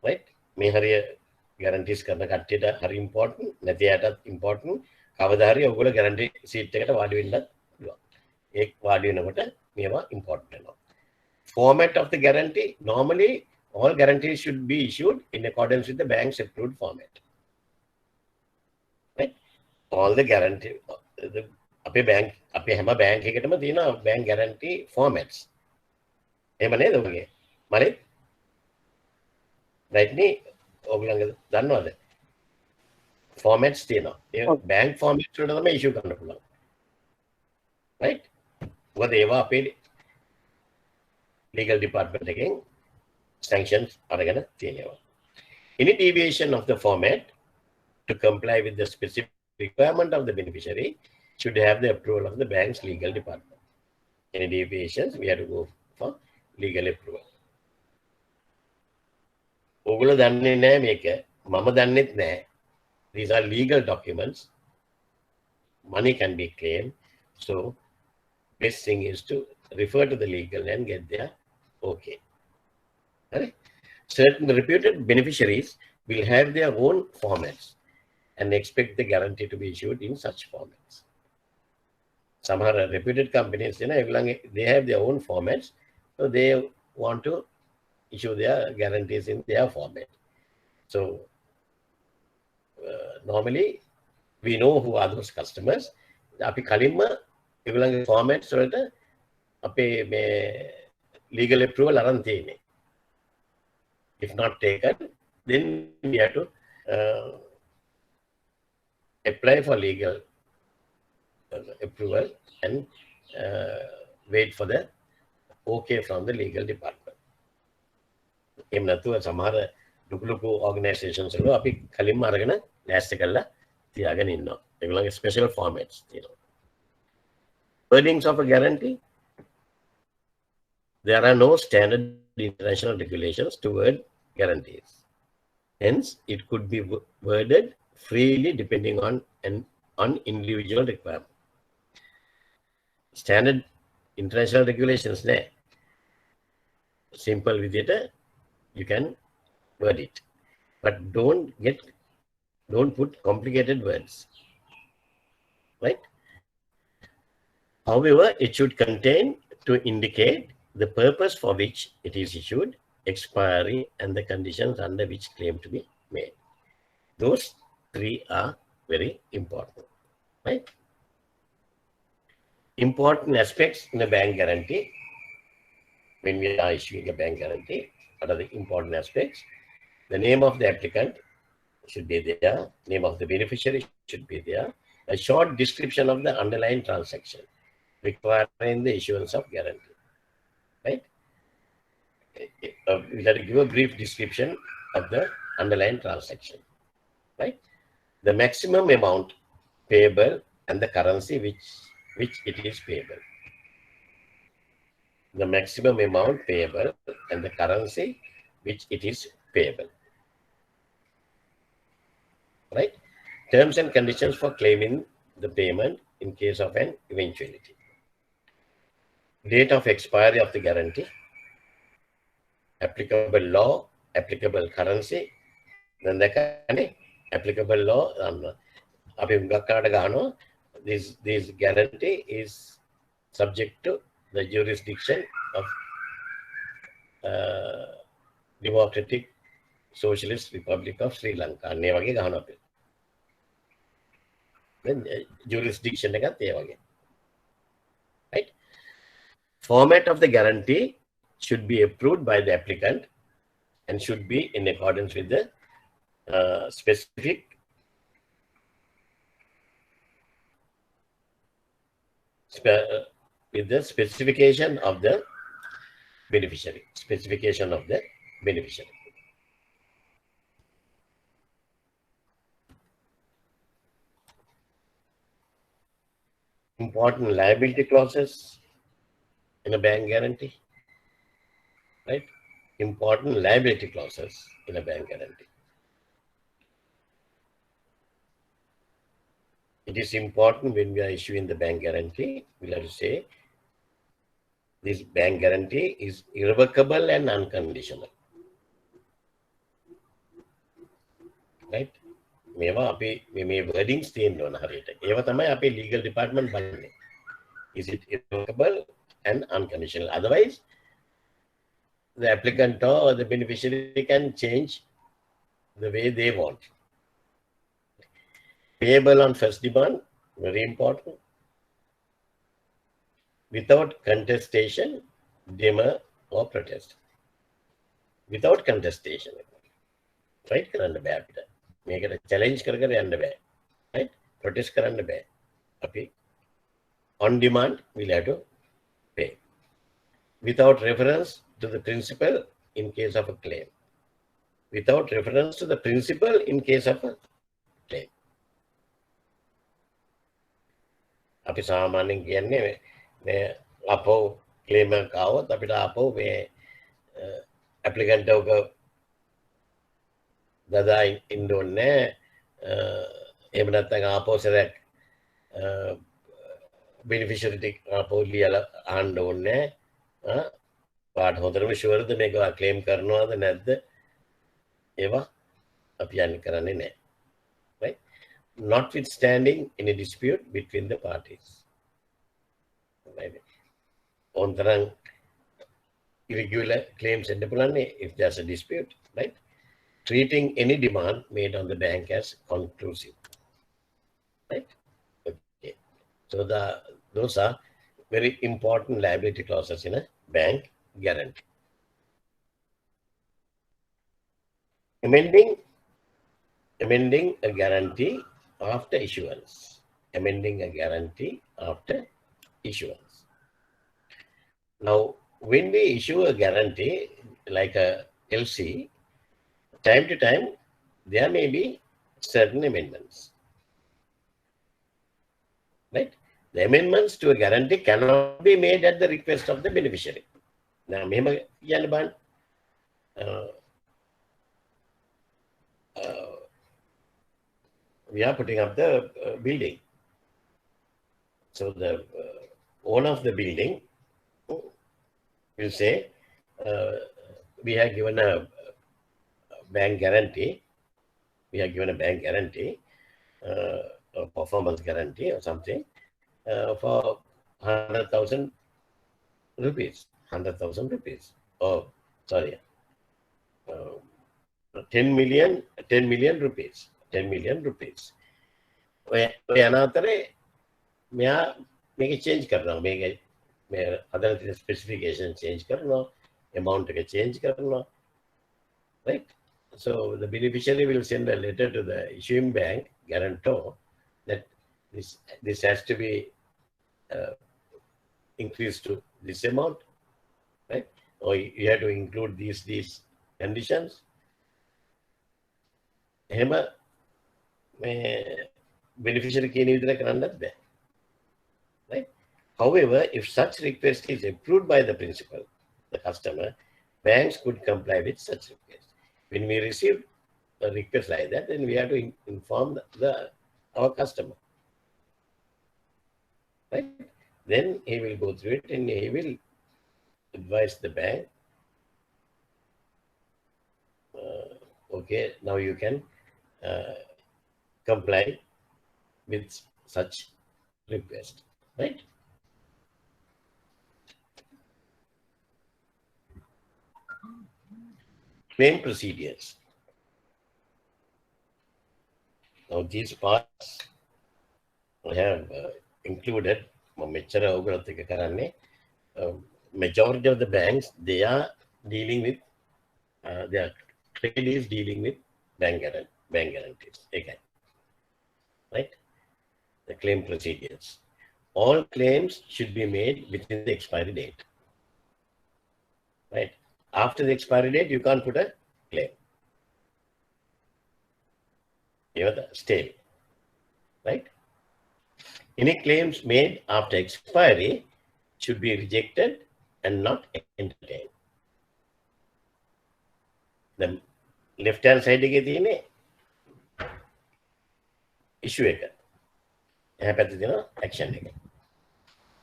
Speaker 1: Right? මේ හරිය guarantees කරන කට්ටියට හරි important නැති අයටත් important. කවදා හරි ඔයගොල්ලෝ guarantee sheet එකට වාඩි වෙන්නත් පුළුවන්. ඒක වාඩි වෙනකොට මේවා important වෙනවා. Format of the guarantee. Normally, all guarantees should be issued in accordance with the bank's approved format. Right? All the guarantee, අපේ හැම bank එකටම තියෙන bank guarantee formats. එහෙම නේද ඔයගේ? මරේ? right නේ ඔයගොල්ලෝ දන්නවද? formats තියෙනවා. ඒ bank formats වලට තමයි issue කරන්න පුළුවන්. right? මොකද ඒවා අපේ legal department again sanctions අරගෙන තියෙනවා. Any deviation of the format to comply with the specific requirement of the beneficiary should have the approval of the bank's legal department. Any deviations, we have to go for legal approval. ඔගොල්ලෝ දන්නේ නැහැ මේක. මම දන්නෙත් නැහැ. These are legal documents. Money can be claimed. So, best thing is to refer to the legal and get their okay. Right? Certain reputed beneficiaries will have their own formats and expect the guarantee to be issued in such formats. Some are reputed companies, they have their own formats, so they want to issue their guarantees in their format. So normally we know who are those customers. අපි කලින්ම ඒගොල්ලන්ගේ formats වලට අපේ මේ legal approval අරන් තියෙන්නේ. If not taken, then we have to apply for legal approval and wait for the okay from the legal department. එහෙම නැතුව සමහර ලොකු organizations වල අපි කලින්ම අරගෙන ලෑස්ති කරලා තියාගෙන ඉන්නවා. ඒගොල්ලන්ගේ special formats තියෙනවා. Wordings of a guarantee. There are no standard international regulations to word guarantees. Hence, it could be worded freely depending on individual requirement. Standard international regulations there. Simple with it, you can word it. But don't put complicated words. Right? However, it should contain to indicate the purpose for which it is issued, expiry, and the conditions under which claim to be made. Those three are very important. Right? Important aspects in a bank guarantee. when we are issuing a bank guarantee, what are the important aspects? The name of the applicant should be there, name of the beneficiary should be there, a short description of the underlying transaction requiring the issuance of guarantee, right? We have to give a brief description of the underlying transaction, right? The maximum amount payable and the currency which it is payable. The maximum amount payable and the currency which it is payable, right? Terms and conditions for claiming the payment in case of an eventuality. Date of expiry of the guarantee, applicable law, applicable currency, then the applicable law. This guarantee is subject to the jurisdiction of Democratic Socialist Republic of Sri Lanka. Then jurisdiction right? Format of the guarantee should be approved by the applicant and should be in accordance with the specification of the beneficiary. Specification of the beneficiary. Important liability clauses in a bank guarantee, right? Important liability clauses in a bank guarantee. It is important when we are issuing the bank guarantee, we'll have to say this bank guarantee is irrevocable and unconditional, right? මේවා අපි මේ wordings තියෙන්න ඕන හරියට. ඒවා තමයි අපේ legal department බලන්නේ. Is it irrevocable and unconditional? Otherwise, the applicant or the beneficiary can change the way they want. Payable on first demand, very important. Without contestation, demur or protest. Without contestation, right? කරන්න බෑ අපිට. මේකට challenge කර යන්න බෑ. Right? Protest කරන්න බෑ. අපි on demand we'll have to pay. Without reference to the principal in case of a claim. Without reference to the principal in case of a claim. අපි සාමාන්‍යයෙන් කියන්නේ මේ අපෝ claim එකක් ආවොත් අපිට අපෝ මේ applicant එක දදා ඉන්න ඕනේ. එහෙම නැත්නම් ආපෝ සරක් beneficiary ආපෝ ලියලා ආන්න ඕනේ. පාට හොඳටම ෂුවර්ද මේක ක්ලේම් කරනවද නැද්ද? ඒවා අපි යන්නේ කරන්නේ නැහැ. Right? Notwithstanding any dispute between the parties. Right? On the irregular claims and if there's a dispute, right? Treating any demand made on the bank as conclusive. Right? Okay. So those are very important liability clauses in a bank guarantee. Amending a guarantee after issuance. Amending a guarantee after issuance. Now, when we issue a guarantee like a LC, time to time, there may be certain amendments. Right? The amendments to a guarantee cannot be made at the request of the beneficiary. Now, we are putting up the building. So the owner of the building will say, we have given a bank guarantee. We have given a bank guarantee, a performance guarantee or something for 100,000 rupees. 100,000 rupees. Oh, sorry. 10 million rupees. 10 million rupees. ඔය අනාතරේ මෙයා මේක change කරනවා. මේක other specification change karna, amount ka change karna, right? So the beneficiary will send a letter to the issuing bank guarantor that this has to be increased to this amount, right? Or you have to include these conditions. එහෙම beneficiary කියන විදිහට කරන්නත් බෑ. Right? However, if such request is approved by the principal, the customer, banks could comply with such request. When we receive a request like that, then we have to inform our customer. Right? Then he will go through it and he will advise the bank, okay, now you can comply with such request, right? Claim procedures. Now these parts I have included. Majority of the banks, they are dealing with, their trade is dealing with bank guarantees. Okay. Right? The claim procedures. All claims should be made within the expiry date. Right? After the expiry date, you can't put a claim. You have the stay. Right? Any claims made after expiry should be rejected and not entertained. The left hand side එකේ තියෙන්නේ issue එක. එහා පැත්තේ තියෙනවා action එක.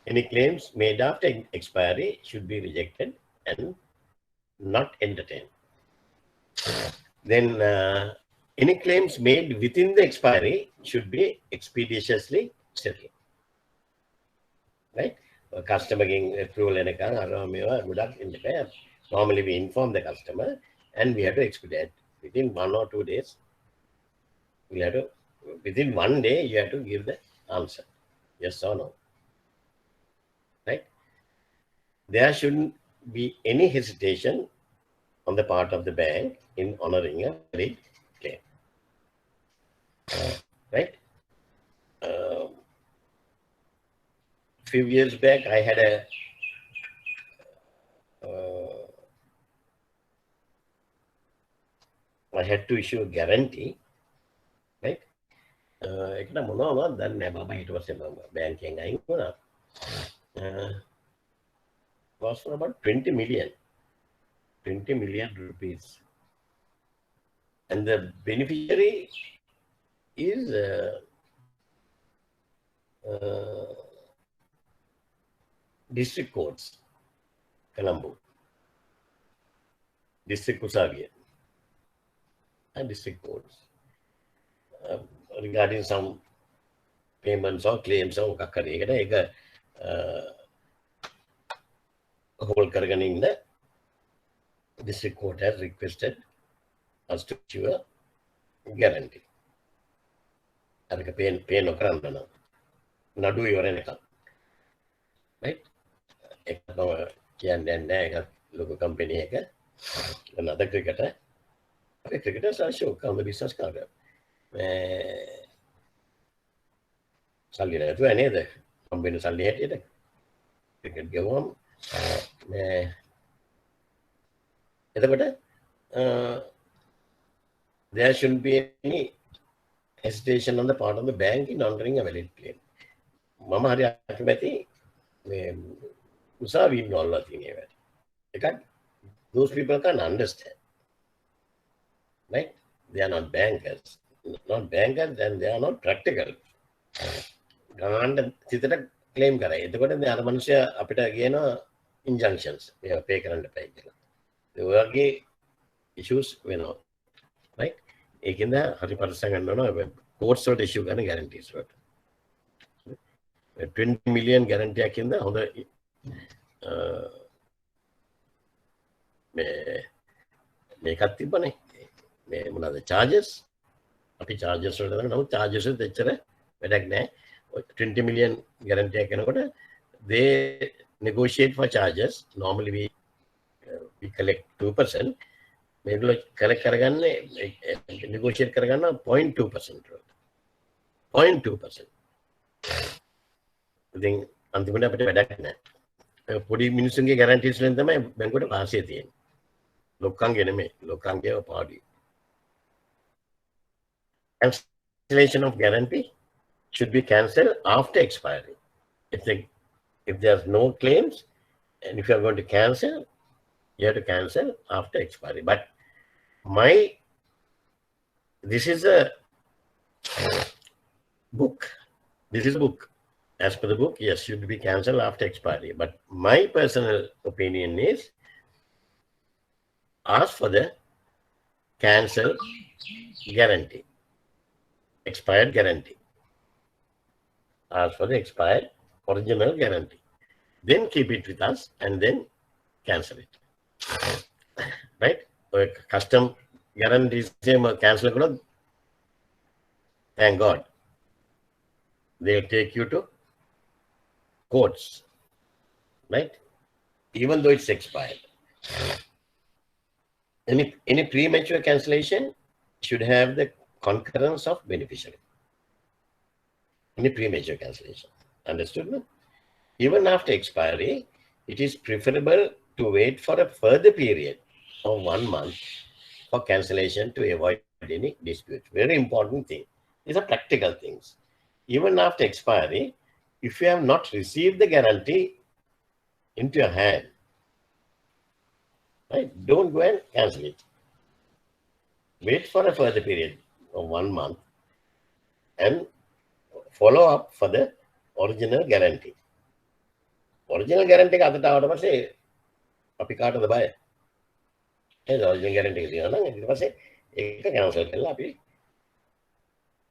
Speaker 1: Any claims made after expiry should be rejected and not entertained. Then any claims made within the expiry should be expeditiously settled. Right? A customer getting approval and a normally we inform the customer and we have to expedite within 1 or 2 days. We have to, within 1 day, you have to give the answer, yes or no. Right? There shouldn't be any hesitation on the part of the bank in honoring a valid claim. Right? Few years back, I had I had to issue a guarantee, right? Ekna monawa danne nෑ mama ඊට පස්සේ මම බැංකියෙන් අයින් වුණා. Was for about 20 million rupees. And the beneficiary is district courts, Colombo, district Kusagia, and district courts regarding some payments or claims or kakare whole kargan in the district court has requested us to issue a guarantee. Adaka pay no karandana. Nadu yoreneka. Right? Ekno and local company another cricketer. Cricketers are show come the business card. Sally to another company Sally had cricket go on. There shouldn't be any hesitation on the part of the bank in honoring a valid claim. Mama hari akamati usavi nolla thingeva. Those people can't understand. Right? They are not bankers. Not bankers, then they are not practical. Ganda sitata claim karai. එතකොට මේ අර මනුස්සයා අපිට කියන injunctions මේවා pay කරන්න එපයි කියලා. ඒ වගේ issues වෙනවා. Right? ඒකෙන්ද හරි පරිස්සම් ගන්න ඕන courts වලට issue කරන guarantees වලට. 20 million guarantee එකකින්ද හොඳ මේකක් තිබ්බනේ. මේ මොනවාද charges? අපි charges වලට දාන නමුත් charges එච්චර වැඩක් නැහැ. 20 million guarantee එක කරනකොට they negotiate for charges. Normally we collect 2%. මේගොල්ලෝ collect කරගන්නේ negotiate කරගන්න 0.2%. 0.2%. ඉතින් අන්තිමට අපිට වැඩක් නැහැ. පොඩි මිනිස්සුන්ගේ guarantees වලින් තමයි බැංකුවට වාසිය තියෙන්නේ. ලොක්කන්ගේ නෙමෙයි. ලොක්කන්ගේ පාඩුයි. Cancellation of guarantee should be cancelled after expiry. If there's no claims, and if you are going to cancel, you have to cancel after expiry. But this is a book. This is a book. As per the book, yes, should be cancelled after expiry. But my personal opinion is ask for the cancel guarantee, expired guarantee. Ask for the expired original guarantee. Then keep it with us and then cancel it. Right? Custom guarantees cancel. Thank God. They'll take you to courts. Right? Even though it's expired. Any premature cancellation should have the concurrence of beneficiary. Any premature cancellation. Understood? No? Even after expiry, it is preferable to wait for a further period of 1 month for cancellation to avoid any dispute. Very important thing. These are practical things. Even after expiry, if you have not received the guarantee into your hand, right, don't go and cancel it. Wait for a further period of 1 month and follow up for the original guarantee. Original guarantee අතට ආවට පස්සේ අපි කාටද බය? ඒ original guarantee එක තියෙනවා නම් ඊට පස්සේ ඒක cancel කරලා අපි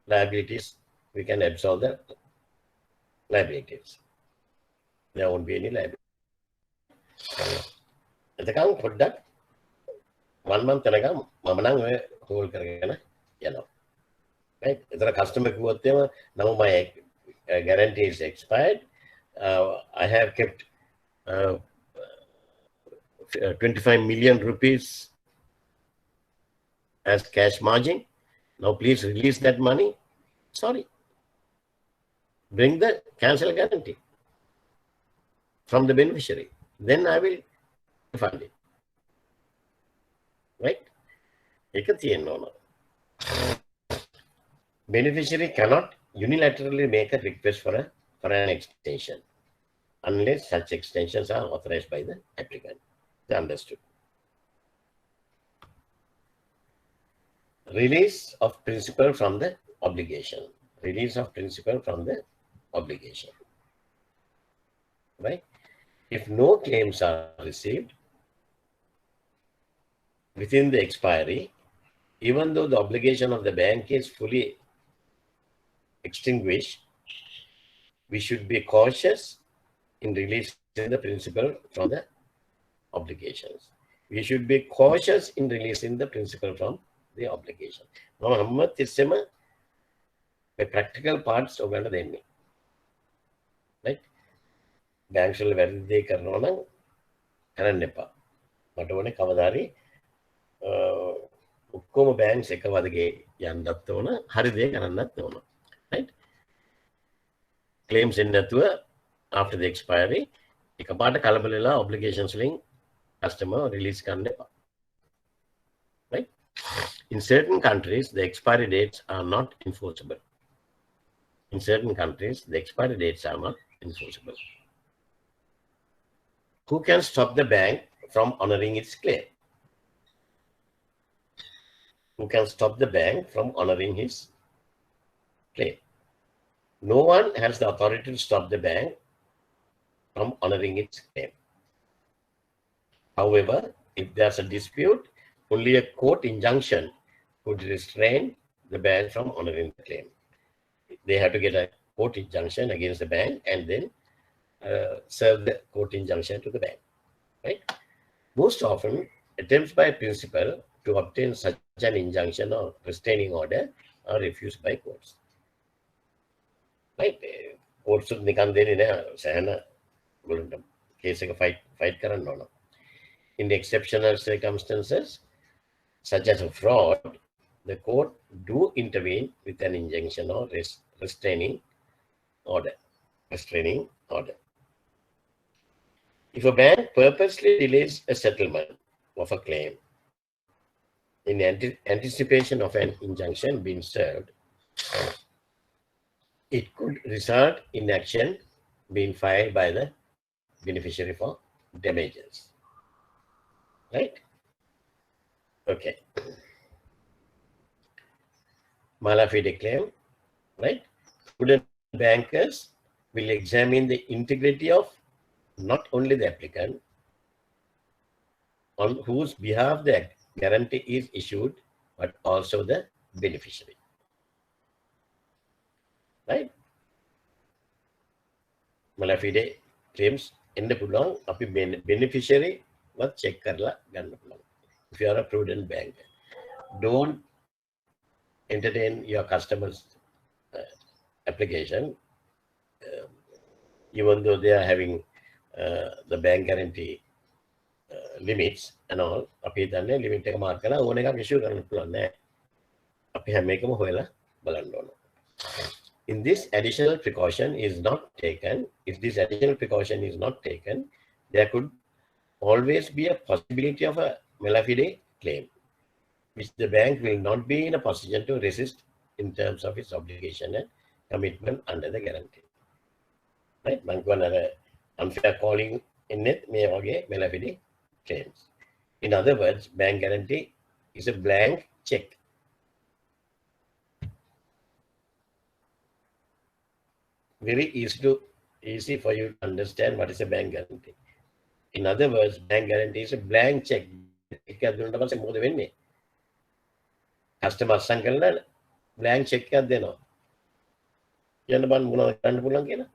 Speaker 1: liabilities, we can absorb the liabilities. There won't be any liability. එතකන් පොඩ්ඩක් 1 month යනකම් මම නම් ඔය hold කරගෙන යනවා. Right? If a customer කිව්වොත් එහෙම now my guarantee is expired, I have kept 25 million rupees as cash margin. Now please release that money. Sorry. Bring the cancel guarantee from the beneficiary. Then I will refund it. Right? ඒක තියෙනවා. Beneficiary cannot unilaterally make a request for an extension unless such extensions are authorized by the applicant. Understood. Release of principal from the obligation. Release of principal from the obligation. Right? If no claims are received within the expiry, even though the obligation of the bank is fully extinguished, we should be cautious in releasing the principal from the obligations. We should be cautious in releasing the principal from the obligation. Now, the practical parts of the right? Banks will validate කරනවා කරන්න එපා. මට ඕනේ කවදාරි ඔක්කොම banks එක වගේ යන්නත් ඕන, හරි දේ කරන්නත් ඕන. Right? Claims නැතුව after the expiry එකපාරට කලබල වෙලා obligations වලින් customer release කරන්න එපා. Right? In certain countries, the expiry dates are not enforceable. In certain countries, the expiry dates are not enforceable. Who can stop the bank from honoring its claim? Who can stop the bank from honoring his claim? No one has the authority to stop the bank from honoring its claim. However, if there's a dispute, only a court injunction could restrain the bank from honoring the claim. They have to get a court injunction against the bank and then serve the court injunction to the bank. Right? Most often, attempts by principal to obtain such an injunction or restraining order are refused by courts. Right? Courts නිකන් දෙන්නේ නැහැ සෑහෙන case එක fight කරන්න ඕන. In the exceptional circumstances, such as a fraud, the court do intervene with an injunction or restraining order. If a bank purposely delays a settlement of a claim in anticipation of an injunction being served, it could result in action being filed by the beneficiary for damages. Right? Okay. Mala fide claim, right? Prudent bankers will examine the integrity of not only the applicant on whose behalf the guarantee is issued, but also the beneficiary. Right? Mala fide claims in the පුළුවන් අපි beneficiary වත් check කරලා ගන්න පුළුවන්. If you are a prudent banker, don't entertain your customers' application, even though they are having the bank guarantee limits and all. අපි හිතන්නේ limit එක mark කරලා ඕන එකක් issue කරන්න පුළුවන් නෑ. අපි හැම එකම හොයලා බලන්න ඕන. In this additional precaution is not taken, if this additional precaution is not taken, there could always be a possibility of a mala fide claim, which the bank will not be in a position to resist in terms of its obligation and commitment under the guarantee. Right? Mankuanara unfair calling in it may okay mala fide claims. In other words, bank guarantee is a blank check. Very easy for you to understand what is a bank guarantee. In other words, bank guarantee is a blank check. Customer සංකල්ප blank check එකක් දෙනවා. කියන්න බන් මොනවද කරන්න පුළුවන් කියලා.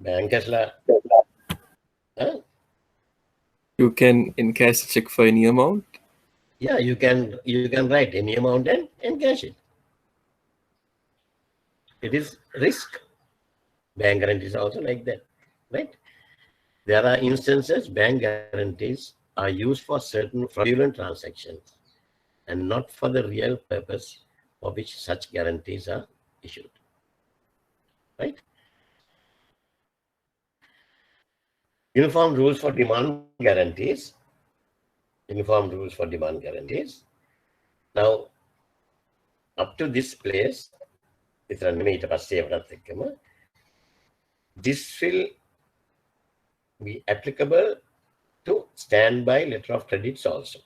Speaker 1: Bankers
Speaker 7: You can encash a check for any amount.
Speaker 1: Yeah, you can write any amount and encash it. It is risk. Bank guarantees are also like that, right? There are instances bank guarantees are used for certain fraudulent transactions and not for the real purpose for which such guarantees are issued, right? Uniform rules for demand guarantees. Uniform rules for demand guarantees. Now, up to this place, this will be applicable to standby letter of credits also.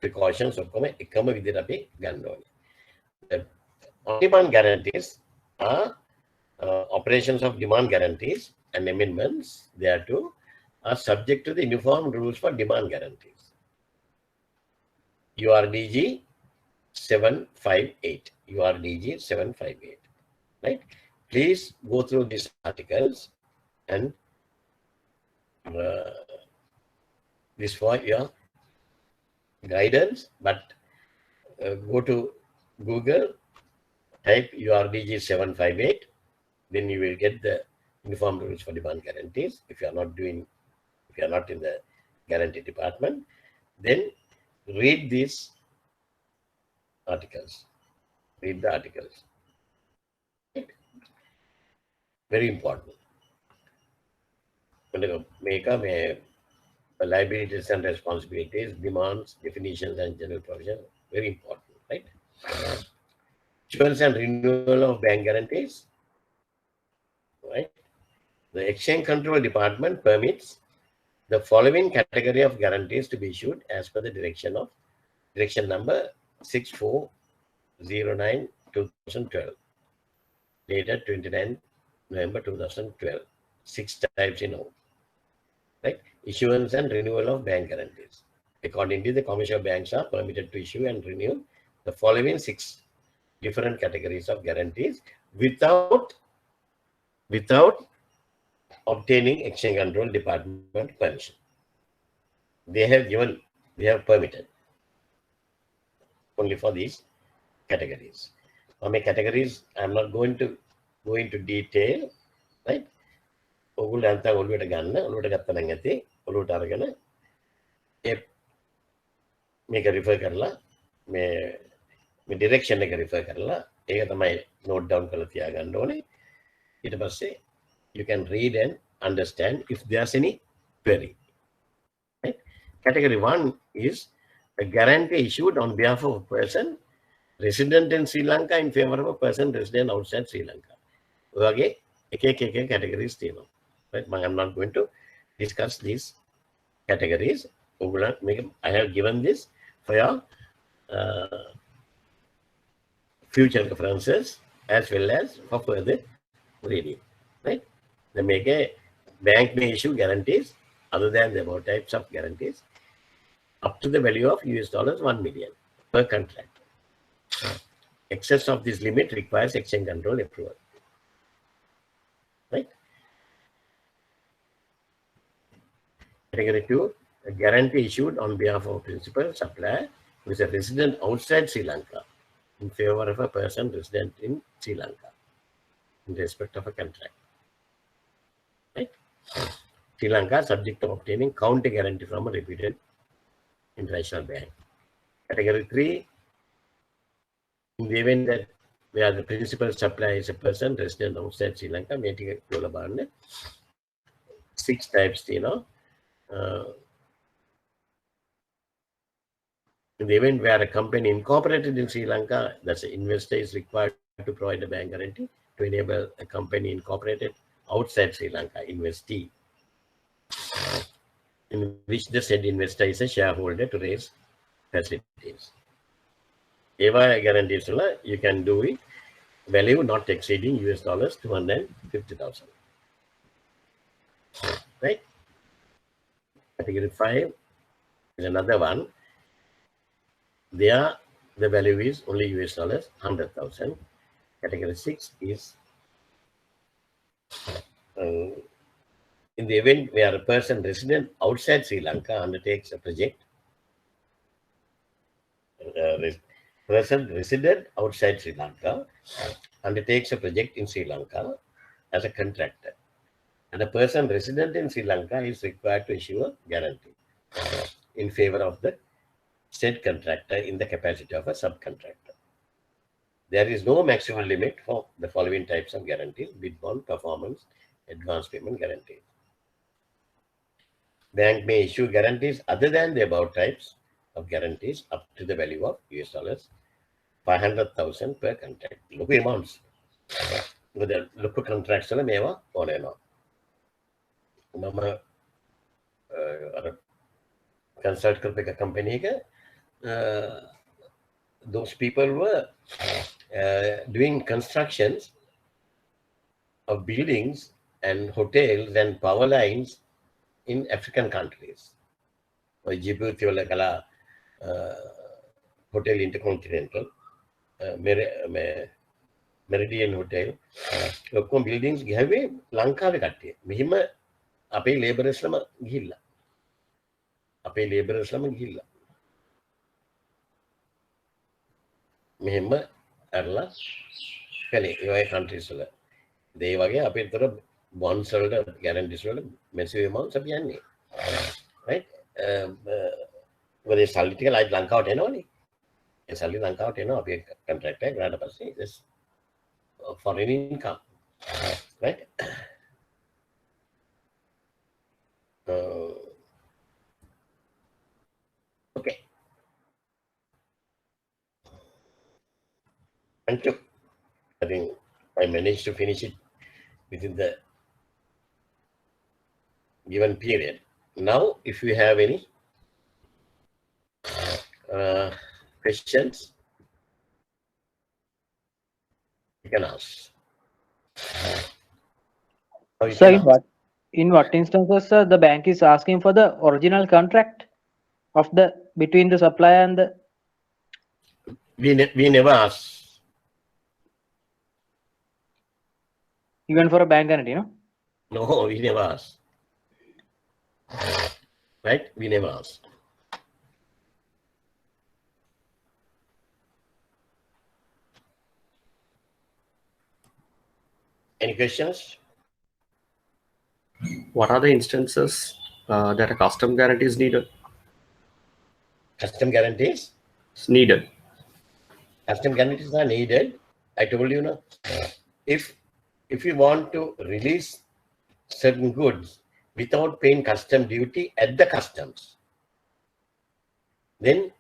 Speaker 1: Precautions of the on-demand guarantees are operations of demand guarantees and amendments thereto are subject to the uniform rules for demand guarantees. URDG 758. URDG 758. Right? Please go through these articles and this for your guidance, but go to Google, type URDG 758, then you will get the uniform rules for demand guarantees. If you are not in the guarantee department, then read these articles. Read the articles. Very important. Make liabilities and responsibilities, demands, definitions, and general provision. Very important, right? Issuance and renewal of bank guarantees. Right? The Exchange Control Department permits the following category of guarantees to be issued as per the direction number 6409/2012, dated 29 November 2012. 6 types in all. Right? Issuance and renewal of bank guarantees. Accordingly, the commercial banks are permitted to issue and renew the following 6 different categories of guarantees without obtaining Exchange Control Department permission. They have permitted only for these categories. For my categories, I'm not going to go into detail, right? ඔගොල්ලෝ අන්ත ඔළුවට ගන්න ඔළුවට ගත්ත නම් ඇති ඔළුවට අරගෙන මේක රිෆර් කරලා මේ ඩිරෙක්ෂන් එක රිෆර් කරලා ඒක තමයි නෝට් ඩවුන් කරලා තියාගන්න ඕනේ. ඊට පස්සේ you can read and understand if there's any query. Right? Category 1 is a guarantee issued on behalf of a person resident in Sri Lanka in favor of a person resident outside Sri Lanka. ඔයගේ එක categories තියෙනවා. Right? I'm not going to discuss these categories. I have given this for your future references as well as for further reading. Right? They make a bank may issue guarantees other than the above types of guarantees up to the value of $1 million per contract. Excess of this limit requires exchange control approval. Right? Category 2, a guarantee issued on behalf of a principal supplier who is a resident outside Sri Lanka in favor of a person resident in Sri Lanka in respect of a contract. Right? Sri Lanka subject to obtaining counter guarantee from a reputed international bank. Category 3, in the event that where the principal supplier is a person resident outside Sri Lanka, making a 6 types, you know. In the event where a company incorporated in Sri Lanka, that's the investor is required to provide a bank guarantee to enable a company incorporated outside Sri Lanka investee, in which the said investor is a shareholder to raise facilities. Eva guarantees you can do it value not exceeding $250,000. Right? Category 5 is another one. There the value is only $100,000. Category 6 is in the event where a person resident outside Sri Lanka undertakes a project, person resident outside Sri Lanka undertakes a project in Sri Lanka as a contractor, and a person resident in Sri Lanka is required to issue a guarantee in favor of the said contractor in the capacity of a subcontractor. There is no maximum limit for the following types of guarantees: bid bond, performance, advance payment guarantees. Bank may issue guarantees other than the above types of guarantees up to the value of $500,000 per contract. Look amounts. With the local contracts, meva on and on. Consult a company. Those people were doing constructions of buildings and hotels and power lines in African countries. Djibouti Hotel Intercontinental, Meridian Hotel, local buildings have a Lanka. Mihima අපේ ලේබරර්ස්ලම ගිහිල්ලා මෙහෙම අරලා කලේ ඒ වගේ countries වල ඒ වගේ අපිටතර bonds වලට ගැරන්ටිස් වල massive අමවුන්ට්ස් අපි යන්නේ රයිට් වලේ සල්ලි ටික ලයිට් ලංකාවට එනවනේ ඒ සල්ලි ලංකාවට එනවා අපි කොන්ට්‍රැක්ට් එක ගන්න පස්සේ this foreign income right okay. Thank you. I think I managed to finish it within the given period. Now, if you have any questions, you can ask.
Speaker 2: So, in what instances, sir, the bank is asking for the original contract of the between the supplier and the?
Speaker 1: We never ask.
Speaker 2: Even for a bank guarantee, no?
Speaker 1: No, we never ask. Right? We never ask. Any questions?
Speaker 8: What are the instances that a custom guarantee is needed?
Speaker 1: Custom guarantees?
Speaker 8: It's needed.
Speaker 1: Custom guarantees are needed. I told you, no. If you want to release certain goods without paying custom duty at the customs, then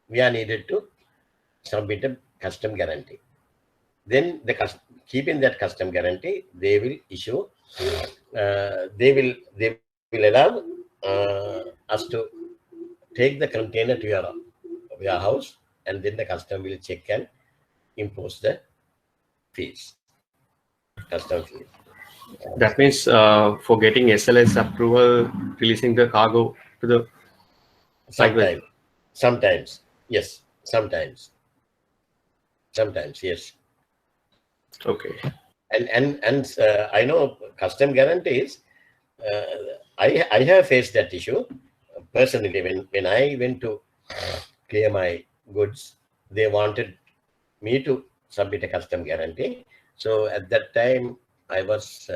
Speaker 1: we are needed to submit a custom guarantee. Then keeping that custom guarantee, they will issue. They will allow us to take the container to your warehouse, and then the custom will check and impose the fees, custom fees.
Speaker 8: That means for getting SLS approval, releasing the cargo to the
Speaker 1: Sometimes, yes. Sometimes, yes.
Speaker 8: Okay.
Speaker 1: And I know custom guarantees. I have faced that issue personally. When I went to clear my goods, they wanted me to submit a custom guarantee. So at that time, I was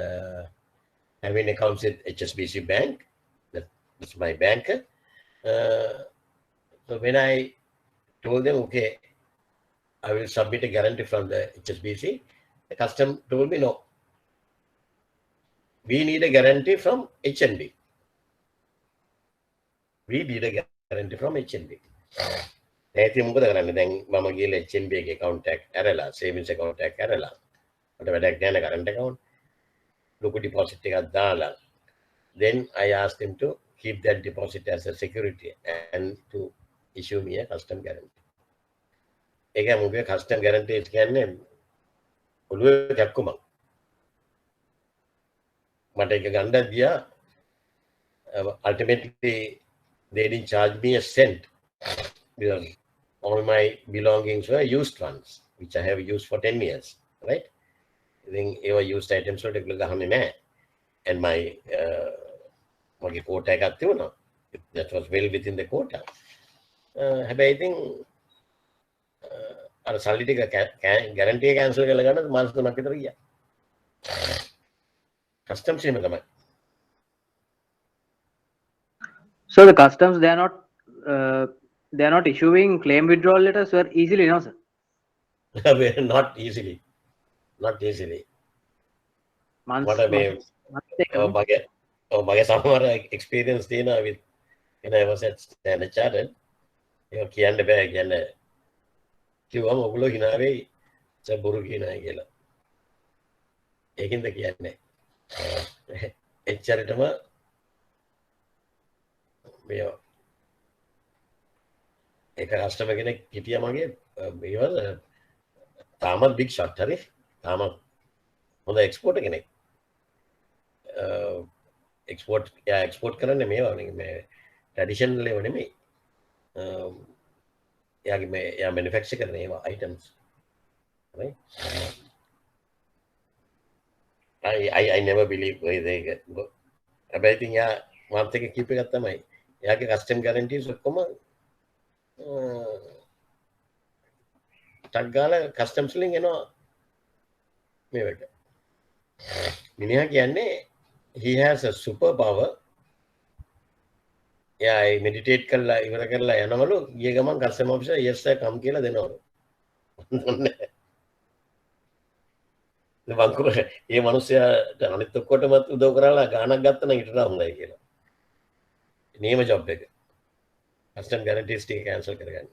Speaker 1: having accounts with HSBC Bank. That's my banker. So when I told them, okay, I will submit a guarantee from the HSBC, the custom told me, no, we need a guarantee from HNB. We need a guarantee from HNB. නැති මොකද කරන්නේ දැන් මම ගිහලා HNB එකේ account එක ඇරලා savings account එක ඇරලා මට වැඩක් නැහැ current account ලොකු deposit එකක් දාලා then I asked him to keep that deposit as a security and to issue me a custom guarantee. ඒක මොකද custom guarantees කියන්නේ ඔළුවේ කැක්කුමක් මට ඒක ගන්න ගියා ultimately they didn't charge me a cent because all my belongings were used ones, which I have used for 10 years, right? I think they were used items, so and my quota that was well within the quota. I think guarantee cancel customs.
Speaker 2: So the customs, they are not issuing claim withdrawal letters very easily, no, sir?
Speaker 1: Not easily. Not easily.
Speaker 2: Months,
Speaker 1: What I mean, my summer experience with when I was at Standard Chartered, you can't bag and you are looking away. It's a Burukina Gila. Taking the Kiane. A charitable. එක customer කෙනෙක් හිටියා මගේ මේවල තාමත් big shot හරි තාමත් හොඳ export කෙනෙක් export කරන්නේ මේවා මේ ට්‍රැඩිෂනල් ඒවා නෙමෙයි එයාගේ මේ එයා මැනුෆැක්චර් කරන ඒවා items right I never believe they get හැබැයි ඉතින් යා මාත් එක කීප එකක් තමයි එයාගේ custom guarantees ඔක්කොම ටග්ගාල customs වලින් එනවා මේවට මිනිහා කියන්නේ he has a super power එයා meditate කරලා ඉවර කරලා යනවලු ගිය ගමන් customs officer yes sir come කියලා දෙනවලු වංකු ඒ මිනිස්සයාට අනිත් ඔක්කොටමත් උදව් කරලා ගාණක් ගත්තා නම් ඊටට හොඳයි කියලා නියම ජොබ් එක custom guarantees ටික cancel කරගන්න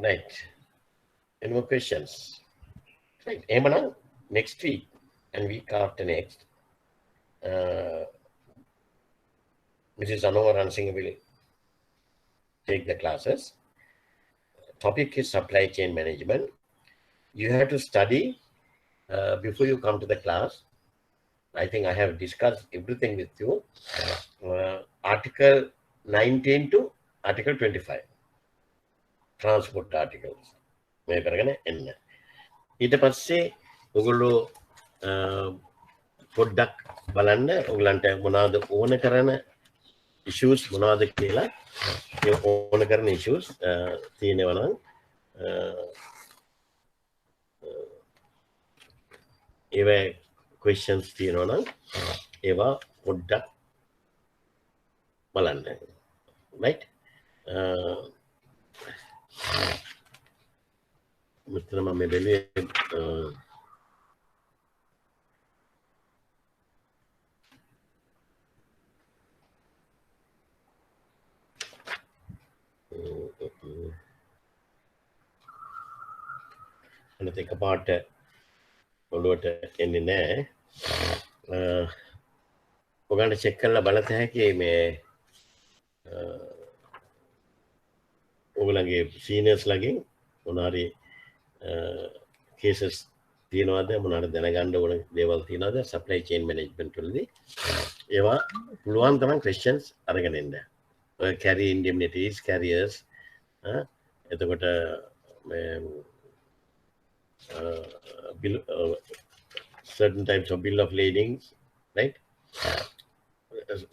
Speaker 1: right any more questions right එහෙමනම් next week and week after next Mrs. Anova Ransingh will take the classes. Topic is supply chain management. You have to study before you come to the class. I think I have discussed everything with you. Article 19 to Article 25. Transport articles. මේ කරගෙන එන්න. ඊට පස්සේ ඔයගොල්ලෝ පොඩ්ඩක් බලන්න ඔයගලන්ට මොනවාද ඕන කරන issues මොනවාද කියලා ඒ ඕන කරන issues තියෙනවා නම් ඒවා questions තියෙනවා නම් ඒවා පොඩ්ඩක් බලන්න. right? මෙතන මම බැලුවේ අනිත් එකපාරට ඔළුවට එන්නේ නැහැ. ඔයගොල්ලෝ චෙක් කරලා බලත හැකි මේ ඔයගොල්ලන්ගේ සීනියර්ස් ලගෙන් මොනාරි කේසස් තියෙනවද මොනවාද දැනගන්න ඕන දේවල් තියෙනවද සප්ලයි චේන් මැනේජ්මන්ට් වලදී ඒවා පුළුවන් තරම් ක්වෙස්චන්ස් අරගෙන එන්න. ඔය carry indemnities carriers එතකොට bill certain types of bill of ladings, right?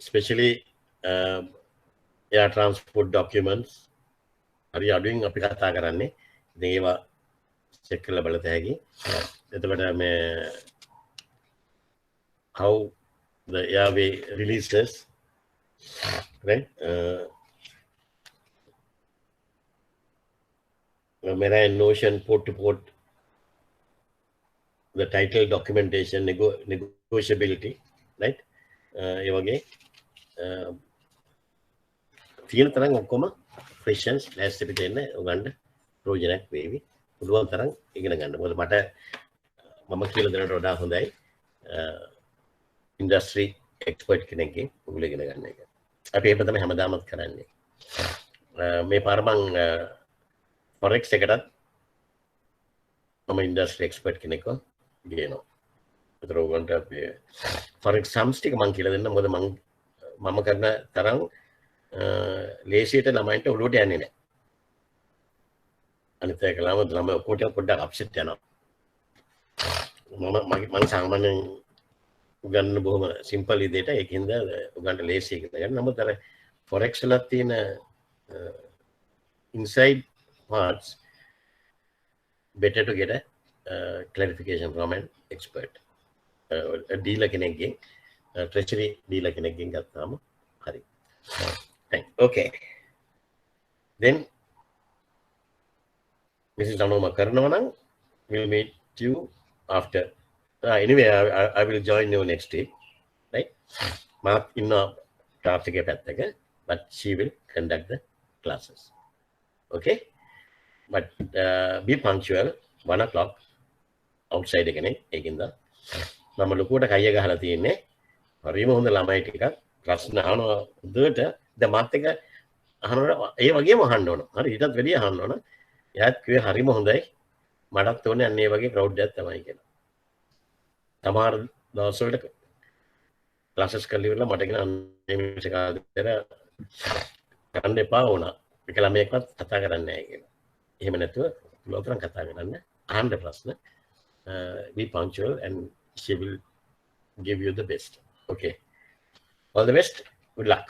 Speaker 1: Especially air transport documents. Are you doing අපි කතා කරන්නේ? ඉතින් ඒවා චෙක් කරලා බලත හැකි. එතකොට මේ how the airway releases, right? Marine ocean port to port, the title documentation, negotiability, right? ඒ වගේ තියෙන තරම් ඔක්කොම questions ලෑස්ති පිට එන්න උගන්න ප්‍රයෝජනක් වේවි. පුළුවන් තරම් ඉගෙන ගන්න. මොකද මට මම කියලා දෙනට වඩා හොඳයි ඉන්ඩස්ට්‍රි එක්ස්පර්ට් කෙනෙක්ගෙන් ඔයගොල්ලෝ ඉගෙන ගන්න එක. අපි ඒක තමයි හැමදාමත් කරන්නේ. මේ පාර මං forex එකටත් මම ඉන්ඩස්ට්‍රි එක්ස්පර්ට් කෙනෙක්ව ගේනවා. ඒතර ඔයගොල්ලන්ට අපි forex sums ටික මං කියලා දෙන්න. මොකද මම කරන තරම් ලේසියට ළමයින්ට ඔළුවට යන්නේ නැහැ. අනිත් එක ළම පොඩ්ඩක් අප්සෙට් යනවා. මම සාමාන්‍යයෙන් උගන්න බොහොම සිම්පල් විදිහට ඒකින්ද උගන්ට ලේසි ඉගෙන ගන්න. නමුත් අර forex වල තියෙන inside parts better to get a clarification from an expert. A dealer කෙනෙක්ගෙන් treasury dealer කෙනෙක්ගෙන් ගත්තාම හරි. Okay. Then Mrs. Anoma Karnavanan will meet you after. Anyway, I will join you next week, right? Mark in a traffic but she will conduct the classes. Okay? But be punctual, 1 o'clock outside again. Nama lukuta kaya gahala තියෙන්නේ. හරිම හොඳ ළමයි ටිකක් ප්‍රශ්න අහනවා උදේට දැන් මාත් එක අහනවා ඒ වගේම අහන්න ඕන. හරි ඊටත් වැඩිය අහන්න ඕන. එයාත් කිව්වේ හරිම හොඳයි. මටත් ඕනේ අන්න ඒ වගේ ක්‍රවුඩ් එකක් තමයි කියලා. සමහර දවස්වලට ක්ලාසස් කරලා ඉවරලා මට කියන අන්නේ මිනිස් කාලේතර කරන්න එපා වුණා. එක ළමයෙක්වත් කතා කරන්නේ නැහැ කියලා. එහෙම නැතුව ලෝතරම් කතා කරන්න අහන්න ප්‍රශ්න. Be punctual and she will give you the best. Okay. All the best. Good luck.